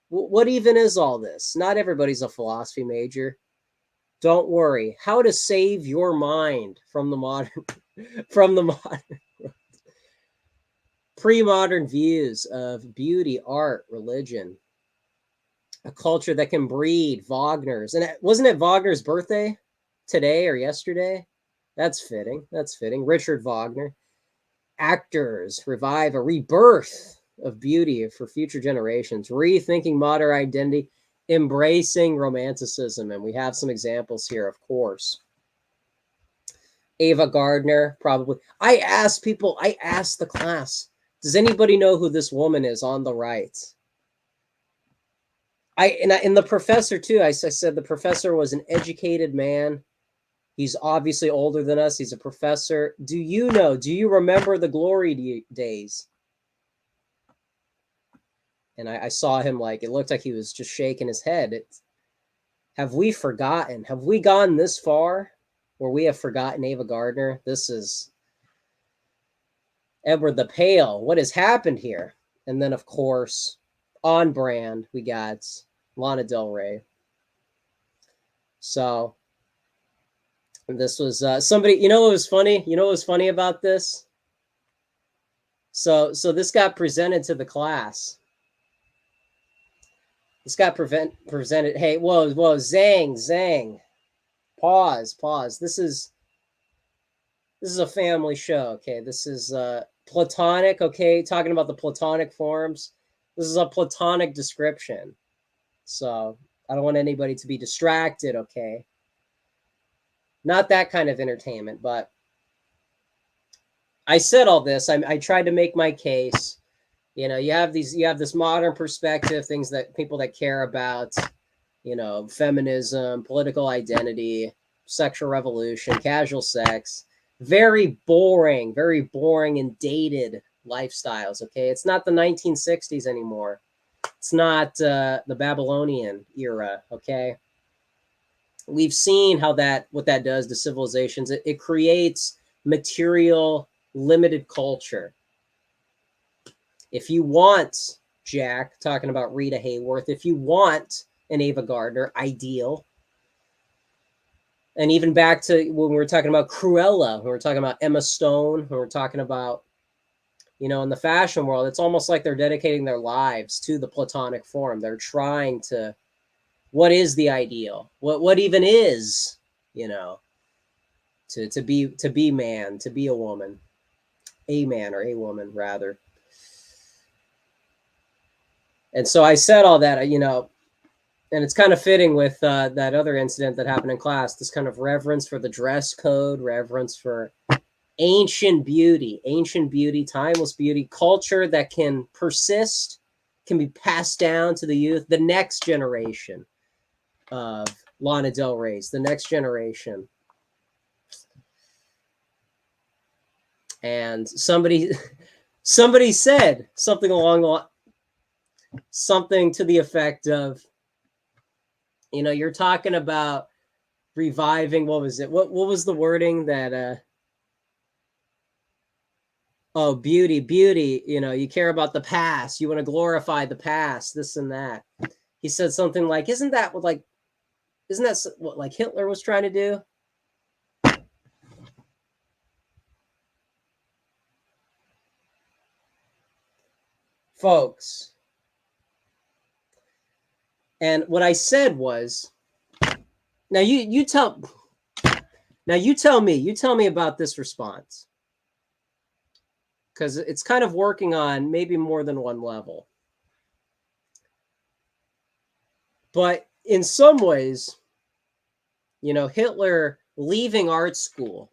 What even is all this? Not everybody's a philosophy major. Don't worry. How to save your mind from the modern pre-modern views of beauty, art, religion, a culture that can breed Wagner's. And wasn't it Wagner's birthday today or yesterday? That's fitting. Richard Wagner. Actors revive a rebirth of beauty for future generations, rethinking modern identity, embracing romanticism. And we have some examples here, of course. Ava Gardner, probably. I asked the class, does anybody know who this woman is on the right? And the professor too, I said the professor was an educated man. He's obviously older than us. He's a professor. Do you remember the glory days? And I saw him it looked like he was just shaking his head. Have we forgotten? Have we gone this far where we have forgotten Ava Gardner? This is Edward the Pale. What has happened here? And then, of course, on brand, we got Lana Del Rey. So this was somebody, you know what was funny? You know what was funny about this? So this got presented to the class. This got presented. Hey, whoa, Zhang. Pause. This is a family show, okay? This is platonic, okay? Talking about the platonic forms. This is a platonic description. So I don't want anybody to be distracted, okay? Not that kind of entertainment, but I said all this. I tried to make my case. You know, you have this modern perspective, things that people that care about, you know, feminism, political identity, sexual revolution, casual sex, very boring and dated lifestyles. Okay, it's not the 1960s anymore. It's not the Babylonian era. Okay, we've seen how what that does to civilizations. It creates material limited culture. If you want, Jack, talking about Rita Hayworth, if you want an Ava Gardner ideal, and even back to when we were talking about Cruella, when we were talking about Emma Stone, when we were talking about, you know, in the fashion world, it's almost like they're dedicating their lives to the platonic form. They're trying to, what is the ideal? What even is, you know, to be man, to be a woman, a man or a woman rather. And so I said all that, you know, and it's kind of fitting with that other incident that happened in class, this kind of reverence for the dress code, reverence for ancient beauty, timeless beauty, culture that can persist, can be passed down to the youth, the next generation of Lana Del Rey's, the next generation. And somebody said something something to the effect of, you know, you're talking about reviving, what was it? What was the wording that oh, beauty, you know, you care about the past, you want to glorify the past, this and that. He said something like, isn't that what like Hitler was trying to do? Folks. And what I said was, now you tell me about this response, because it's kind of working on maybe more than one level. But in some ways, you know, Hitler leaving art school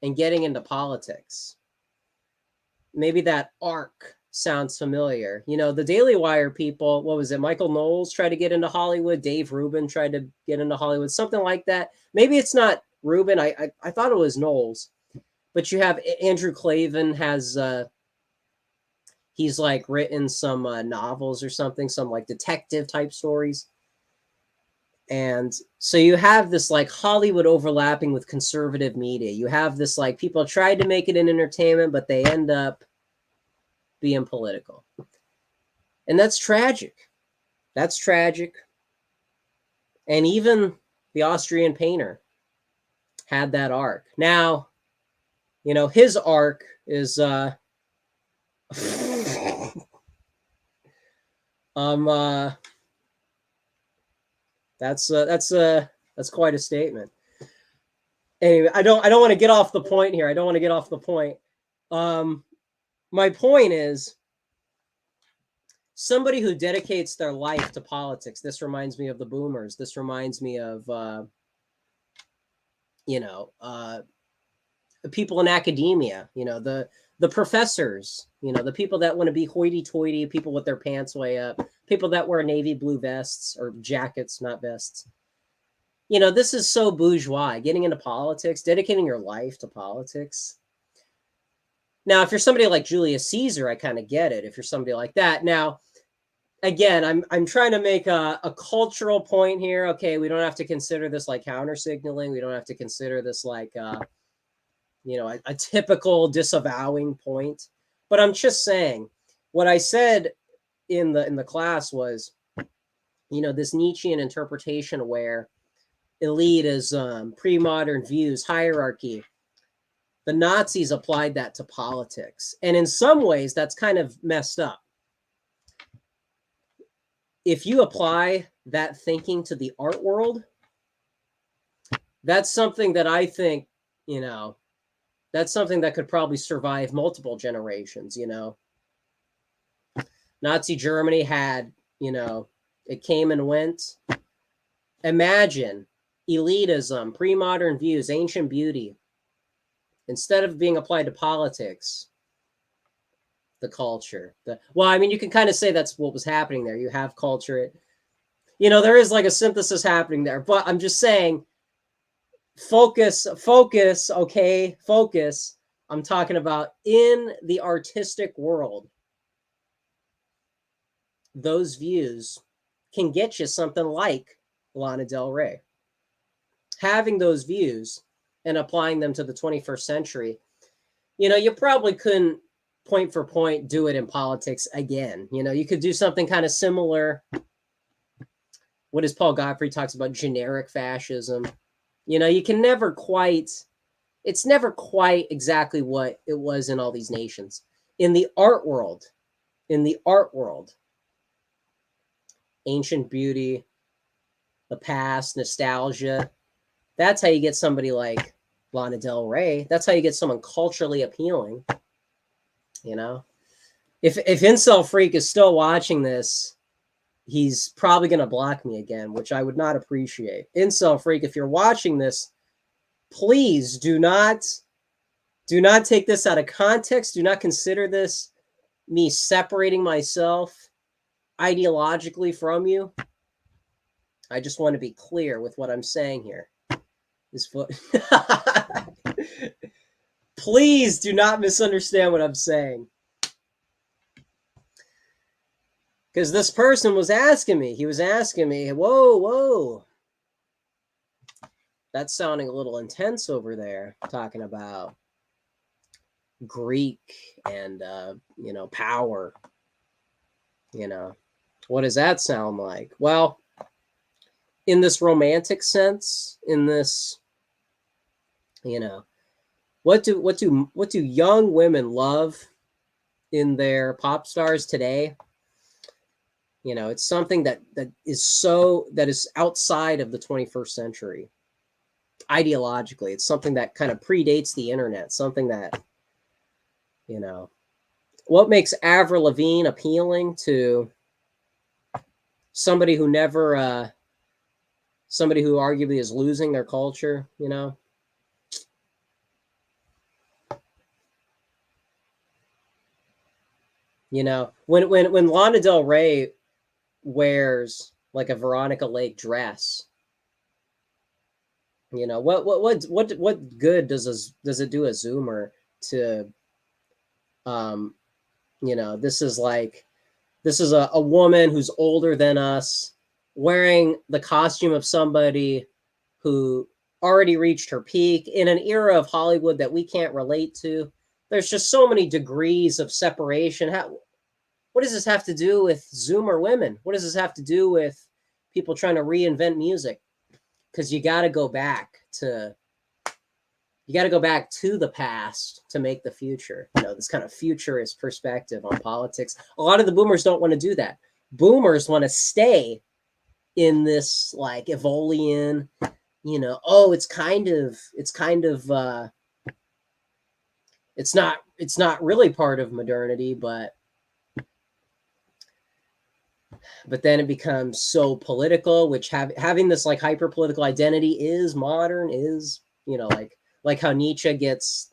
and getting into politics, maybe that arc sounds familiar. You know, the Daily Wire people, what was it? Michael Knowles tried to get into Hollywood. Dave Rubin tried to get into Hollywood, something like that. Maybe it's not Rubin. I thought it was Knowles. But you have Andrew Klavan has, he's like written some novels or something, some like detective type stories. And so you have this like Hollywood overlapping with conservative media. You have this like people tried to make it an entertainment, but they end up being political. And that's tragic. That's tragic. And even the Austrian painter had that arc. Now, you know, his arc is that's quite a statement. Anyway, I don't want to get off the point here. My point is, somebody who dedicates their life to politics. This reminds me of the boomers. This reminds me of people in academia. You know, the professors. You know, the people that want to be hoity-toity. People with their pants way up. People that wear navy blue vests or jackets, not vests. You know, this is so bourgeois. Getting into politics, dedicating your life to politics. Now, if you're somebody like Julius Caesar, I kind of get it. If you're somebody like that. Now, again, I'm trying to make a cultural point here. Okay, we don't have to consider this like counter signaling. We don't have to consider this like, you know, a typical disavowing point. But I'm just saying, what I said in the class was, this Nietzschean interpretation where elitism, pre-modern views, hierarchy, the Nazis applied that to politics. And in some ways, that's kind of messed up. If you apply that thinking to the art world, that's something that I think, that's something that could probably survive multiple generations, Nazi Germany had, it came and went. Imagine elitism, pre-modern views, ancient beauty, instead of being applied to politics, the culture. You can kind of say that's what was happening there. You have culture. There is like a synthesis happening there. But I'm just saying, focus, okay? Focus. I'm talking about in the artistic world. Those views can get you something like Lana Del Rey. Having those views and applying them to the 21st century, you probably couldn't point for point do it in politics again. You could do something kind of similar. What is Paul Godfrey talks about generic fascism. You can never quite, it's never quite exactly what it was in all these nations. In the art world, ancient beauty, the past, nostalgia, that's how you get somebody like Lana Del Rey. That's how you get someone culturally appealing. If Incel Freak is still watching this, he's probably going to block me again, which I would not appreciate. Incel Freak, if you're watching this, please do not take this out of context. Do not consider this me separating myself ideologically from you. I just want to be clear with what I'm saying here. Please do not misunderstand what I'm saying. Because this person was asking me, whoa, that's sounding a little intense over there, talking about Greek and, power. What does that sound like? Well, in this romantic sense, in this, what do young women love in their pop stars today? It's something that is outside of the 21st century. Ideologically, it's something that kind of predates the internet, something that, what makes Avril Lavigne appealing to somebody who never, somebody who arguably is losing their culture, when Lana Del Rey wears like a Veronica Lake dress, what good does it do a Zoomer to, this is a woman who's older than us wearing the costume of somebody who already reached her peak in an era of Hollywood that we can't relate to. There's just so many degrees of separation. What does this have to do with Zoomer women? What does this have to do with people trying to reinvent music? Because you got to go back to the past to make the future. This kind of futurist perspective on politics. A lot of the boomers don't want to do that. Boomers want to stay in this like Evolian, it's not really part of modernity, but then it becomes so political, which having this like hyper political identity is modern, is, like how Nietzsche gets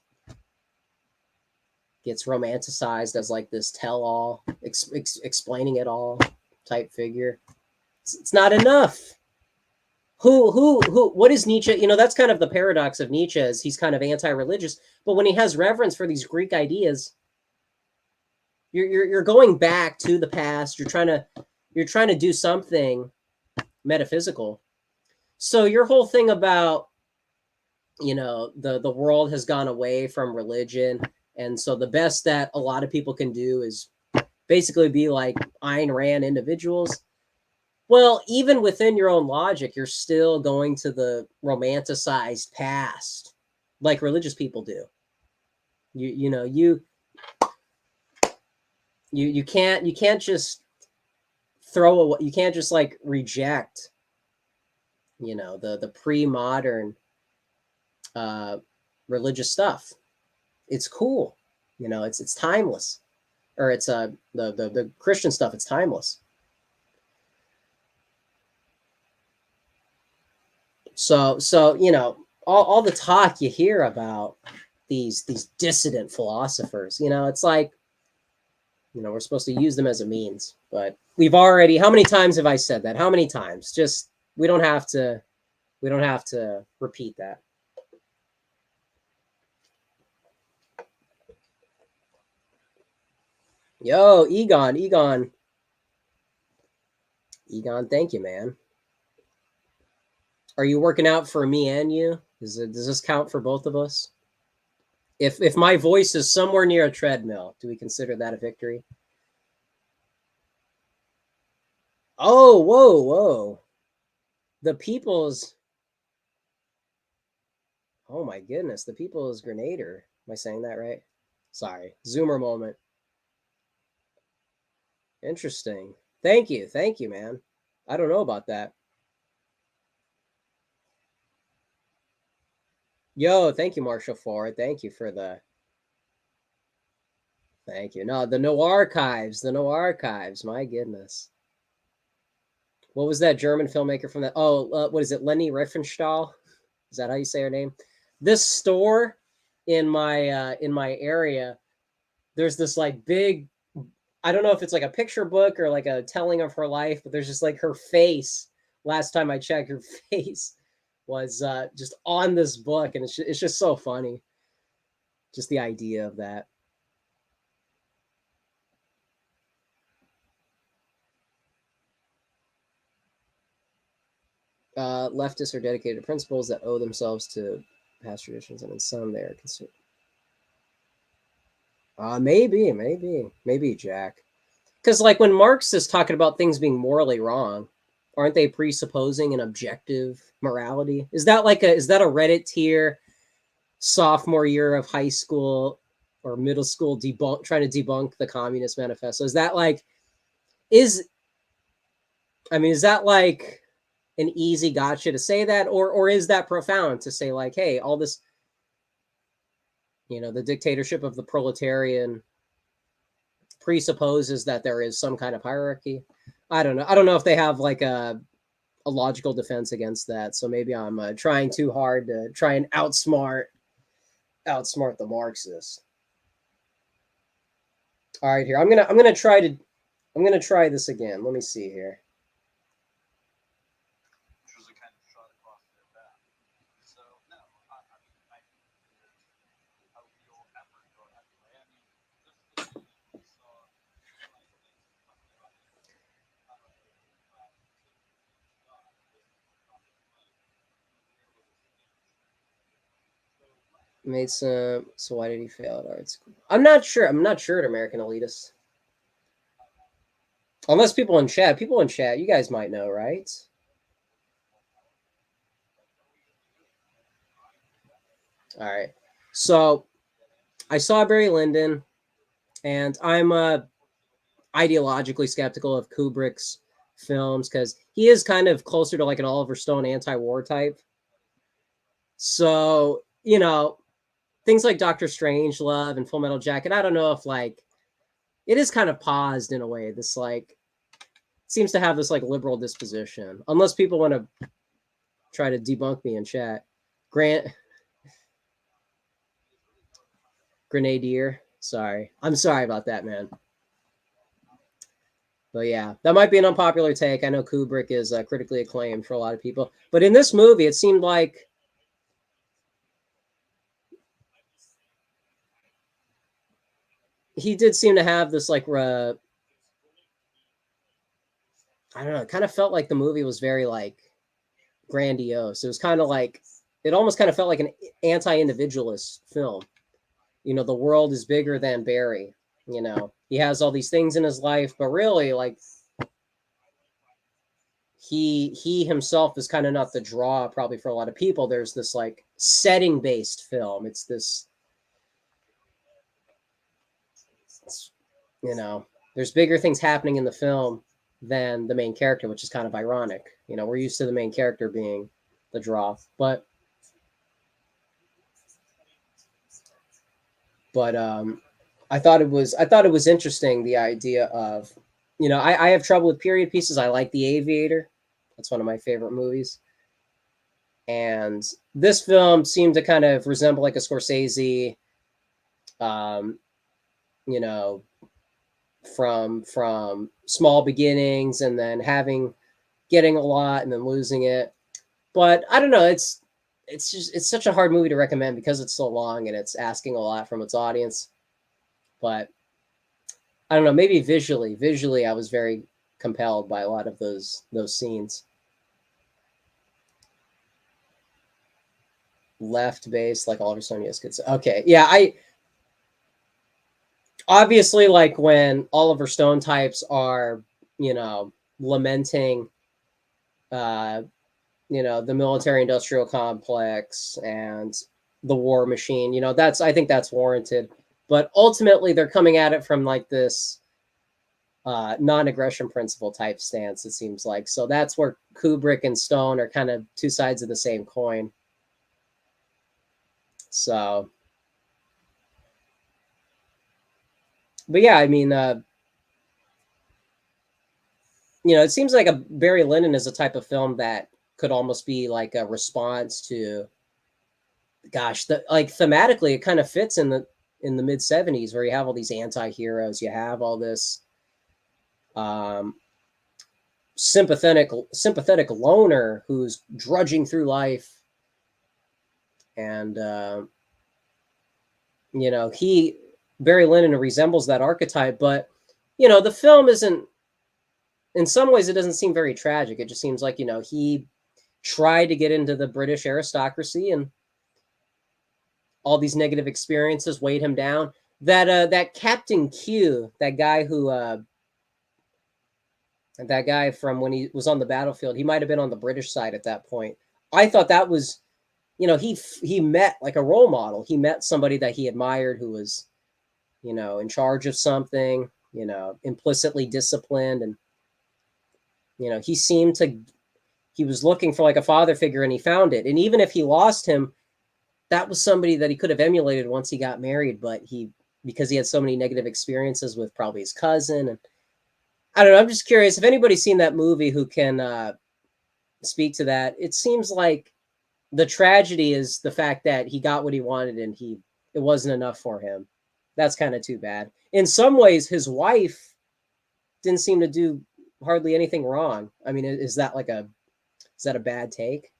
romanticized as like this tell-all, explaining it all type figure. It's not enough. What is Nietzsche? That's kind of the paradox of Nietzsche, is he's kind of anti-religious, but when he has reverence for these Greek ideas, you're going back to the past. You're trying to do something metaphysical. So your whole thing about, the world has gone away from religion, and so the best that a lot of people can do is basically be like Ayn Rand individuals. Well, even within your own logic, you're still going to the romanticized past, like religious people do. You know you can't just throw away, you can't just like reject, the pre-modern uh, religious stuff. It's cool, it's timeless, or it's the Christian stuff. It's timeless. So all the talk you hear about these dissident philosophers, it's like, we're supposed to use them as a means, but we've already, how many times have I said that? How many times? Just, we don't have to repeat that. Yo, Egon, thank you, man. Are you working out for me and you? Does this count for both of us? If my voice is somewhere near a treadmill, do we consider that a victory? Oh, whoa. The people's, oh my goodness, the people's Grenader. Am I saying that right? Sorry, Zoomer moment. Interesting. Thank you, man. I don't know about that. Yo, thank you, Marshall Ford. Thank you for the. Thank you. No, the No Archives. The No Archives. My goodness. What was that German filmmaker from that? Oh, what is it? Leni Riefenstahl? Is that how you say her name? This store in my area, there's this like big, I don't know if it's like a picture book or like a telling of her life, but there's just like her face. Last time I checked, her face was just on this book, and it's just so funny. Just the idea of that. Leftists are dedicated to principles that owe themselves to past traditions, and in some they are considered. Maybe, Jack. Because like when Marx is talking about things being morally wrong, aren't they presupposing an objective morality? Is that a Reddit tier sophomore year of high school or middle school trying to debunk the Communist Manifesto? Is that like is that like an easy gotcha to say that, or is that profound to say like, hey, all this, the dictatorship of the proletarian presupposes that there is some kind of hierarchy? I don't know if they have like a logical defense against that. So maybe I'm trying too hard to try and outsmart the Marxists. All right, here I'm gonna try this again. Let me see here. Made some. So why did he fail at art school? I'm not sure at American Elitist. Unless people in chat, you guys might know, right? All right. So I saw Barry Lyndon, and I'm ideologically skeptical of Kubrick's films because he is kind of closer to like an Oliver Stone anti-war type. So, things like Doctor Strangelove and Full Metal Jacket, I don't know if like it is kind of paused in a way. This like seems to have this like liberal disposition, unless people want to try to debunk me in chat. Grenadier. Sorry. I'm sorry about that, man. But yeah, that might be an unpopular take. I know Kubrick is critically acclaimed for a lot of people. But in this movie, it seemed like he did seem to have this like I don't know, it kind of felt like the movie was very like grandiose. It was kind of like, it almost kind of felt like an anti-individualist film. The world is bigger than Barry. He has all these things in his life, but really like he himself is kind of not the draw probably for a lot of people. There's this like setting based film. It's this, you know, there's bigger things happening in the film than the main character, which is kind of ironic. You know, we're used to the main character being the draw, but I thought it was interesting, the idea of, you know, I have trouble with period pieces. I like The Aviator. That's one of my favorite movies. And this film seemed to kind of resemble like a Scorsese, you know, from small beginnings and then getting a lot and then losing it. But I don't know, it's such a hard movie to recommend because it's so long and it's asking a lot from its audience. But I don't know, maybe visually I was very compelled by a lot of those scenes. Left base, like Oliver Stone, yes, could say. Okay, yeah, I obviously like when Oliver Stone types are, you know, lamenting, you know, the military industrial complex and the war machine, you know, I think that's warranted. But ultimately, they're coming at it from like this non-aggression principle type stance, it seems like. So that's where Kubrick and Stone are kind of two sides of the same coin. So, but yeah, I mean, you know, it seems like a Barry Lyndon is a type of film that could almost be like a response to, gosh, like thematically, it kind of fits in the mid 70s where you have all these anti-heroes, you have all this sympathetic loner who's drudging through life, and you know, Barry Lyndon resembles that archetype. But you know, the film isn't, in some ways it doesn't seem very tragic. It just seems like, you know, he tried to get into the British aristocracy and all these negative experiences weighed him down. That Captain Q, that guy from when he was on the battlefield, he might have been on the British side at that point. I thought that was, you know, he met like a role model. He met somebody that he admired who was, you know, in charge of something, you know, implicitly disciplined. And, you know, he was looking for like a father figure and he found it. And even if he lost him, that was somebody that he could have emulated once he got married. But because he had so many negative experiences with probably his cousin. And I don't know, I'm just curious if anybody's seen that movie who can speak to that. It seems like the tragedy is the fact that he got what he wanted and it wasn't enough for him. That's kind of too bad. In some ways, his wife didn't seem to do hardly anything wrong. I mean, is that a bad take?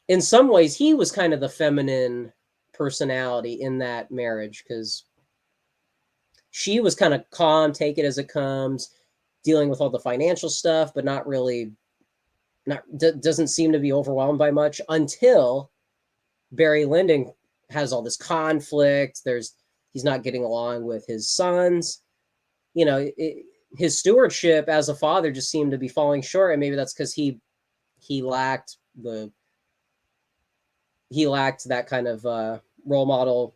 In some ways, he was kind of the feminine personality in that marriage because she was kind of calm, take it as it comes, dealing with all the financial stuff, but doesn't seem to be overwhelmed by much until Barry Lyndon has all this conflict. He's not getting along with his sons. You know, his stewardship as a father just seemed to be falling short, and maybe that's because he lacked that kind of role model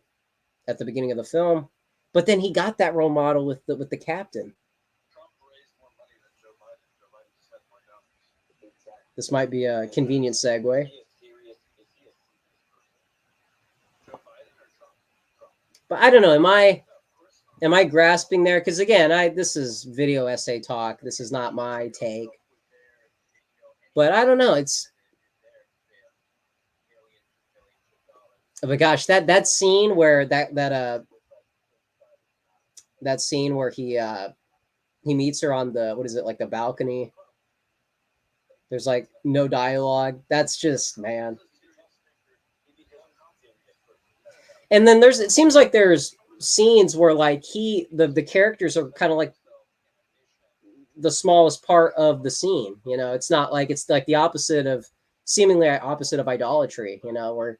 at the beginning of the film. But then he got that role model with the captain. Trump raised more money than Joe Biden. Joe Biden spent more dollars. Exactly. This might be a convenient segue. Joe Biden or Trump? But I don't know. Am I grasping there? Because again, this is video essay talk. This is not my take. But I don't know. But gosh, that scene where that scene where he meets her on the, what is it, like the balcony. There's like no dialogue. That's just, man. And then it seems like there's scenes where like the characters are kind of like the smallest part of the scene. You know, it's like the seemingly opposite of idolatry, you know, where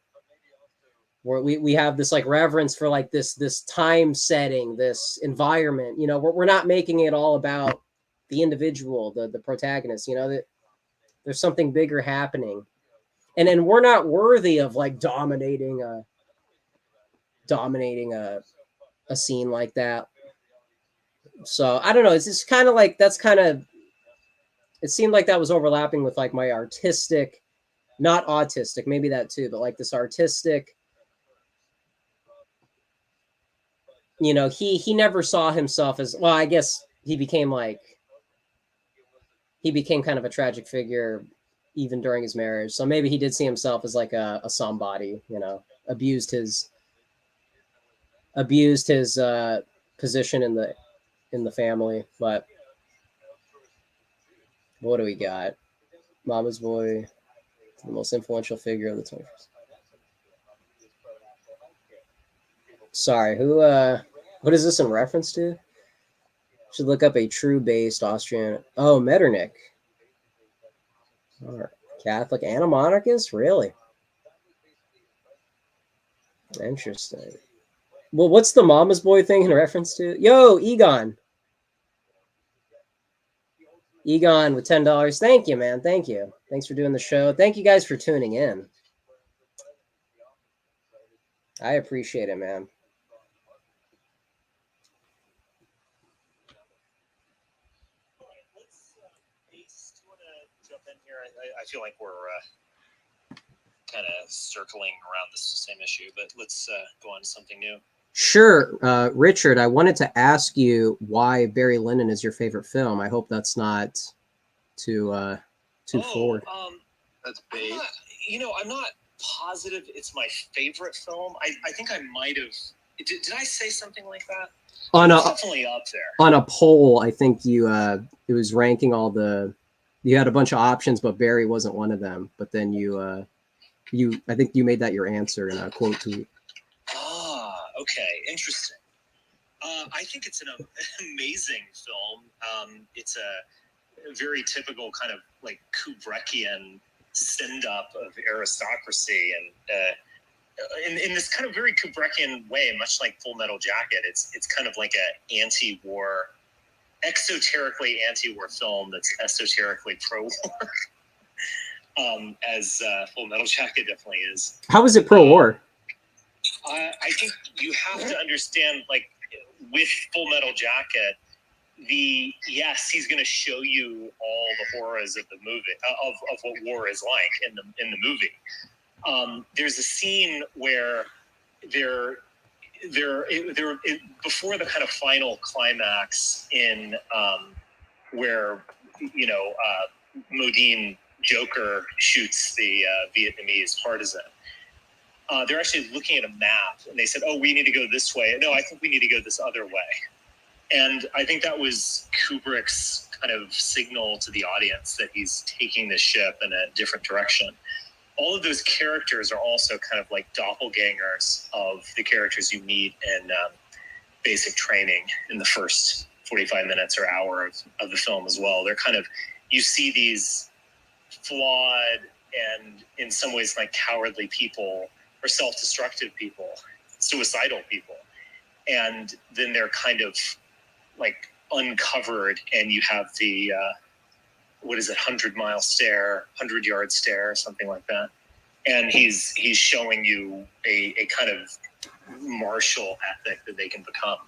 we have this like reverence for like this time setting, this environment. You know, we're not making it all about the individual, the protagonist. You know, that there's something bigger happening, and we're not worthy of like dominating a scene like that. So I don't know. It's just kind of like that's kind of. It seemed like that was overlapping with like my artistic, not autistic, maybe that too, but like this artistic. You know, he never saw himself as well. I guess he became kind of a tragic figure even during his marriage. So maybe he did see himself as like a somebody. You know, abused his position in the family. But what do we got? Mama's Boy, the most influential figure of the 21st. Sorry, who? What is this in reference to? Should look up a true based Austrian. Oh, Metternich. All right. Catholic Anna Monarchist? Really? Interesting. Well, what's the Mama's Boy thing in reference to? Yo, Egon. Egon with $10. Thank you, man. Thank you. Thanks for doing the show. Thank you guys for tuning in. I appreciate it, man. I feel like we're kind of circling around this same issue, but let's go on to something new. Sure. Richard, I wanted to ask you why Barry Lyndon is your favorite film. I hope that's not too forward. That's big. I'm not positive it's my favorite film. I think I might have. Did I say something like that? Definitely up there. On a poll, I think you it was ranking all the. You had a bunch of options, but Barry wasn't one of them. But then I think you made that your answer in a quote tweet. Ah, okay, interesting. I think it's an amazing film. It's a very typical kind of like Kubrickian send-up of aristocracy, and in this kind of very Kubrickian way, much like Full Metal Jacket, it's kind of like an anti-war. Exoterically anti-war film that's esoterically pro-war, as Full Metal Jacket definitely is. How is it pro-war? I think you have to understand, like, with Full Metal Jacket, he's going to show you all the horrors of the movie, of what war is like in the movie. There's a scene where before the kind of final climax in where Modine Joker shoots the Vietnamese partisan. They're actually looking at a map and they said, "Oh, we need to go this way." No, I think we need to go this other way. And I think that was Kubrick's kind of signal to the audience that he's taking the ship in a different direction. All of those characters are also kind of like doppelgangers of the characters you meet in basic training in the first 45 minutes or hour of the film as well. They're kind of, you see these flawed and in some ways like cowardly people or self-destructive people, suicidal people. And then they're kind of like uncovered and you have the, 100-mile stare, 100-yard stare, something like that. And he's showing you a kind of martial ethic that they can become.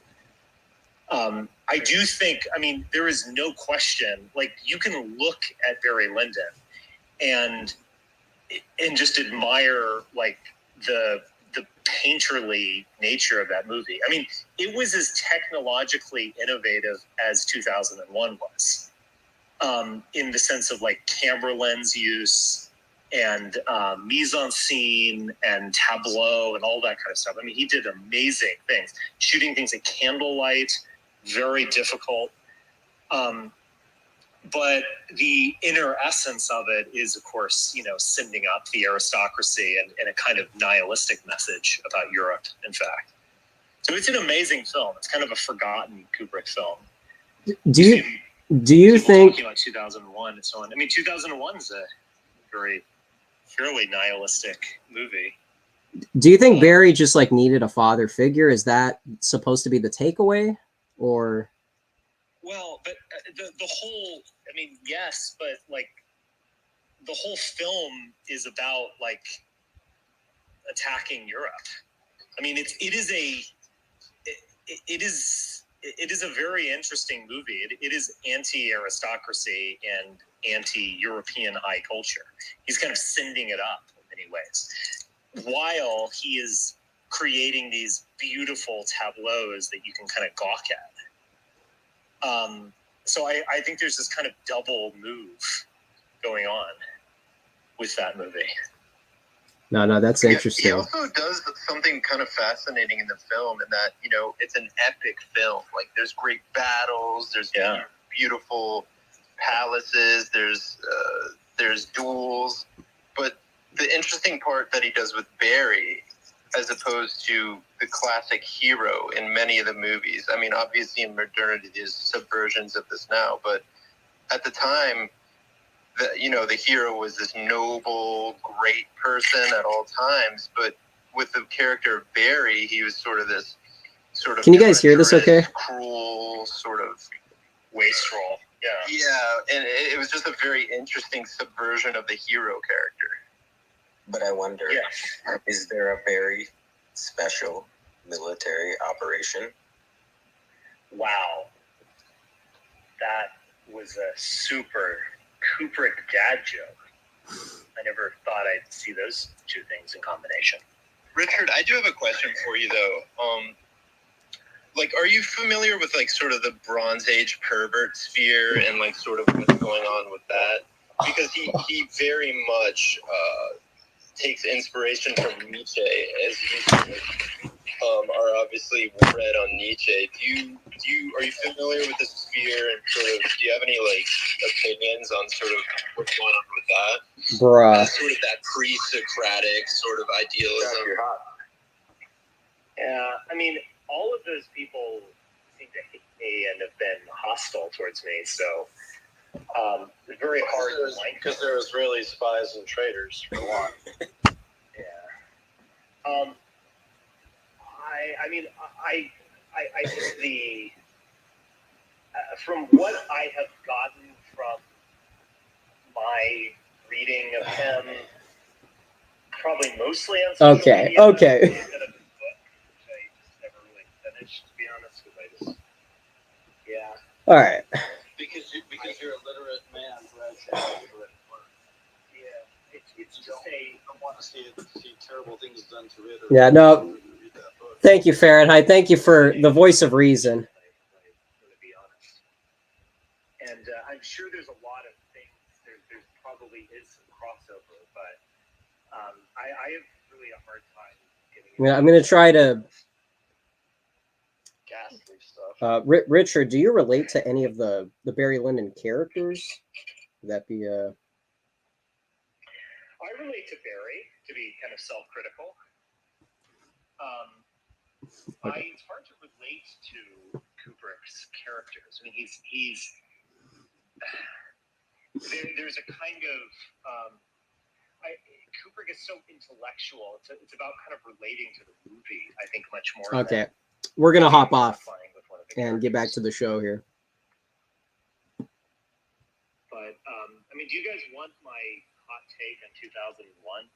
I do think, there is no question, like you can look at Barry Lyndon and just admire like the painterly nature of that movie. It was as technologically innovative as 2001 was. In the sense of like camera lens use and mise en scene and tableau and all that kind of stuff. He did amazing things. Shooting things at candlelight, very difficult. But the inner essence of it is, of course, sending up the aristocracy and a kind of nihilistic message about Europe, in fact. So it's an amazing film. It's kind of a forgotten Kubrick film. Do you think talking about 2001 and so on? 2001 is a fairly nihilistic movie. Do you think Barry just like needed a father figure? Is that supposed to be the takeaway, or? Well, but the whole, I mean, yes, but like the whole film is about like attacking Europe. I mean, it is a very interesting movie. It is anti-aristocracy and anti-European high culture. He's kind of sending it up in many ways, while he is creating these beautiful tableaus that you can kind of gawk at. So I think there's this kind of double move going on with that movie. No, that's interesting. He also does something kind of fascinating in the film, in that, you know, it's an epic film. Like, there's great battles, there's beautiful palaces, there's duels. But the interesting part that he does with Barry, as opposed to the classic hero in many of the movies. I mean, obviously in modernity, there's subversions of this now, but at the time, the hero was this noble, great person at all times. But with the character of Barry, he was sort of this Can you guys hear this okay? Cruel, sort of wastrel. Yeah. Yeah, and it was just a very interesting subversion of the hero character. But I wonder, is there a very special military operation? Wow. That was a super Kubrick dad joke. I never thought I'd see those two things in combination. Richard, I do have a question for you, though. Like, are you familiar with, like, sort of the Bronze Age pervert sphere and, like, sort of what's going on with that? Because he very much takes inspiration from Nietzsche, as you are obviously read on Nietzsche. Are you familiar with the sphere, and sort of, do you have any, like, opinions on sort of what's going on with that? Bruh. Sort of that pre-Socratic sort of idealism. Yeah, I mean, all of those people seem to hate me and have been hostile towards me, so it's very hard to like. Because they're Israeli spies and traitors, for one. Yeah. I think the from what I have gotten from my reading of him, probably mostly on social media, Okay. instead of his book, which I just never really finished, to be honest, because All right. Because you're a literate man who has literate work. Yeah, it's You just don't want to see terrible things done to it. Yeah, no. Thank you, Fahrenheit. Thank you for the voice of reason. to be honest. And I'm sure there's a lot of things. There probably is some crossover, but I have really a hard time getting. I'm going to try to. Ghastly stuff. Richard, do you relate to any of the Barry Lyndon characters? Would that be I relate to Barry, to be kind of self-critical. It's hard to relate to Kubrick's characters. I mean, there's a kind of Kubrick is so intellectual. It's about kind of relating to the movie, I think, much more. okay? We're gonna hop off and get back to the show here. But I mean, do you guys want my hot take on 2001?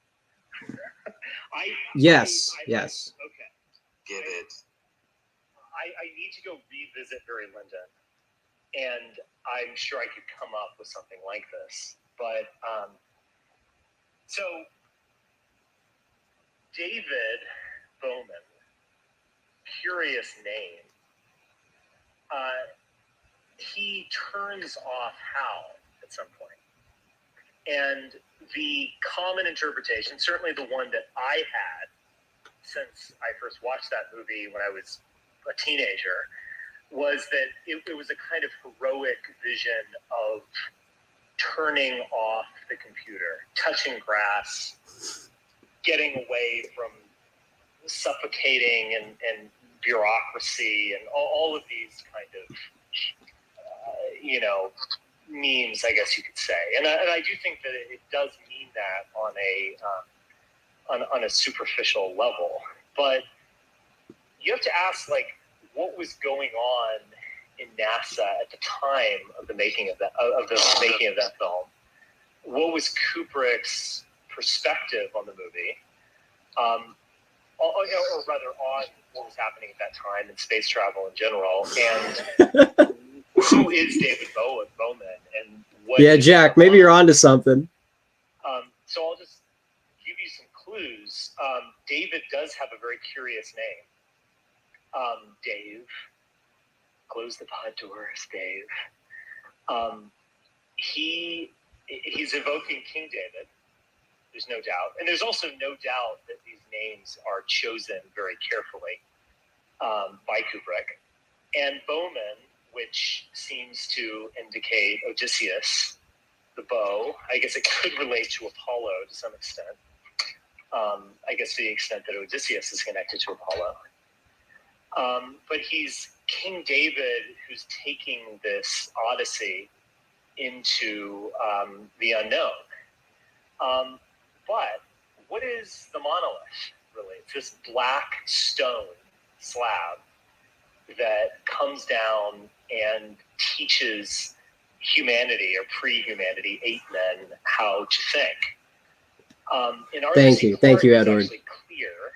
Yes. Okay. Give it. I need to go revisit Barry Lyndon, and I'm sure I could come up with something like this. But so David Bowman, curious name. He turns off Hal at some point, and the common interpretation, certainly the one that I had since I first watched that movie when I was a teenager, was that it was a kind of heroic vision of turning off the computer, touching grass, getting away from suffocating and bureaucracy and all of these kind of, memes, I guess you could say. And I do think that it does mean that on a superficial level. But you have to ask, like, what was going on in NASA at the time of the making of that film. What was Kubrick's perspective on the movie? Or rather on what was happening at that time in space travel in general, and who is David Bowman, and what? Yeah, Jack, maybe you're onto something. So I'll just give you some clues. David does have a very curious name. Dave. Close the pod doors, Dave. He's evoking King David. There's no doubt. And there's also no doubt that these names are chosen very carefully by Kubrick. And Bowman, which seems to indicate Odysseus, the bow. I guess it could relate to Apollo to some extent. I guess to the extent that Odysseus is connected to Apollo. But he's King David who's taking this Odyssey into the unknown. But what is the monolith, really? It's this black stone slab that comes down and teaches humanity or pre-humanity, 8 men, how to think. In Thank you, Edward. Actually clear.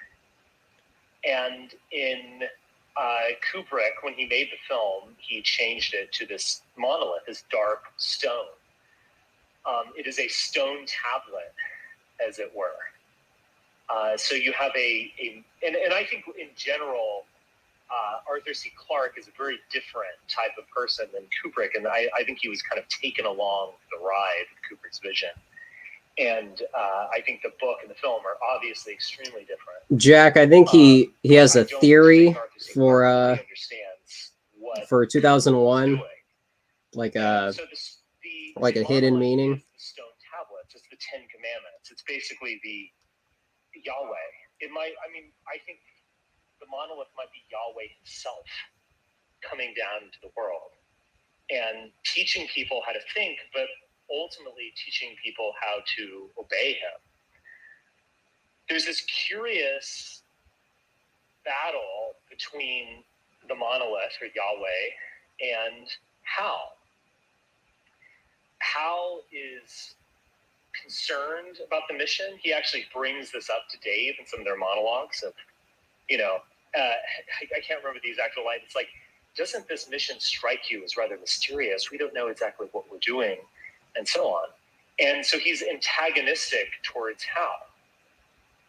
And in Kubrick, when he made the film, he changed it to this monolith, this dark stone. It is a stone tablet, as it were. So you have and I think in general, Arthur C. Clarke is a very different type of person than Kubrick, and I think he was kind of taken along the ride of Kubrick's vision. And I think the book and the film are obviously extremely different. Jack, I think he has a theory for 2001, like a hidden meaning. The stone tablets. It's the 10 Commandments. It's basically the Yahweh. I think the monolith might be Yahweh himself coming down into the world and teaching people how to think, but ultimately teaching people how to obey him. There's this curious battle between the monolith, or Yahweh, and Hal. Hal is concerned about the mission. He actually brings this up to Dave in some of their monologues of, I can't remember the exact line. It's like, doesn't this mission strike you as rather mysterious? We don't know exactly what we're doing, and so on. And so he's antagonistic towards Hal.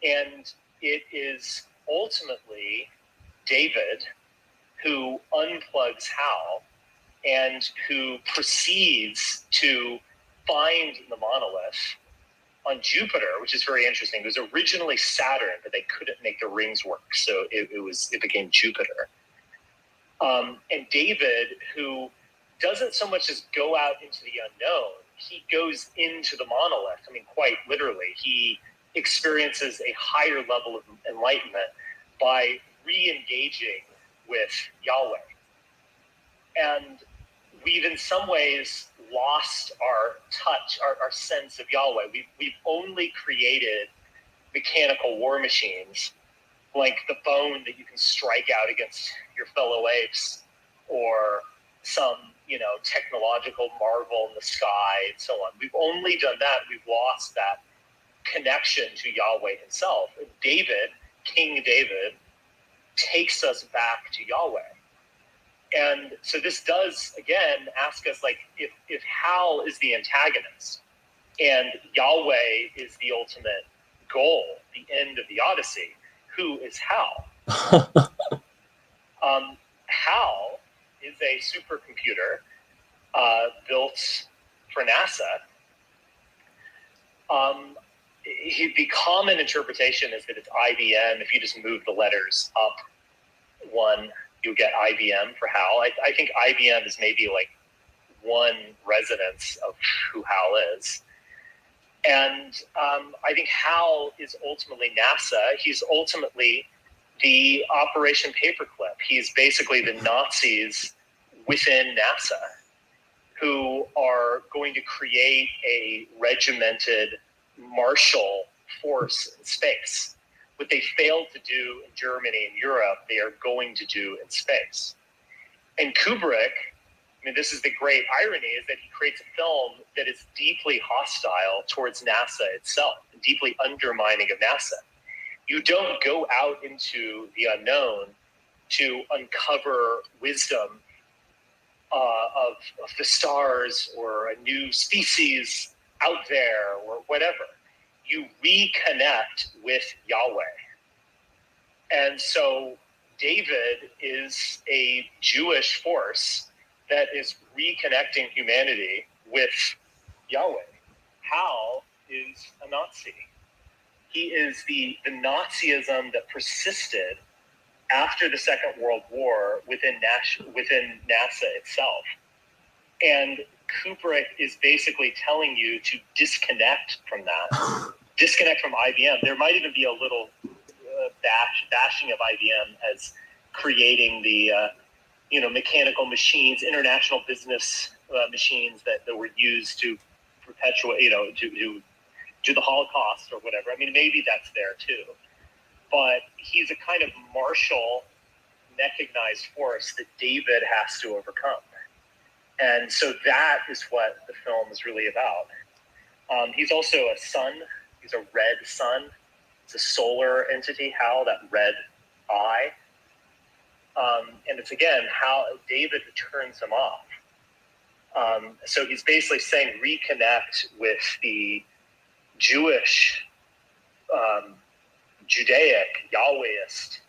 And it is ultimately David who unplugs Hal and who proceeds to find the monolith on Jupiter, which is very interesting. It was originally Saturn, but they couldn't make the rings work, so it became Jupiter. And David, who doesn't so much as go out into the unknown, he goes into the monolith. I mean, quite literally, he experiences a higher level of enlightenment by re-engaging with Yahweh. And we've in some ways lost our touch, our sense of Yahweh. We've only created mechanical war machines, like the bone that you can strike out against your fellow apes, or some, technological marvel in the sky, and so on. We've only done that. We've lost that connection to Yahweh himself. And David, King David, takes us back to Yahweh. And so this does, again, ask us, if Hal is the antagonist and Yahweh is the ultimate goal, the end of the Odyssey, who is Hal? Hal is a supercomputer built for NASA. The common interpretation is that it's IBM. If you just move the letters up one, you'll get IBM for Hal. I think IBM is maybe like one resonance of who Hal is. And I think Hal is ultimately NASA. He's ultimately the Operation Paperclip. He's basically the Nazis within NASA who are going to create a regimented martial force in space. What they failed to do in Germany and Europe, they are going to do in space. And Kubrick, I mean, this is the great irony, is that he creates a film that is deeply hostile towards NASA itself, deeply undermining of NASA. You don't go out into the unknown to uncover wisdom of the stars or a new species out there or whatever. You reconnect with Yahweh. And so David is a Jewish force that is reconnecting humanity with Yahweh. Hal is a Nazi. He is the Nazism that persisted after the Second World War within NASA itself. And Kubrick is basically telling you to disconnect from that, disconnect from IBM. There might even be a little bashing of IBM as creating the mechanical machines, international business machines that were used to perpetuate, to do the Holocaust or whatever. I mean, maybe that's there too. But he's a kind of martial, mechanized force that David has to overcome. And so that is what the film is really about. He's also a sun. He's a red sun. It's a solar entity, Hal, that red eye. And it's, again, how David turns him off. So he's basically saying reconnect with the Jewish, Judaic, Yahwehist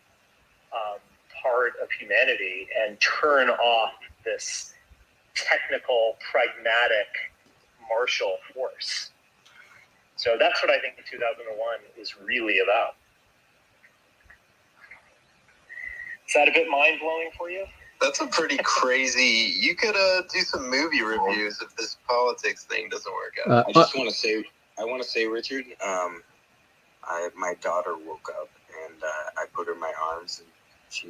part of humanity and turn off this technical, pragmatic, martial force. So that's what I think 2001 is really about. Is that a bit mind-blowing for you? That's a pretty crazy. You could do some movie reviews if this politics thing doesn't work out. I just want to say, Richard, my daughter woke up and I put her in my arms and she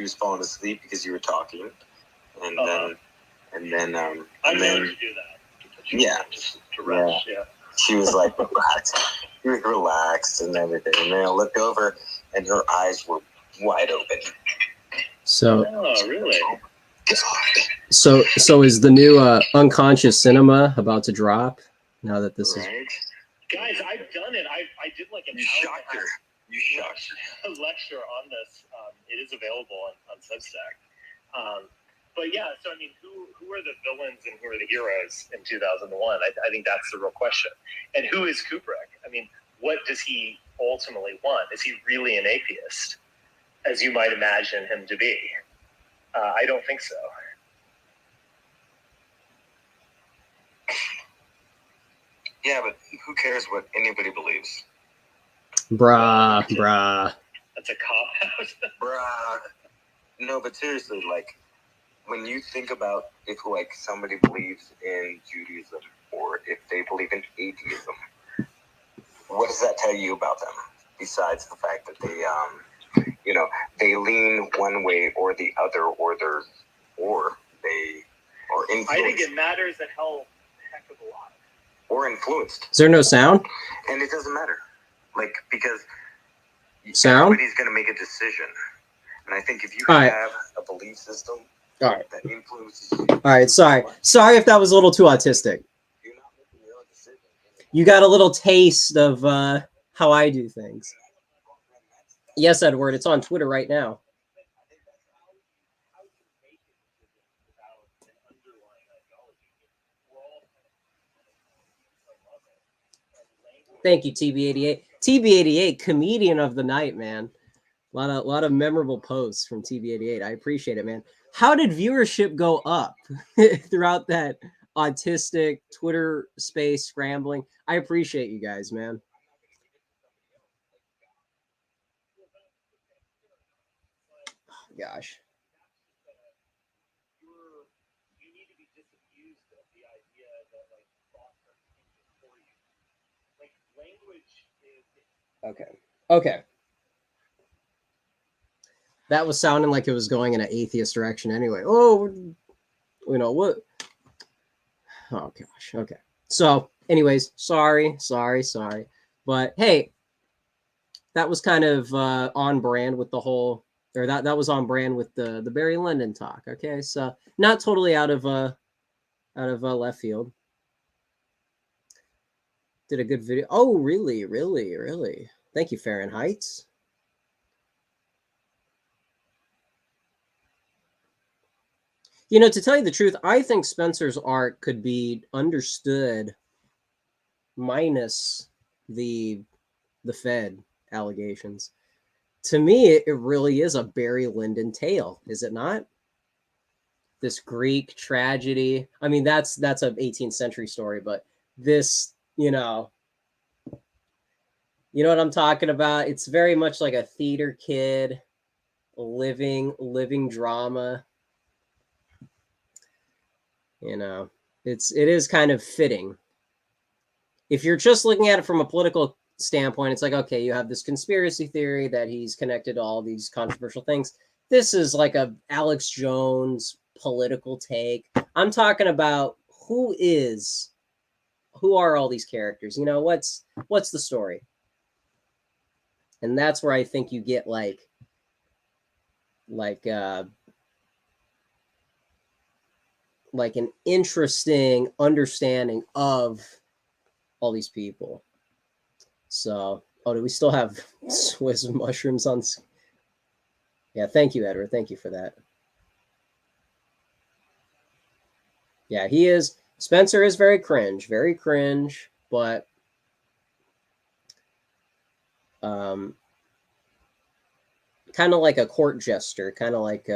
was falling asleep because you were talking, and then I know you do that. Yeah. Just to rest, yeah. She was like relaxed and everything, and then I looked over and her eyes were wide open. So, oh, really? So is the new Unconscious Cinema about to drop? Now that this is Guys, I've done it. I did like an You hour shocked and a her. half You shocked her. lecture on this. It is available on Substack. But yeah, so I mean, who are the villains and who are the heroes in 2001? I think that's the real question. And who is Kubrick? I mean, what does he ultimately want? Is he really an atheist, as you might imagine him to be? I don't think so. Yeah, but who cares what anybody believes? bruh. That's a cop-out. Bruh. No, but seriously, like, when you think about if, like, somebody believes in Judaism or if they believe in atheism, what does that tell you about them? Besides the fact that they, they lean one way or the other, or they are influenced. I think it matters a heck of a lot. Or influenced. Is there no sound? And it doesn't matter. Like, because Sound? everybody's going to make a decision. And I think if you All right. have a belief system All right. that influences you. All right. Sorry if that was a little too autistic. You're not making your own decision. You got a little taste of how I do things. Yes, Edward. It's on Twitter right now. Thank you, TB88. TB88, comedian of the night, man. A lot of memorable posts from TB88. I appreciate it, man. How did viewership go up throughout that autistic Twitter space scrambling? I appreciate you guys, man. Oh, gosh. You need to be disabused of the idea that like thoughts are thinking for you. Like language is Okay. That was sounding like it was going in an atheist direction anyway. Oh, what? Oh, gosh. Okay. So, anyways, sorry. But, hey, that was kind of on brand with the whole or that was on brand with the Barry Lyndon talk. Okay, so not totally out of left field. Did a good video. Oh, really, really, really. Thank you, Fahrenheit. You know, to tell you the truth, I think Spencer's art could be understood minus the Fed allegations. To me, it really is a Barry Lyndon tale, is it not? This Greek tragedy. I mean, that's an 18th century story, but this, you know what I'm talking about? It's very much like a theater kid living drama. You know, it is kind of fitting. If you're just looking at it from a political standpoint, it's like, okay, you have this conspiracy theory that he's connected to all these controversial things. This is like a Alex Jones political take. I'm talking about who are all these characters? You know, what's the story? And that's where I think you get like an interesting understanding of all these people. So, do we still have Swiss mushrooms on? Yeah, thank you, Edward. Thank you for that. Yeah, he is. Spencer is very cringe, but kind of like a court jester, kind of like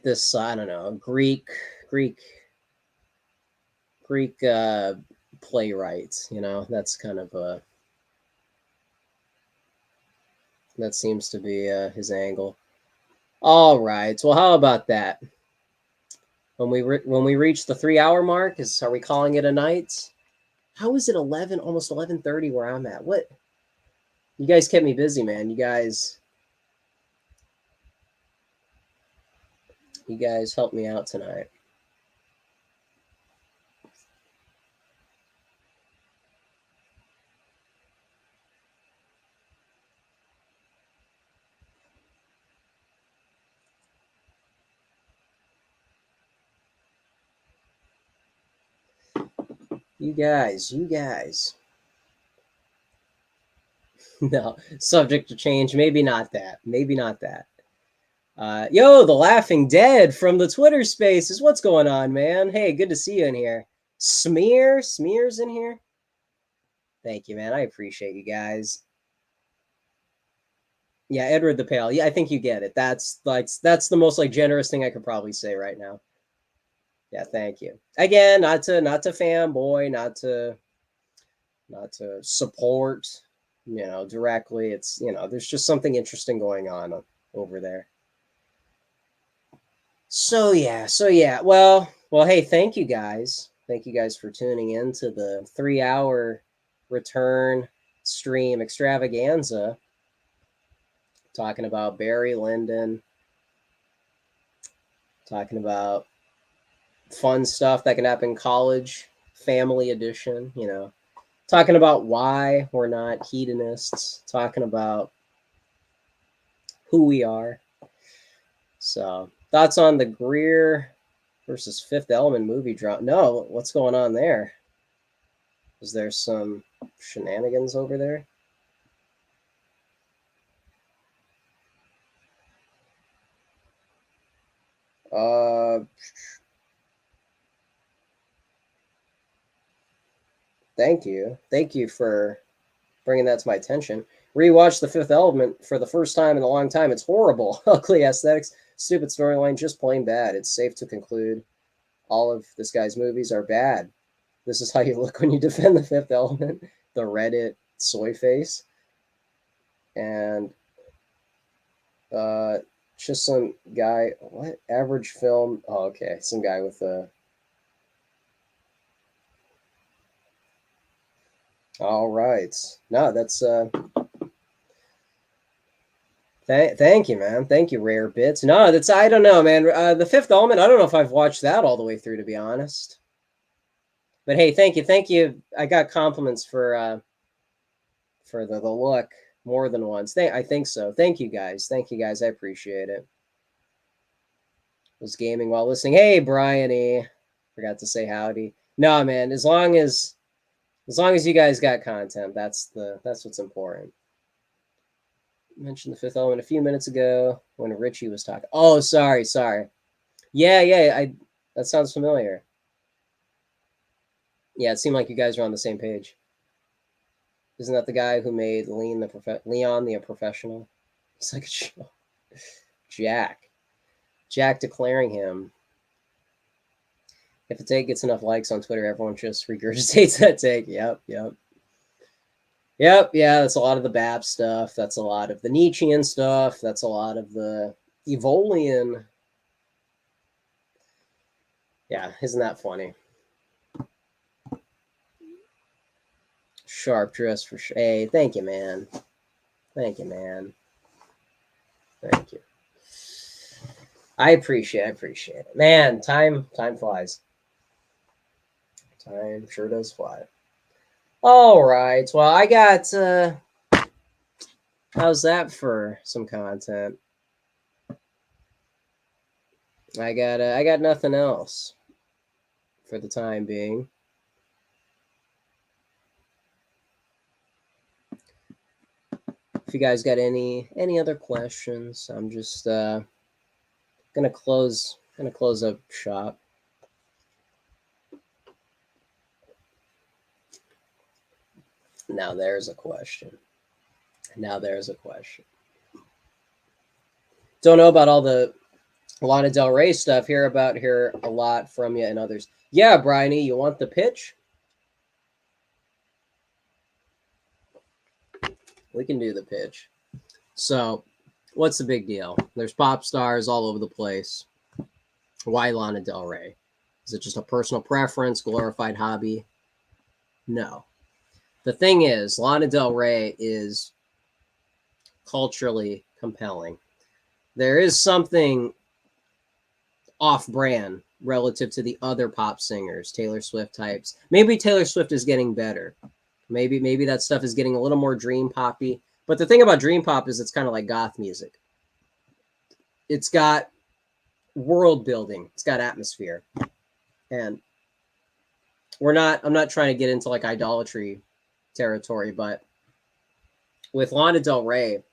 this, I don't know, Greek playwright, you know. That's kind of that seems to be his angle. All right, well, how about that? When we reach the 3-hour mark, are we calling it a night? How is it 11, almost 11:30 where I'm at? What? You guys kept me busy, man. You guys helped me out tonight. You guys. No, subject to change. Maybe not that. Yo, the Laughing Dead from the Twitter Spaces. What's going on, man? Hey, good to see you in here. Smear's in here. Thank you, man. I appreciate you guys. Yeah, Edward the Pale. Yeah, I think you get it. That's the most like generous thing I could probably say right now. Yeah, thank you. Again, not to fanboy, not to support, you know, directly. It's, you know, there's just something interesting going on over there. So yeah. Well, hey, thank you guys. Thank you guys for tuning in to the 3-hour return stream extravaganza, talking about Barry Lyndon, talking about fun stuff that can happen in college, family edition, you know, talking about why we're not hedonists, talking about who we are. So, thoughts on the Greer versus Fifth Element movie drop? No, what's going on there? Is there some shenanigans over there? Thank you for bringing that to my attention. Rewatched The Fifth Element for the first time in a long time. It's horrible. Ugly aesthetics, stupid storyline, just plain bad. It's safe to conclude all of this guy's movies are bad. This is how you look when you defend The Fifth Element. The Reddit soy face. And just some guy, what? Average film. Oh, okay. Some guy with a... All right. No, that's... Thank you, man. Thank you, Rare Bits. No, that's... I don't know, man. The Fifth Element, I don't know if I've watched that all the way through, to be honest. But hey, thank you. I got compliments for the look. more than once. I think so. Thank you guys. Thank you guys. I appreciate it. Was gaming while listening. Hey, Bryony. Forgot to say howdy. No, man. As long as you guys got content, that's what's important. Mentioned the Fifth Element a few minutes ago when Richie was talking. Oh, sorry. Yeah. That sounds familiar. Yeah, it seemed like you guys are on the same page. Isn't that the guy who made Leon the Professional? It's like a show. Jack declaring him. If a take gets enough likes on Twitter, everyone just regurgitates that take. Yep. Yeah, that's a lot of the Bab stuff. That's a lot of the Nietzschean stuff. That's a lot of the Evolian. Yeah, isn't that funny? Sharp dress for sure. Hey, thank you, man. Thank you. I appreciate it. Man, time flies. Time sure does fly. All right. Well, I got how's that for some content? I got nothing else for the time being. If you guys got any other questions, I'm just gonna close up shop. Now there's a question. Don't know about all the Lana Del Rey stuff. Hear a lot from you and others. Yeah, Bryony, you want the pitch? We can do the pitch. So, what's the big deal? There's pop stars all over the place. Why Lana Del Rey? Is it just a personal preference, glorified hobby? No. The thing is, Lana Del Rey is culturally compelling. There is something off-brand relative to the other pop singers, Taylor Swift types. Maybe Taylor Swift is getting better. Maybe that stuff is getting a little more dream poppy. But the thing about dream pop is it's kind of like goth music. It's got world building. It's got atmosphere. And I'm not trying to get into like idolatry territory, but with Lana Del Rey,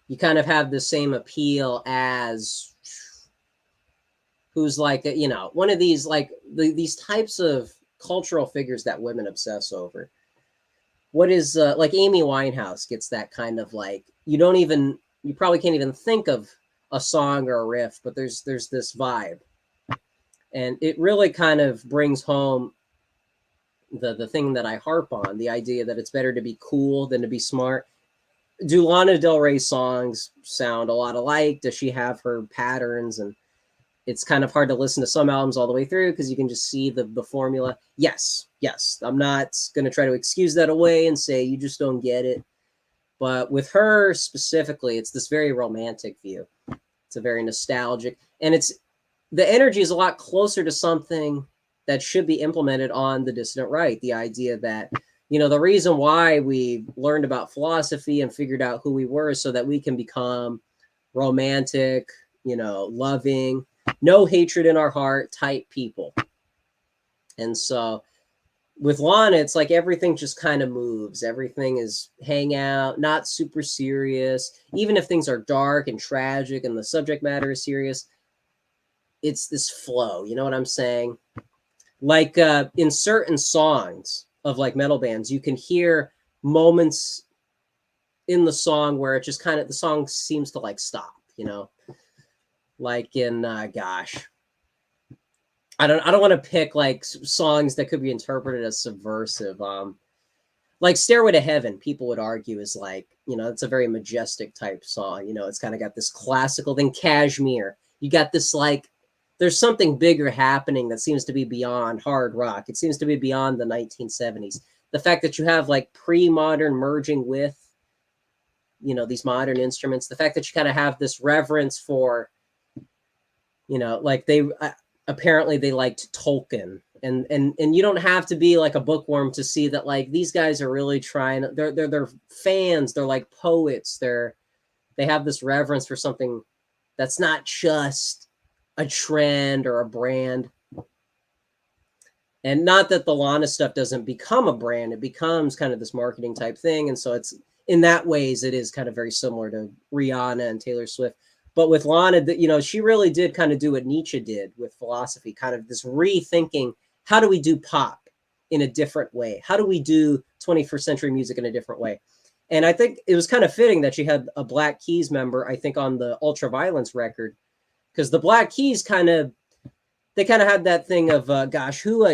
you kind of have the same appeal as who's like, one of these like these types of cultural figures that women obsess over. What is like Amy Winehouse gets that kind of like, you probably can't even think of a song or a riff, but there's this vibe. And it really kind of brings home the thing that I harp on, the idea that it's better to be cool than to be smart. Do Lana Del Rey songs sound a lot alike? Does she have her patterns? And it's kind of hard to listen to some albums all the way through because you can just see the formula. Yes. I'm not going to try to excuse that away and say you just don't get it. But with her specifically, it's this very romantic view. It's a very nostalgic. And the energy is a lot closer to something that should be implemented on the dissident right. The idea that, the reason why we learned about philosophy and figured out who we were is so that we can become romantic, loving, no hatred in our heart type people. And so with Lana, it's like everything just kind of moves. Everything is hang out, not super serious. Even if things are dark and tragic and the subject matter is serious, it's this flow. You know what I'm saying? Like in certain songs of like metal bands, you can hear moments in the song where it just kind of, the song seems to like stop, like in, I don't want to pick like songs that could be interpreted as subversive. Like Stairway to Heaven, people would argue is like, it's a very majestic type song. It's kind of got this classical thing. Kashmir, you got this like, there's something bigger happening that seems to be beyond hard rock. It seems to be beyond the 1970s. The fact that you have like pre-modern merging with, these modern instruments, the fact that you kind of have this reverence for, like apparently they liked Tolkien And you don't have to be like a bookworm to see that like these guys are really trying. They're fans. They're like poets. They have this reverence for something that's not just a trend or a brand. And not that the Lana stuff doesn't become a brand, it becomes kind of this marketing type thing. And so it's in that ways, it is kind of very similar to Rihanna and Taylor Swift. But with Lana, she really did kind of do what Nietzsche did with philosophy, kind of this rethinking, how do we do pop in a different way? How do we do 21st century music in a different way? And I think it was kind of fitting that she had a Black Keys member, I think, on the Ultraviolence record, because the Black Keys they kind of had that thing of,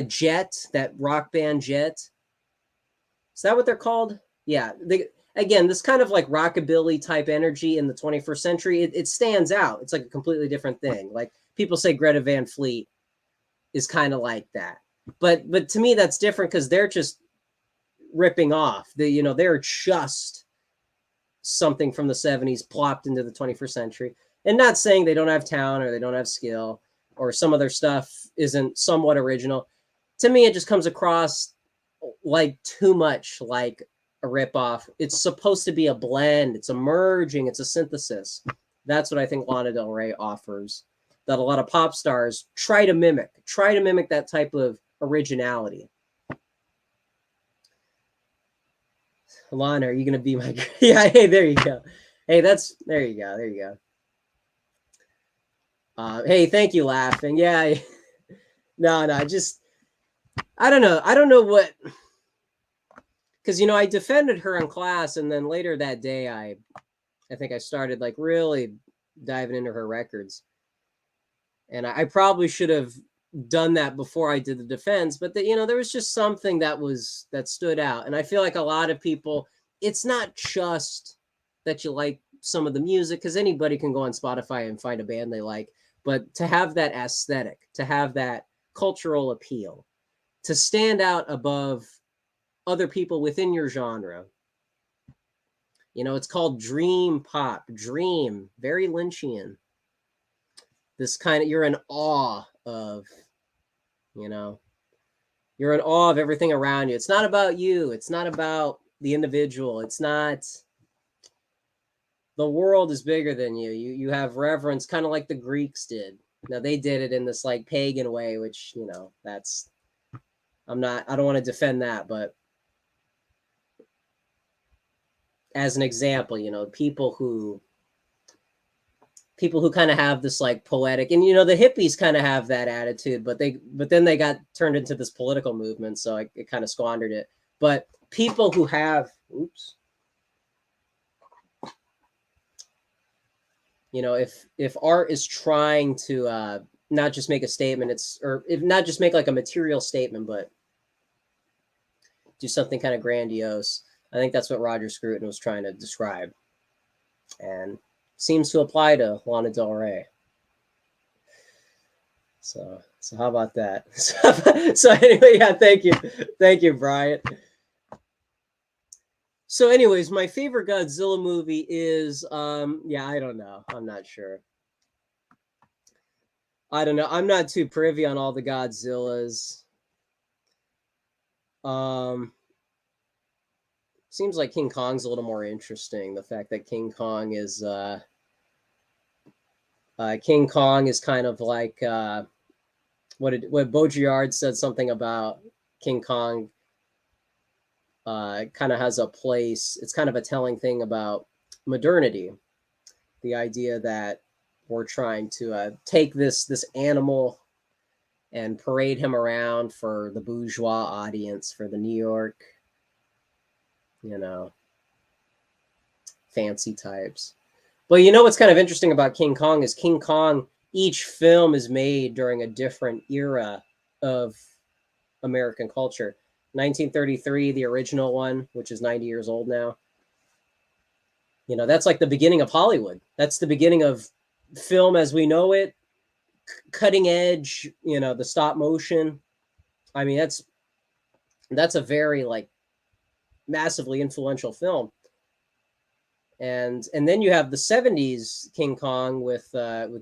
Jet, that rock band Jet. Is that what they're called? Yeah. Again, this kind of like rockabilly type energy in the 21st century, it stands out. It's like a completely different thing. Like people say Greta Van Fleet is kind of like that. But to me, that's different because they're just ripping off. They're just something from the 70s plopped into the 21st century. And not saying they don't have talent or they don't have skill or some of their stuff isn't somewhat original. To me, it just comes across like too much like a ripoff. It's supposed to be a blend. It's a merging. It's a synthesis. That's what I think Lana Del Rey offers that a lot of pop stars try to mimic that type of originality. Lana, are you going to be my... Yeah, hey, there you go. Hey, there you go. Hey, thank you, laughing. Yeah. No, I don't know what... Because, I defended her in class, and then later that day, I think I started, like, really diving into her records. And I probably should have done that before I did the defense, but there was just something that stood out. And I feel like a lot of people, it's not just that you like some of the music, because anybody can go on Spotify and find a band they like, but to have that aesthetic, to have that cultural appeal, to stand out above other people within your genre. It's called dream pop. Dream, very Lynchian. This kind of, you're in awe of, you're in awe of everything around you. It's not about you. It's not about the individual. It's not, the world is bigger than you. You have reverence, kind of like the Greeks did. Now they did it in this like pagan way, which, that's, I don't want to defend that, but as an example, people who kind of have this like poetic, and the hippies kind of have that attitude, but then they got turned into this political movement, so it kind of squandered it. But people who have, if art is trying to not just make a statement, if not just make like a material statement, but do something kind of grandiose. I think that's what Roger Scruton was trying to describe, and seems to apply to Lana Del Rey. So how about that? So anyway, yeah, thank you, Brian. So anyways, my favorite Godzilla movie is I don't know, I'm not sure. I don't know, I'm not too privy on all the Godzillas. Seems like King Kong's a little more interesting. The fact that King Kong is kind of like what Baudrillard said something about King Kong. Kind of has a place. It's kind of a telling thing about modernity. The idea that we're trying to take this animal and parade him around for the bourgeois audience, for the New York, fancy types. But what's kind of interesting about King Kong is King Kong, each film is made during a different era of American culture. 1933, the original one, which is 90 years old now. That's like the beginning of Hollywood. That's the beginning of film as we know it, cutting edge, the stop motion. I mean, that's a very like massively influential film. And then you have the 70s King Kong with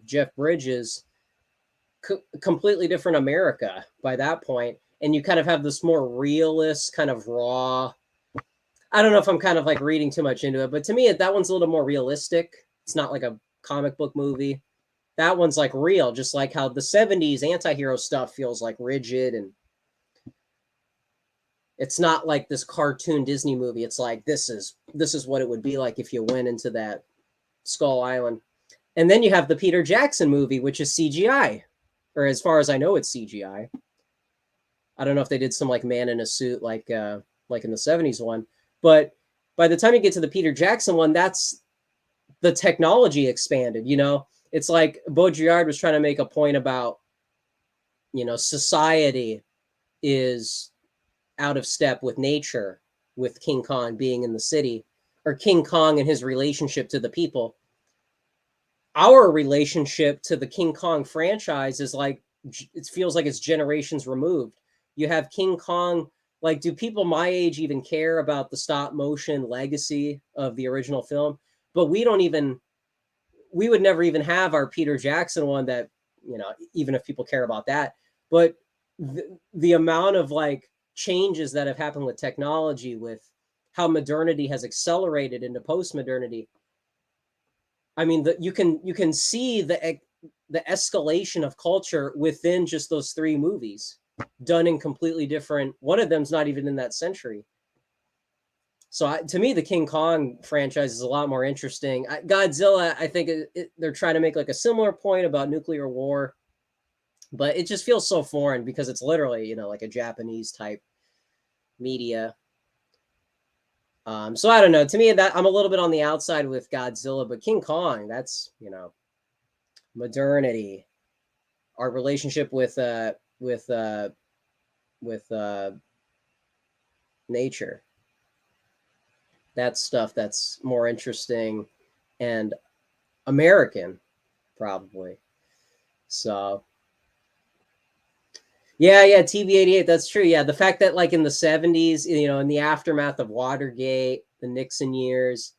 Jeff Bridges, completely different America by that point, and you kind of have this more realist, kind of raw. I don't know if I'm kind of like reading too much into it, but to me, that one's a little more realistic. It's not like a comic book movie. That one's like real, just like how the 70s anti-hero stuff feels like rigid, and it's not like this cartoon Disney movie. It's like this is what it would be like if you went into that Skull Island. And then you have the Peter Jackson movie, which is CGI, or as far as I know, it's CGI. I don't know if they did some like man in a suit like in the 70s one, but by the time you get to the Peter Jackson one, that's the technology expanded. You know, it's like Baudrillard was trying to make a point about, you know, society is out of step with nature, with King Kong being in the city, or King Kong and his relationship to the people. Our relationship to the King Kong franchise is like, it feels like it's generations removed. You have King Kong, like, do people my age even care about the stop motion legacy of the original film? But we would never even have our Peter Jackson one that, you know, even if people care about that. But the amount of like changes that have happened with technology, with how modernity has accelerated into post-modernity. I mean, you can see the escalation of culture within just those three movies, done in completely different. One of them's not even in that century. So to me, the King Kong franchise is a lot more interesting. Godzilla, I think they're trying to make like a similar point about nuclear war, but it just feels so foreign because it's literally, you know, like a Japanese type media. So I don't know. To me, that I'm a little bit on the outside with Godzilla, but King Kong, that's, you know, modernity, our relationship with nature. That's stuff that's more interesting and American, probably. So yeah, TV-88, that's true. Yeah, the fact that like in the 70s, you know, in the aftermath of Watergate, the Nixon years,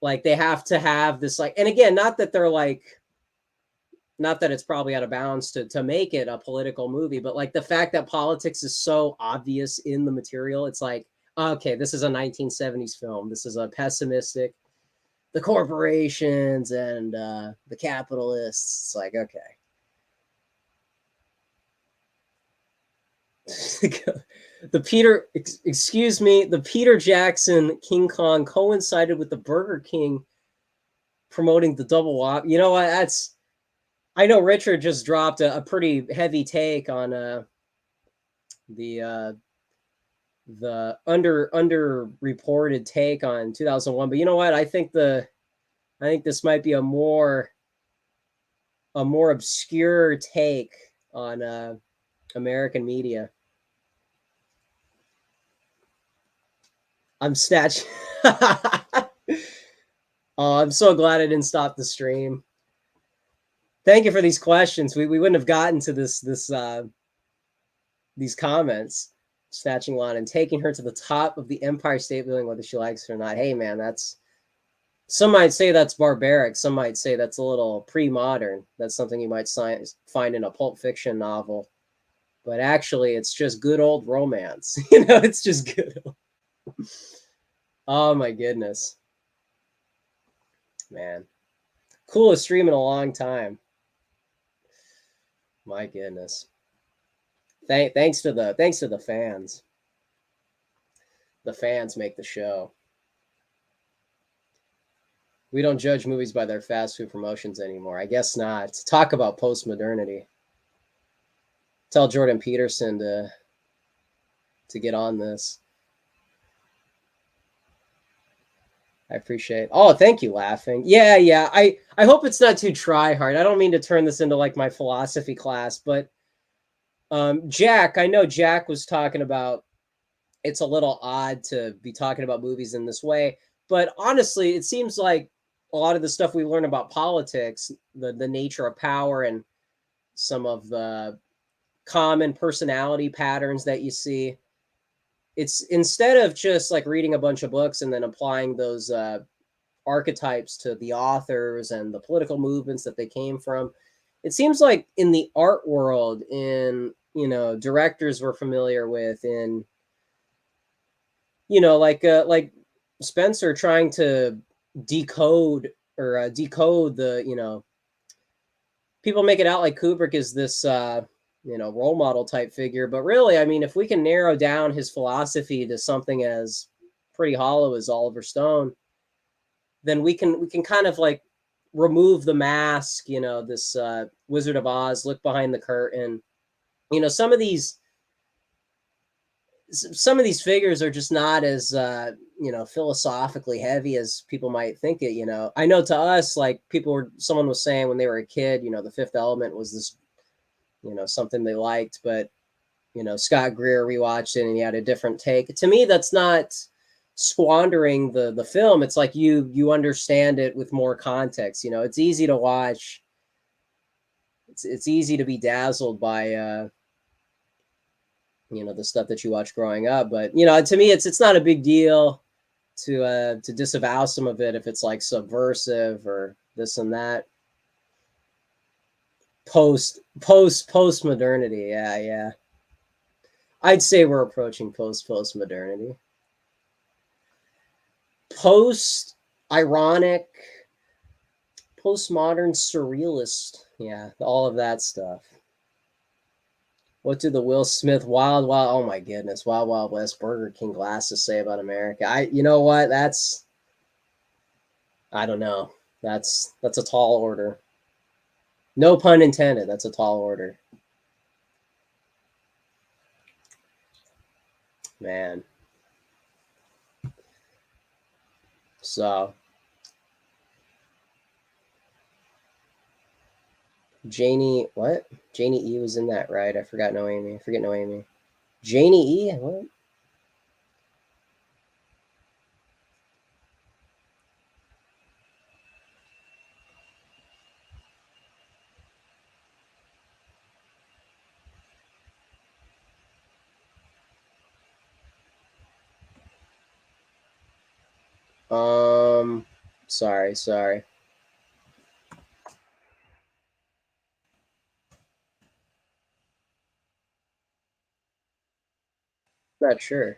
like they have to have this like, and again, not that it's probably out of bounds to make it a political movie, but like the fact that politics is so obvious in the material, it's like, okay, this is a 1970s film. This is a pessimistic, the corporations and the capitalists. It's like, okay. The Peter Jackson King Kong coincided with the Burger King promoting the double whop. You know what? I know Richard just dropped a pretty heavy take on the underreported take on 2001. But you know what? I think this might be a more obscure take on American media. I'm snatching. Oh, I'm so glad I didn't stop the stream. Thank you for these questions. We wouldn't have gotten to these comments. Snatching Lon and taking her to the top of the Empire State Building, whether she likes it or not. Hey, man, some might say that's barbaric. Some might say that's a little pre-modern. That's something you might find in a Pulp Fiction novel. But actually, it's just good old romance. You know, it's just good old. Oh, my goodness. Man. Coolest stream in a long time. My goodness. Thanks to the fans. The fans make the show. We don't judge movies by their fast food promotions anymore. I guess not. Talk about post-modernity. Tell Jordan Peterson to get on this. I appreciate. Oh, thank you, laughing. Yeah. I hope it's not too try hard. I don't mean to turn this into like my philosophy class, but Jack, I know Jack was talking about it's a little odd to be talking about movies in this way, but honestly, it seems like a lot of the stuff we learn about politics, the nature of power, and some of the common personality patterns that you see, it's instead of just like reading a bunch of books and then applying those archetypes to the authors and the political movements that they came from, it seems like in the art world, in, you know, directors we're familiar with, in, you know, like Spencer trying to decode or decode the, you know, people make it out like Kubrick is this you know, role model type figure, but really, I mean, if we can narrow down his philosophy to something as pretty hollow as Oliver Stone, then we can kind of like remove the mask, you know, this Wizard of Oz, look behind the curtain. You know, some of these figures are just not as you know, philosophically heavy as people might think it. You know, I know to us, like someone was saying when they were a kid, you know, the Fifth Element was this, you know, something they liked, but, you know, Scott Greer rewatched it and he had a different take. To me, that's not squandering the film. It's like you understand it with more context. You know, it's easy to watch. It's easy to be dazzled by you know, the stuff that you watch growing up. But, you know, to me, it's not a big deal to disavow some of it if it's like subversive or this and that. Post modernity. Yeah, yeah. I'd say we're approaching post modernity. Post ironic, postmodern surrealist. Yeah, all of that stuff. What did the Will Smith Wild oh my goodness, Wild Wild West Burger King glasses say about America? You know what? I don't know. That's a tall order. No pun intended. That's a tall order. Man. So Janie, what? Janie E was in that, right? I forgot Noemi. I forget Noemi. Janie E? What? Sorry. Not sure.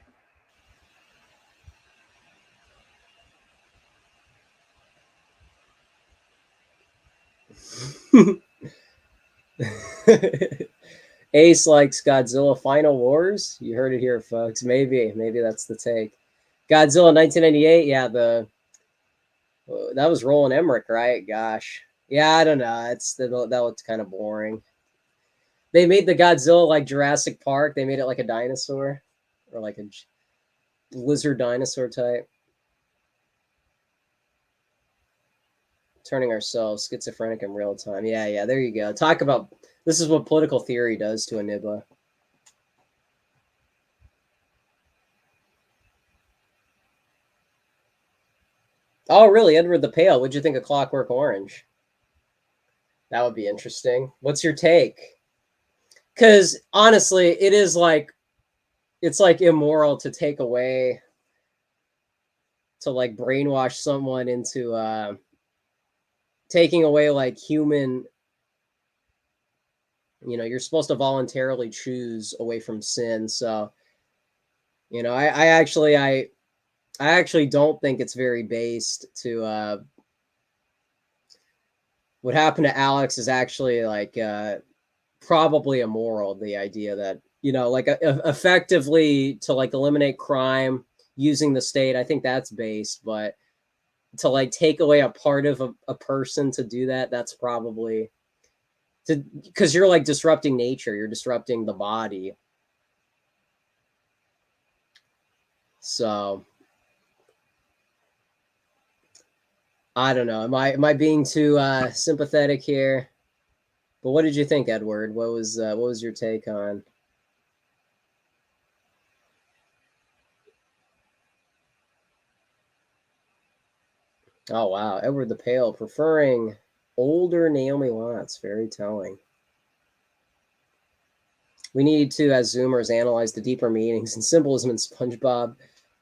Ace likes Godzilla Final Wars. You heard it here, folks. Maybe that's the take. Godzilla 1998. Yeah, that was Roland Emmerich, right? Gosh. Yeah, I don't know. That looked kind of boring. They made the Godzilla like Jurassic Park. They made it like a dinosaur or like a lizard dinosaur type. Turning ourselves schizophrenic in real time. Yeah. There you go. Talk about this is what political theory does to a nibba. Oh, really? Edward the Pale. What'd you think of Clockwork Orange? That would be interesting. What's your take? Because honestly, it's like immoral to take away, to like brainwash someone into taking away like human. You know, you're supposed to voluntarily choose away from sin. So, you know, I actually don't think it's very based to what happened to Alex is actually like probably immoral. The idea that, you know, like effectively to like eliminate crime using the state, I think that's based, but to like take away a part of a person to do that, that's probably because you're like disrupting nature, you're disrupting the body. So I don't know. Am I being too sympathetic here? But what did you think, Edward? What was your take on? Oh wow, Edward the Pale preferring older Naomi Watts. Very telling. We need to, as Zoomers, analyze the deeper meanings and symbolism in SpongeBob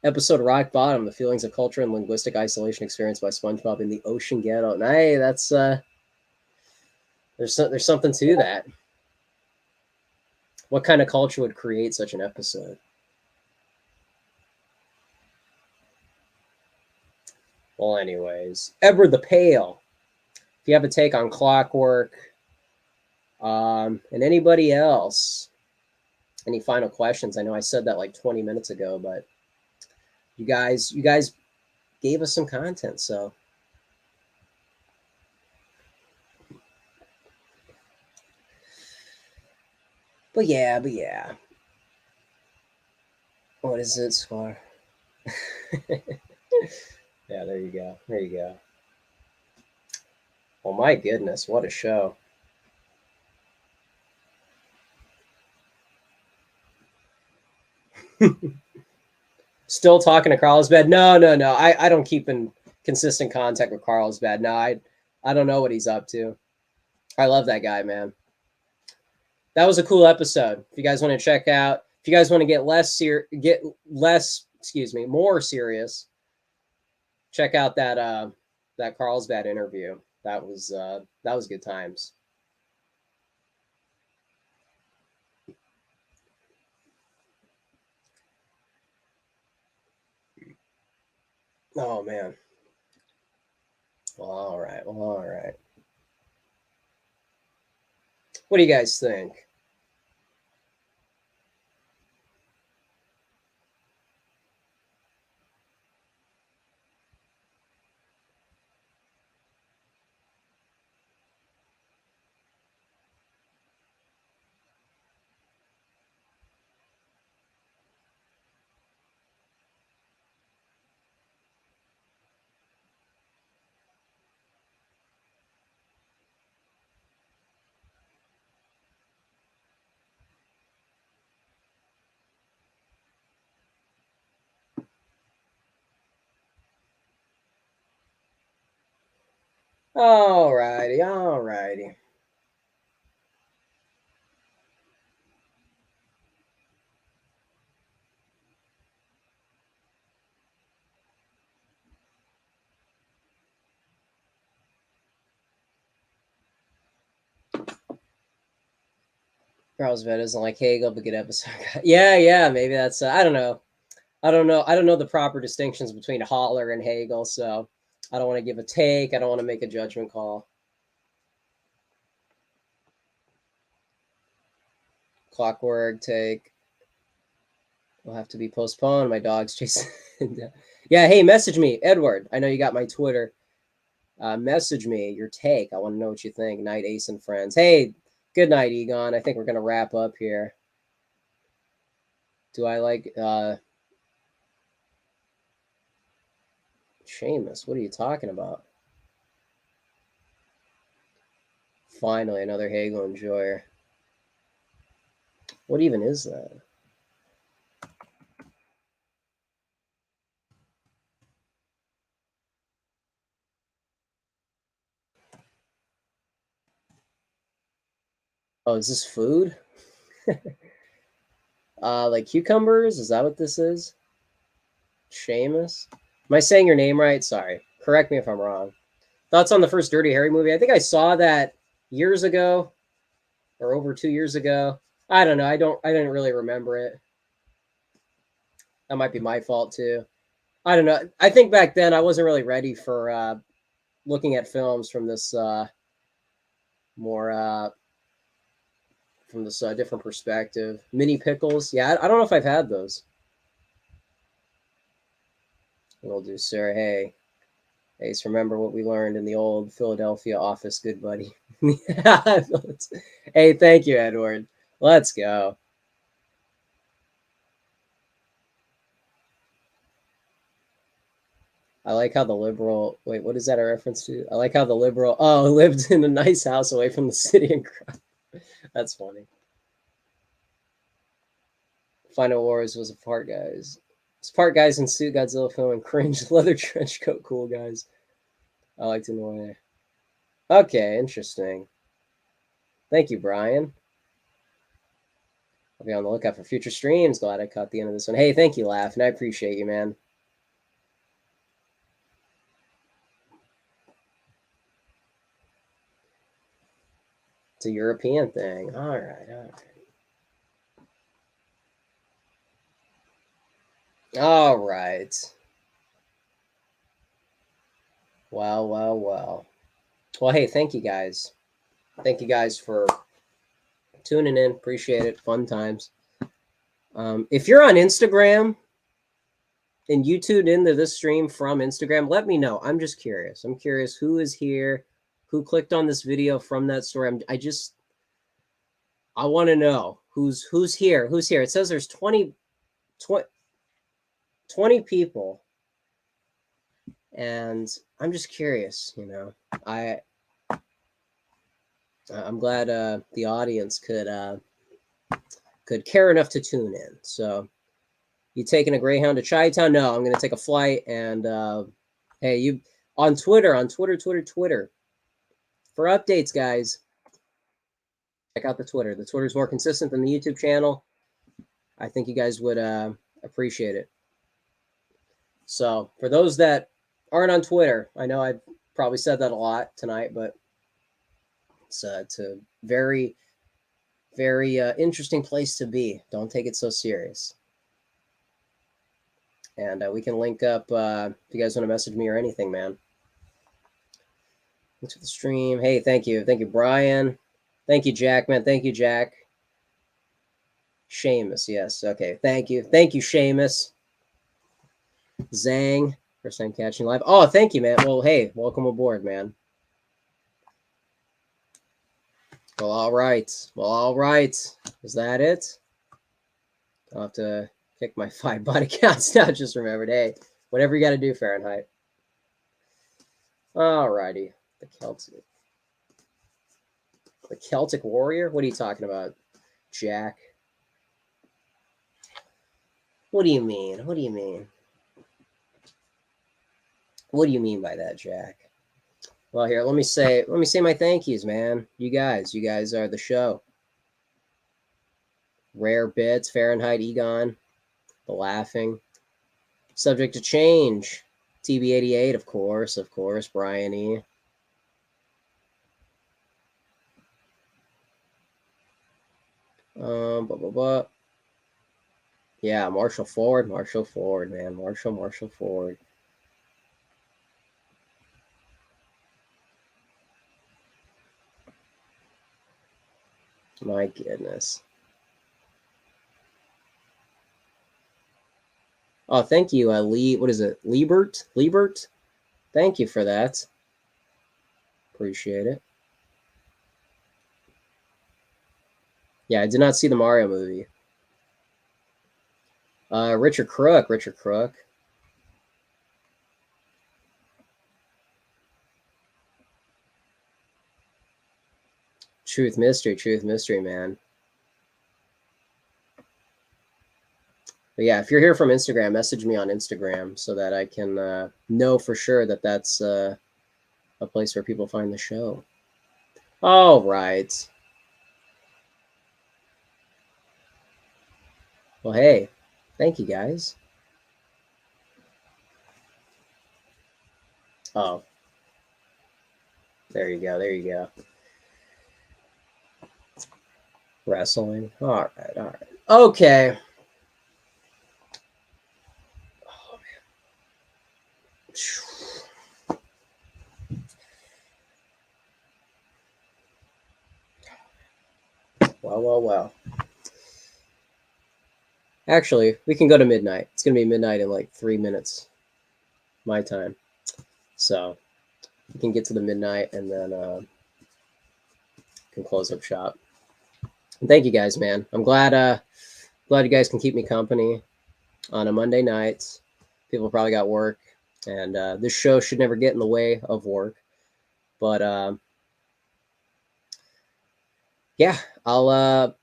episode Rock Bottom, the feelings of culture and linguistic isolation experienced by SpongeBob in the ocean ghetto. And hey, that's There's something to that. What kind of culture would create such an episode? Well, anyways, Edward the Pale. If you have a take on Clockwork, and anybody else, any final questions? I know I said that like 20 minutes ago, but you guys gave us some content, so. But yeah. What is it, Scar? Yeah, there you go. Well, my goodness, what a show. Still talking to Carlsbad? No. I don't keep in consistent contact with Carlsbad. No, I don't know what he's up to. I love that guy, man. That was a cool episode. If you guys want to check out, if you guys want to get more serious, check out that Carlsbad interview. That was good times. Oh man. Well, all right. What do you guys think? All righty. Carlsbad doesn't like Hegel, but good episode. yeah, maybe that's. I don't know. I don't know the proper distinctions between Holler and Hegel, so I don't want to give a take. I don't want to make a judgment call. Clockwork take will have to be postponed. My dog's chasing. Yeah, hey, message me, Edward. I know you got my Twitter. Message me your take. I want to know what you think. Night, Ace and friends. Hey, good night, Egon. I think we're gonna wrap up here. Do I like Seamus? What are you talking about? Finally, another Hegel enjoyer. What even is that? Oh, is this food? Like cucumbers? Is that what this is? Seamus? Am I saying your name right? Sorry. Correct me if I'm wrong. Thoughts on the first Dirty Harry movie? I think I saw that years ago or over 2 years ago. I don't know. I didn't really remember it. That might be my fault too. I don't know. I think back then I wasn't really ready for looking at films from this more from this different perspective. Mini pickles. Yeah, I don't know if I've had those. We'll do, sir. Hey, Ace, remember what we learned in the old Philadelphia office, good buddy. Hey, thank you, Edward. Let's go. I like how the liberal. Wait, what is that a reference to? I like how the liberal. Oh, lived in a nice house away from the city and crowd. That's funny. Final Wars was a part guys. It's part guys in suit Godzilla film and cringe leather trench coat cool guys. I like to know. Okay, interesting. Thank you, Brian. I'll be on the lookout for future streams. Glad I caught the end of this one. Hey, thank you, Laugh, and I appreciate you, man. It's a European thing. All right, all right. All right. Well, well, well. Well, hey, thank you guys. Thank you guys for tuning in. Appreciate it. Fun times. If you're on Instagram and you tuned into this stream from Instagram, let me know. I'm just curious. I'm curious who is here, who clicked on this video from that story. I want to know who's here. Who's here? It says there's 20 people, and I'm just curious. I'm glad the audience could care enough to tune in. So, you taking a Greyhound to Chi-Town? No, I'm going to take a flight. And hey, you on Twitter, for updates, guys. Check out the Twitter. The Twitter's more consistent than the YouTube channel. I think you guys would appreciate it. So, for those that aren't on Twitter, I know I've probably said that a lot tonight, but it's a very, very interesting place to be. Don't take it so serious. And we can link up if you guys want to message me or anything, man. Thanks for the stream. Hey, thank you. Thank you, Brian. Thank you, Jack, man. Thank you, Jack. Seamus, yes. Okay, thank you. Thank you, Seamus. Zhang, first time catching live. Oh, thank you, man. Well, hey, welcome aboard, man. Well, all right. Well, all right. Is that it? I'll have to pick my 5 body counts now. Just remembered. Hey, whatever you got to do, Fahrenheit. All righty. The Celtic warrior? What are you talking about, Jack? What do you mean? What do you mean? What do you mean by that, Jack? Well, here, let me say my thank yous, man. You guys are the show. Rare Bits, Fahrenheit, Egon, The Laughing, Subject to Change, TB88, of course, Brian E. Blah, blah, blah. Yeah, Marshall Ford, man. Marshall Ford. My goodness. Oh, thank you, Lee. What is it? Liebert? Thank you for that. Appreciate it. Yeah, I did not see the Mario movie. Richard Crook. Truth mystery, man. But yeah, if you're here from Instagram, message me on Instagram so that I can know for sure that that's a place where people find the show. All right. Well, hey, thank you, guys. Oh, there you go. Wrestling. All right. Okay. Oh, man. Well. Actually, we can go to midnight. It's going to be midnight in like 3 minutes, my time. So we can get to the midnight and then can close up shop. And thank you guys, man. I'm glad you guys can keep me company on a Monday night. People probably got work, and this show should never get in the way of work. But yeah, I'll.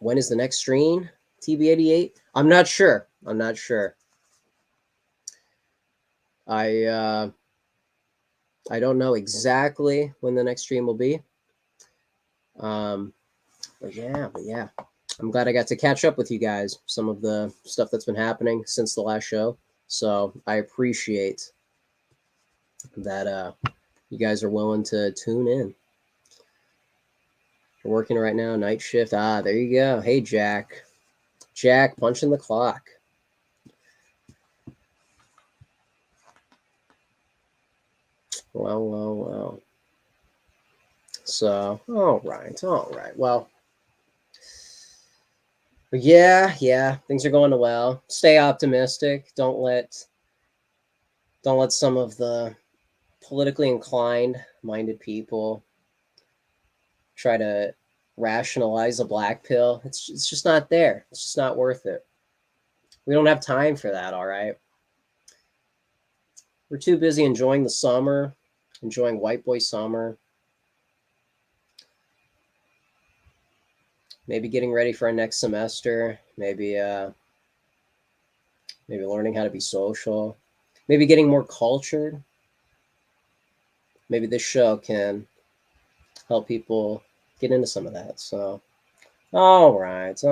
When is the next stream? TB88? I'm not sure. I don't know exactly when the next stream will be. But yeah. I'm glad I got to catch up with you guys. Some of the stuff that's been happening since the last show. So I appreciate that you guys are willing to tune in. You're working right now, night shift. Ah, there you go. Hey, Jack. Jack, punching the clock. Well. So, all right. Well, yeah, things are going well. Stay optimistic. Don't let some of the politically inclined minded people try to rationalize a black pill. It's just not there. It's just not worth it. We don't have time for that, all right? We're too busy enjoying the summer, enjoying white boy summer. Maybe getting ready for our next semester, maybe learning how to be social, maybe getting more cultured. Maybe this show can help people get into some of that. So, all right.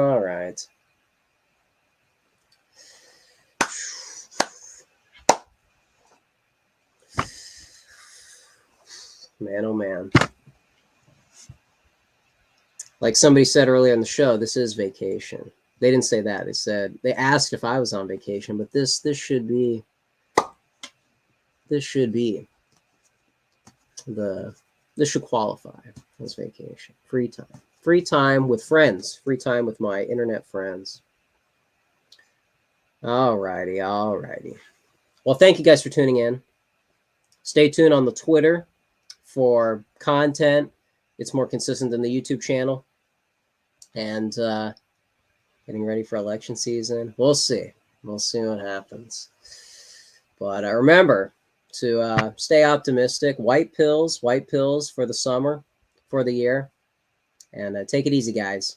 Man, oh man. Like somebody said earlier in the show, this is vacation. They didn't say that. They asked if I was on vacation, but this should be this should qualify as vacation. Free time. Free time with friends. Free time with my internet friends. Alrighty. Well, thank you guys for tuning in. Stay tuned on the Twitter for content. It's more consistent than the YouTube channel. And getting ready for election season. We'll see. We'll see what happens. But remember to stay optimistic. White pills for the summer, for the year. And take it easy, guys.